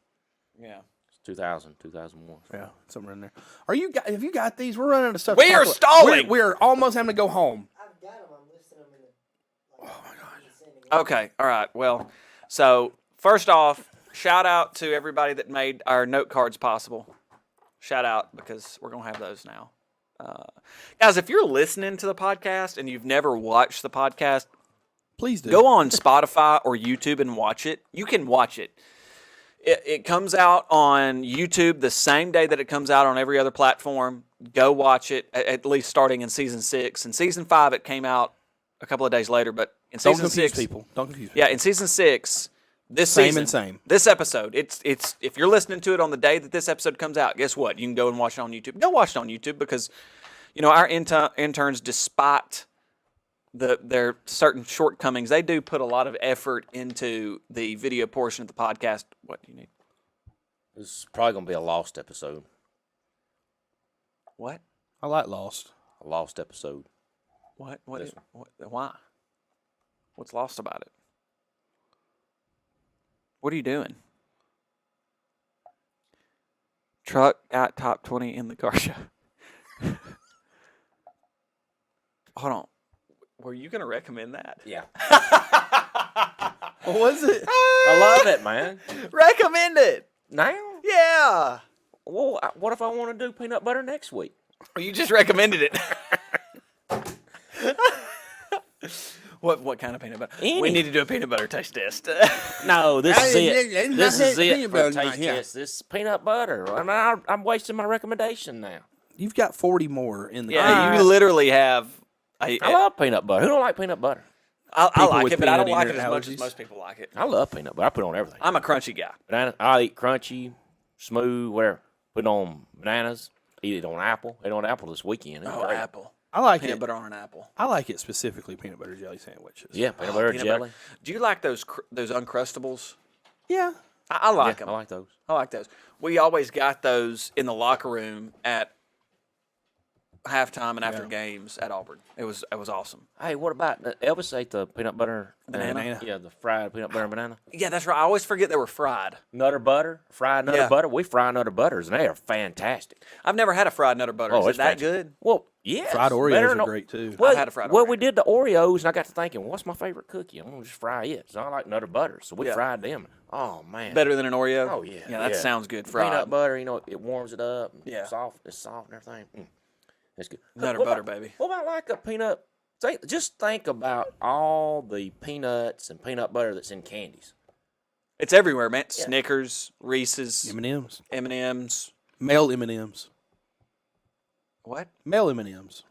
Speaker 1: Yeah.
Speaker 3: It's 2000, 2001.
Speaker 2: Yeah, somewhere in there. Have you got these? We're running out of stuff.
Speaker 1: We
Speaker 2: to
Speaker 1: are
Speaker 2: talk about.
Speaker 1: stalling!
Speaker 2: We're almost having to go home.
Speaker 4: I've got them. I'm listing them in the. Oh my god.
Speaker 1: Okay. All right. Well, so first off, shout out to everybody that made our note cards possible. Shout out because we're going to have those now. Guys, if you're listening to the podcast and you've never watched the podcast,
Speaker 2: Please do.
Speaker 1: go on Spotify or YouTube and watch it. You can watch it. It comes out on YouTube the same day that it comes out on every other platform. Go watch it, at least starting in Season 6. In Season 5, it came out a couple of days later, but in
Speaker 2: Don't
Speaker 1: Season
Speaker 2: confuse
Speaker 1: 6...
Speaker 2: people. Don't confuse people.
Speaker 1: Yeah, in Season 6, this
Speaker 2: Same
Speaker 1: season,
Speaker 2: and same.
Speaker 1: this episode, it's if you're listening to it on the day that this episode comes out, guess what? You can go and watch it on YouTube. Go watch it on YouTube because, our interns, despite their certain shortcomings, they do put a lot of effort into the video portion of the podcast. What do you need?
Speaker 3: This is probably going to be a lost episode.
Speaker 1: What?
Speaker 2: I like Lost.
Speaker 3: A lost episode.
Speaker 1: What? What?
Speaker 3: This
Speaker 1: Why? What's lost about it? What are you doing? Truck got top 20 in the car show. Hold on. Were you going to recommend that?
Speaker 3: Yeah.
Speaker 2: What was it?
Speaker 3: I love it, man.
Speaker 1: Recommend it.
Speaker 3: Now?
Speaker 1: Yeah.
Speaker 3: Well, what if I want to do peanut butter next week?
Speaker 1: Well, you just recommended it. What kind of peanut butter?
Speaker 3: Any.
Speaker 1: We need to do a peanut butter taste test.
Speaker 3: No, this is it.
Speaker 2: it's
Speaker 3: This
Speaker 2: not
Speaker 3: is it
Speaker 2: peanut
Speaker 3: for
Speaker 2: butter
Speaker 3: taste
Speaker 2: night, yeah.
Speaker 3: test. This is peanut butter. I'm wasting my recommendation now.
Speaker 2: You've got 40 more in the
Speaker 1: Yeah,
Speaker 2: can.
Speaker 1: you literally have.
Speaker 3: I love peanut butter. Who don't like peanut butter?
Speaker 1: I
Speaker 2: People
Speaker 1: like
Speaker 2: with
Speaker 1: it, but I don't
Speaker 2: peanut
Speaker 1: like
Speaker 2: eater
Speaker 1: it as much as
Speaker 2: allergies.
Speaker 1: most people like it.
Speaker 3: I love peanut butter. I put it on everything.
Speaker 1: I'm a crunchy guy.
Speaker 3: Banana, I eat crunchy, smooth, whatever. Put it on bananas. Eat it on apple. Ate on apple this weekend. It was great.
Speaker 1: Apple.
Speaker 2: I like
Speaker 1: Peanut
Speaker 2: it.
Speaker 1: butter on an apple.
Speaker 2: I like it specifically peanut butter jelly sandwiches.
Speaker 3: Yeah, peanut butter
Speaker 1: Peanut
Speaker 3: jelly.
Speaker 1: butter. Do you like those Uncrustables?
Speaker 2: Yeah.
Speaker 1: I like
Speaker 3: Yeah,
Speaker 1: them.
Speaker 3: I like those.
Speaker 1: I like those. We always got those in the locker room at halftime and after games at Auburn. It was awesome.
Speaker 3: Hey, what about Elvis ate the peanut butter
Speaker 1: Banana?
Speaker 3: Yeah, the fried peanut butter and banana.
Speaker 1: Yeah, that's right. I always forget they were fried.
Speaker 3: Nutter butter, fried nutter
Speaker 1: Yeah.
Speaker 3: butter. We fry nutter butters, and they are fantastic.
Speaker 1: I've never had a fried nutter butter.
Speaker 3: Oh,
Speaker 1: Is it
Speaker 3: it's
Speaker 1: that
Speaker 3: fantastic.
Speaker 1: good?
Speaker 3: Well, yes.
Speaker 2: Fried
Speaker 3: better
Speaker 2: Oreos
Speaker 3: than-
Speaker 2: are great too.
Speaker 3: Well,
Speaker 1: I've had a fried
Speaker 3: well,
Speaker 1: Oreo.
Speaker 3: we did the Oreos, and I got to thinking, what's my favorite cookie? I'm gonna just fry it. So I like nutter butter, so we
Speaker 1: Yeah.
Speaker 3: fried them. Oh man,
Speaker 1: Better than an Oreo?
Speaker 3: Oh yeah,
Speaker 1: Yeah, that sounds good. Fried.
Speaker 3: Peanut butter, it warms it up. And
Speaker 1: Yeah.
Speaker 3: soft. It's soft and everything. It's good.
Speaker 1: Nutter
Speaker 3: What
Speaker 1: butter,
Speaker 3: about-
Speaker 1: baby.
Speaker 3: What about like a peanut? Just think about all the peanuts and peanut butter that's in candies.
Speaker 1: It's everywhere, man.
Speaker 3: Yeah.
Speaker 1: Snickers, Reese's,
Speaker 2: M&M's.
Speaker 1: M&M's.
Speaker 2: Male M&M's.
Speaker 1: What?
Speaker 2: Male M&M's.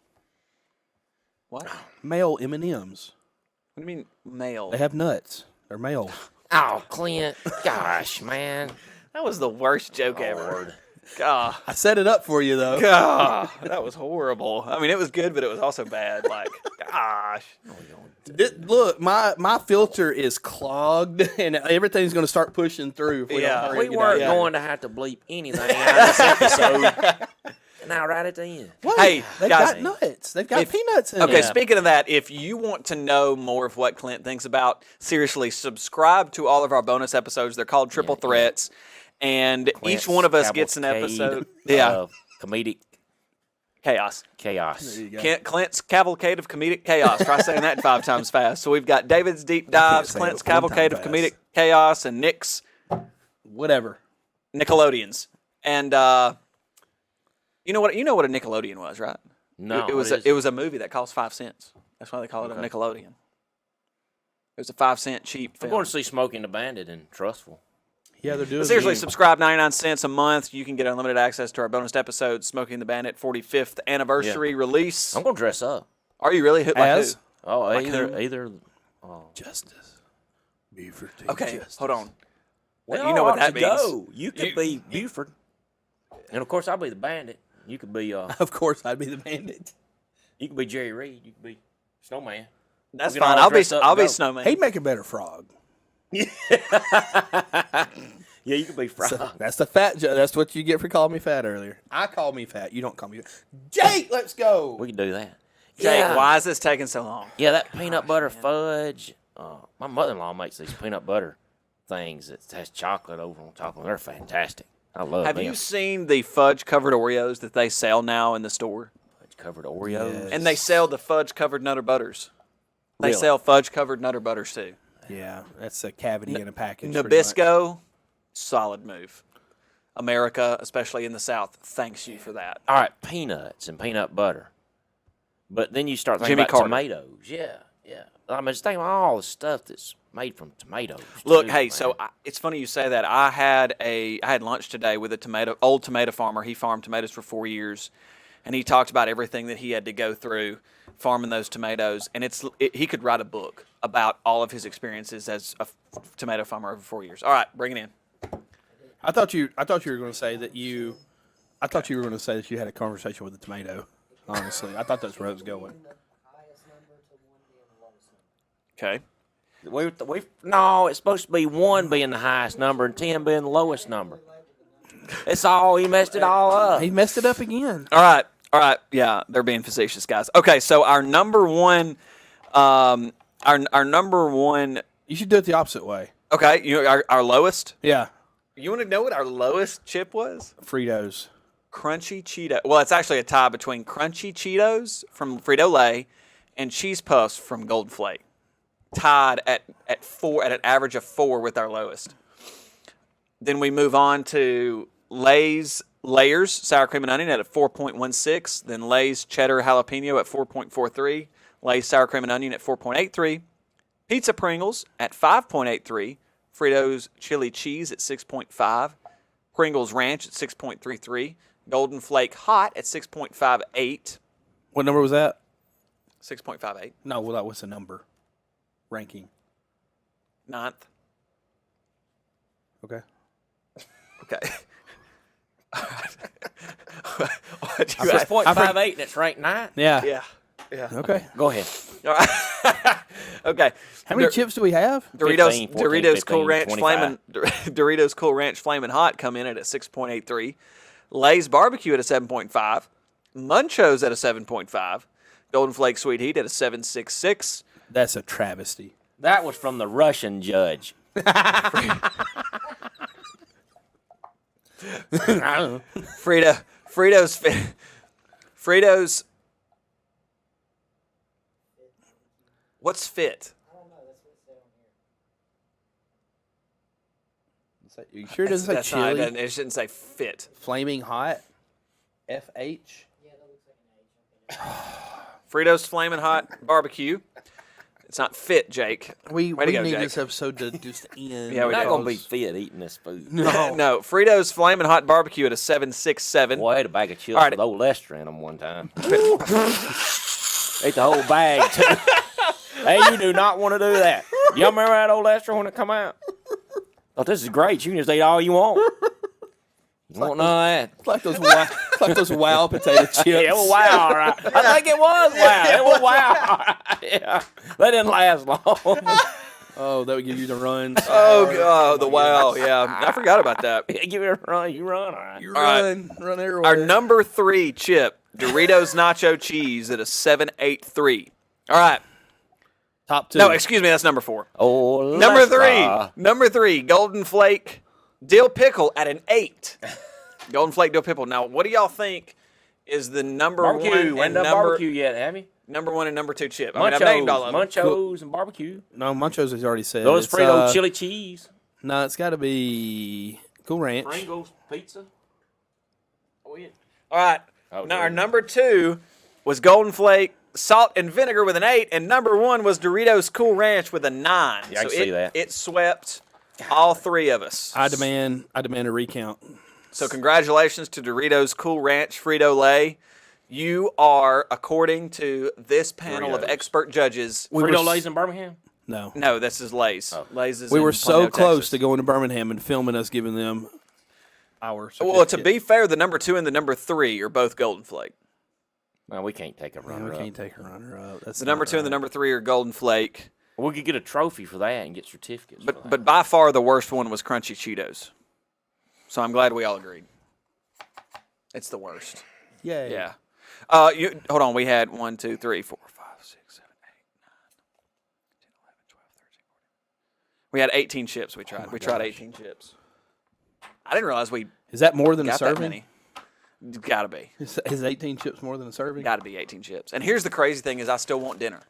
Speaker 1: What?
Speaker 2: Male M&M's.
Speaker 1: What do you mean male?
Speaker 2: They have nuts. They're male.
Speaker 3: Oh, Clint, gosh, man.
Speaker 1: That was the worst joke ever.
Speaker 3: Lord.
Speaker 1: God.
Speaker 2: I set it up for you though.
Speaker 1: God. That was horrible. I mean, it was good, but it was also bad. Like, gosh.
Speaker 2: Look, my filter is clogged, and everything's going to start pushing through. If we
Speaker 1: Yeah.
Speaker 2: don't hurry
Speaker 3: We
Speaker 2: and get
Speaker 3: weren't
Speaker 2: out.
Speaker 3: going to have to bleep anything out of this episode. Now, right at the end.
Speaker 2: What?
Speaker 1: Hey,
Speaker 2: they've
Speaker 1: guys,
Speaker 2: got nuts. They've got
Speaker 1: if-
Speaker 2: peanuts in
Speaker 1: Okay,
Speaker 2: it.
Speaker 1: speaking of that, if you want to know more of what Clint thinks about, seriously, subscribe to all of our bonus episodes. They're called Triple
Speaker 3: Yeah.
Speaker 1: Threats. And each one of us gets an episode.
Speaker 3: Of comedic
Speaker 1: Chaos.
Speaker 3: chaos.
Speaker 2: There you go.
Speaker 1: Clint's cavalcade of comedic chaos. Try saying that 5 times fast. So we've got David's deep dives,
Speaker 2: say it
Speaker 1: Clint's
Speaker 2: 1 time
Speaker 1: cavalcade of
Speaker 2: fast.
Speaker 1: comedic chaos, and Nick's
Speaker 2: Whatever.
Speaker 1: Nickelodeons. And you know what a Nickelodeon was, right?
Speaker 3: No,
Speaker 1: it was
Speaker 3: what is
Speaker 1: it was a movie that cost 5 cents. That's why they call it a Nickelodeon. It was a 5-cent cheap
Speaker 3: I'm
Speaker 1: film.
Speaker 3: going to see Smoking the Bandit in Trustful.
Speaker 2: Yeah, they're doing.
Speaker 1: But seriously,
Speaker 2: it.
Speaker 1: subscribe 99 cents a month. You can get unlimited access to our bonus episodes, Smoking the Bandit 45th anniversary release.
Speaker 3: I'm going to dress up.
Speaker 1: Are you really? Like
Speaker 2: As?
Speaker 1: who?
Speaker 3: Oh,
Speaker 1: Like
Speaker 3: either
Speaker 1: who?
Speaker 3: either.
Speaker 2: Justice. Buford.
Speaker 1: Okay, hold on.
Speaker 3: Well,
Speaker 1: You know what that
Speaker 3: to
Speaker 1: means.
Speaker 3: Go. You could be Buford, and of course I'll be the Bandit. You could be
Speaker 2: Of course, I'd be the bandit.
Speaker 3: you could be Jerry Reed. You could be Snowman.
Speaker 1: That's
Speaker 3: We can
Speaker 1: fine.
Speaker 3: all
Speaker 1: I'll be
Speaker 3: dress up and
Speaker 1: I'll be
Speaker 3: go.
Speaker 1: Snowman.
Speaker 2: He'd make a better frog.
Speaker 3: Yeah, you could be Frog.
Speaker 2: So, that's the fat. That's what you get for calling me fat earlier. I call me fat. You don't call me. Jake, let's go.
Speaker 3: We can do that.
Speaker 1: Jake,
Speaker 3: yeah.
Speaker 1: why is this taking so long?
Speaker 3: Yeah, that peanut butter fudge. My mother-in-law makes these peanut butter things that has chocolate over on top of them. They're fantastic. I love
Speaker 1: Have
Speaker 3: them.
Speaker 1: you seen the fudge-covered Oreos that they sell now in the store?
Speaker 3: Fudge-covered Oreos.
Speaker 2: Yes.
Speaker 1: And they sell the fudge-covered Nutter Butters. They
Speaker 3: Really?
Speaker 1: sell fudge-covered Nutter Butters too.
Speaker 2: Yeah, that's a cavity in a package. pretty much.
Speaker 1: Nabisco, solid move. America, especially in the South, thanks you for that.
Speaker 3: All right, peanuts and peanut butter. But then you start thinking
Speaker 1: Jimmy
Speaker 3: about
Speaker 1: Carter.
Speaker 3: tomatoes. Yeah, yeah. I mean, just think about all the stuff that's made from tomatoes.
Speaker 1: Look,
Speaker 3: too,
Speaker 1: hey,
Speaker 3: man.
Speaker 1: so it's funny you say that. I had lunch today with a old tomato farmer. He farmed tomatoes for 4 years, and he talked about everything that he had to go through farming those tomatoes. And he could write a book about all of his experiences as a tomato farmer over 4 years. All right, bring it in.
Speaker 2: I thought you were going to say that you. I thought you were going to say that you had a conversation with a tomato. Honestly, I thought that's where it was going.
Speaker 4: Highest number to one being the lowest number.
Speaker 1: Okay.
Speaker 3: No, it's supposed to be 1 being the highest number and 10 being the lowest number. He messed it all up.
Speaker 2: He messed it up again.
Speaker 1: All right. Yeah, they're being facetious, guys. Okay, so our number one, our number one.
Speaker 2: You should do it the opposite way.
Speaker 1: Okay, our lowest.
Speaker 2: Yeah,
Speaker 1: You want to know what our lowest chip was?
Speaker 2: Fritos.
Speaker 1: Crunchy Cheeto. Well, it's actually a tie between Crunchy Cheetos from Frito-Lay and cheese puffs from Golden Flake, tied at 4 at an average of 4 with our lowest. Then we move on to Lay's Layers sour cream and onion at a 4.16. Then Lay's cheddar jalapeno at 4.43. Lay's sour cream and onion at 4.83. Pizza Pringles at 5.83. Fritos chili cheese at 6.5. Pringles ranch at 6.33. Golden Flake hot at 6.58.
Speaker 2: What number was that?
Speaker 1: 6.58.
Speaker 2: No, well, that was the number. Ranking.
Speaker 1: 9th.
Speaker 2: Okay.
Speaker 1: Okay.
Speaker 3: It's 6.58 and it's ranked 9.
Speaker 2: Yeah.
Speaker 1: Yeah.
Speaker 2: Okay.
Speaker 3: Go ahead.
Speaker 1: All right. Okay.
Speaker 2: How many chips do we have?
Speaker 1: Doritos,
Speaker 3: 15, 14,
Speaker 1: Doritos
Speaker 3: 15,
Speaker 1: Cool Ranch
Speaker 3: 25.
Speaker 1: Flamin' Doritos Cool Ranch Flamin' Hot come in at a 6.83. Lay's Barbecue at a 7.5. Munchos at a 7.5. Golden Flake Sweet Heat at a 7.66.
Speaker 2: That's a travesty.
Speaker 3: That was from the Russian judge.
Speaker 1: Fritos. What's fit?
Speaker 4: I don't know. That's what it said on here.
Speaker 2: You sure it doesn't say
Speaker 1: That's not-
Speaker 2: chili?
Speaker 1: it shouldn't say fit.
Speaker 2: Flaming hot? FH?
Speaker 4: Yeah, that looks like an H.
Speaker 1: Fritos Flamin' Hot Barbecue. It's not fit, Jake.
Speaker 2: We
Speaker 1: Way to go,
Speaker 2: need
Speaker 1: Jake.
Speaker 2: this episode to just end.
Speaker 1: Yeah, we
Speaker 3: We're not
Speaker 1: do.
Speaker 3: going to be fit eating this food.
Speaker 2: No.
Speaker 1: No, Fritos Flamin' Hot Barbecue at a 7.67.
Speaker 3: Boy, I had a bag of chips
Speaker 1: All right.
Speaker 3: with old Lester in them one time. Ate the whole bag, too. Hey, you do not want to do that. Y'all remember that old Lester when it come out? Oh, this is great. You can just eat all you want. You want none of that.
Speaker 2: It's like those wow potato chips.
Speaker 3: Yeah, it was wow, all right. I think it was wow. It was wow. All right. Yeah. They didn't last long.
Speaker 2: Oh, that would give you the runs.
Speaker 1: Oh, God, the wow. Yeah, I forgot about that.
Speaker 3: Give it a run. You run, all right.
Speaker 2: You
Speaker 1: All right.
Speaker 2: run everywhere.
Speaker 1: Our number 3 chip, Doritos Nacho Cheese at a 7.83. All right.
Speaker 2: Top 2.
Speaker 1: No, excuse me, that's number 4.
Speaker 3: Oh,
Speaker 1: Number 3, Golden Flake Dill Pickle at an 8. Golden Flake Dill Pickle. Now, what do y'all think is the number
Speaker 3: Barbecue.
Speaker 1: one
Speaker 3: Ain't
Speaker 1: and
Speaker 3: done
Speaker 1: number
Speaker 3: barbecue yet, have you?
Speaker 1: number 1 and number 2 chip? I mean, I've named all of them.
Speaker 3: Munchos and barbecue.
Speaker 2: No, Munchos has already said.
Speaker 3: Those
Speaker 2: It's,
Speaker 3: Frito chili cheese.
Speaker 2: No, it's got to be Cool Ranch.
Speaker 3: Pringles pizza.
Speaker 1: All right.
Speaker 3: Oh,
Speaker 1: Now, our
Speaker 3: dude.
Speaker 1: number 2 was Golden Flake Salt and Vinegar with an 8, and number 1 was Doritos Cool Ranch with a 9.
Speaker 3: Yeah, I can see that.
Speaker 1: It swept all 3 of us.
Speaker 2: I demand a recount.
Speaker 1: So congratulations to Doritos Cool Ranch Frito-Lay. You are, according to this panel of
Speaker 3: Doritos.
Speaker 1: expert judges,
Speaker 3: Frito-Lay's in Birmingham?
Speaker 2: No.
Speaker 1: no, this is Lay's.
Speaker 3: Oh.
Speaker 1: Lay's is
Speaker 2: We
Speaker 1: in
Speaker 2: were so
Speaker 1: Plano,
Speaker 2: close
Speaker 1: Texas.
Speaker 2: to going to Birmingham and filming us giving them our
Speaker 1: Well, to
Speaker 2: certificate.
Speaker 1: be fair, the number 2 and the number 3 are both Golden Flake.
Speaker 3: No, we can't take a
Speaker 2: Man,
Speaker 3: runner
Speaker 2: we
Speaker 3: up.
Speaker 2: can't take a runner up. That's
Speaker 1: The number
Speaker 2: not
Speaker 1: 2 and the
Speaker 2: right.
Speaker 1: number 3 are Golden Flake.
Speaker 3: We could get a trophy for that and get certificates. for
Speaker 1: But
Speaker 3: that.
Speaker 1: but by far the worst one was Crunchy Cheetos. So I'm glad we all agreed. It's the worst.
Speaker 2: Yay.
Speaker 1: Yeah. You hold on. We had 1, 2, 3, 4, 5, 6, 7, 8, 9, 10, 11, 12, 13, 14. We had 18 chips. We tried. We tried 18 chips. I didn't realize we
Speaker 2: Is that more than a
Speaker 1: got that
Speaker 2: serving?
Speaker 1: many. Gotta be.
Speaker 2: Is 18 chips more than a serving?
Speaker 1: Gotta be 18 chips. And here's the crazy thing: is I still want dinner.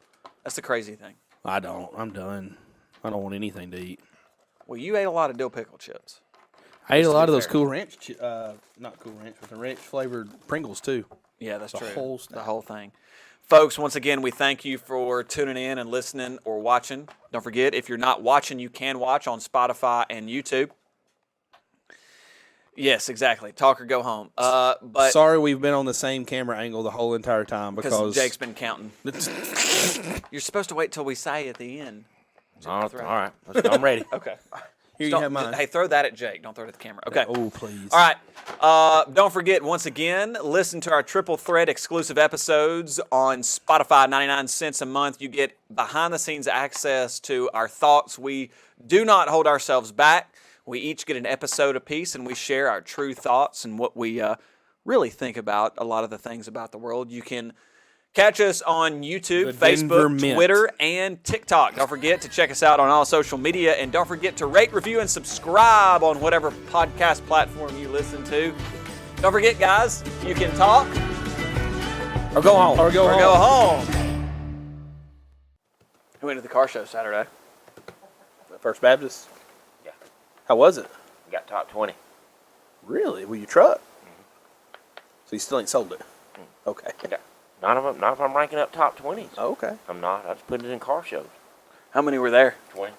Speaker 1: That's the crazy thing.
Speaker 2: I don't. I'm done. I don't want anything to eat.
Speaker 1: Well, you ate a lot of dill pickle chips.
Speaker 2: I ate a
Speaker 1: to
Speaker 2: lot
Speaker 1: be
Speaker 2: of those
Speaker 1: fair.
Speaker 2: Cool Ranch, not Cool Ranch, but the ranch flavored Pringles too.
Speaker 1: Yeah, that's
Speaker 2: The
Speaker 1: true.
Speaker 2: whole
Speaker 1: the
Speaker 2: snack.
Speaker 1: whole thing. Folks, once again, we thank you for tuning in and listening or watching. Don't forget, if you're not watching, you can watch on Spotify and YouTube. Yes, exactly. Talk or go home. But
Speaker 2: Sorry, we've been on the same camera angle the whole entire time
Speaker 1: because Jake's been counting. You're supposed to wait till we say at the end.
Speaker 3: all right. I'm ready.
Speaker 1: Okay.
Speaker 2: Here you
Speaker 1: Don't-
Speaker 2: have mine.
Speaker 1: Hey, throw that at Jake. Don't throw it at the camera. Okay.
Speaker 2: Oh, please.
Speaker 1: All right. Don't forget, once again, listen to our Triple Threat exclusive episodes on Spotify, 99 cents a month. You get behind-the-scenes access to our thoughts. We do not hold ourselves back. We each get an episode apiece, and we share our true thoughts and what we really think about a lot of the things about the world. You can catch us on YouTube,
Speaker 2: The Denver
Speaker 1: Facebook,
Speaker 2: Mint.
Speaker 1: Twitter, and TikTok. Don't forget to check us out on all social media, and don't forget to rate, review, and subscribe on whatever podcast platform you listen to. Don't forget, guys, you can talk
Speaker 3: Or go home.
Speaker 2: Or go
Speaker 1: or
Speaker 2: home.
Speaker 1: go home. Who went to the car show Saturday?
Speaker 2: First Baptist.
Speaker 3: Yeah.
Speaker 2: How was it?
Speaker 3: Got top 20.
Speaker 2: Really? With your truck? So you still ain't sold it? Okay.
Speaker 3: Yeah. Not if I'm ranking up top 20s.
Speaker 2: Okay.
Speaker 3: I'm not. I just put it in car shows.
Speaker 1: How many were there?
Speaker 3: 20.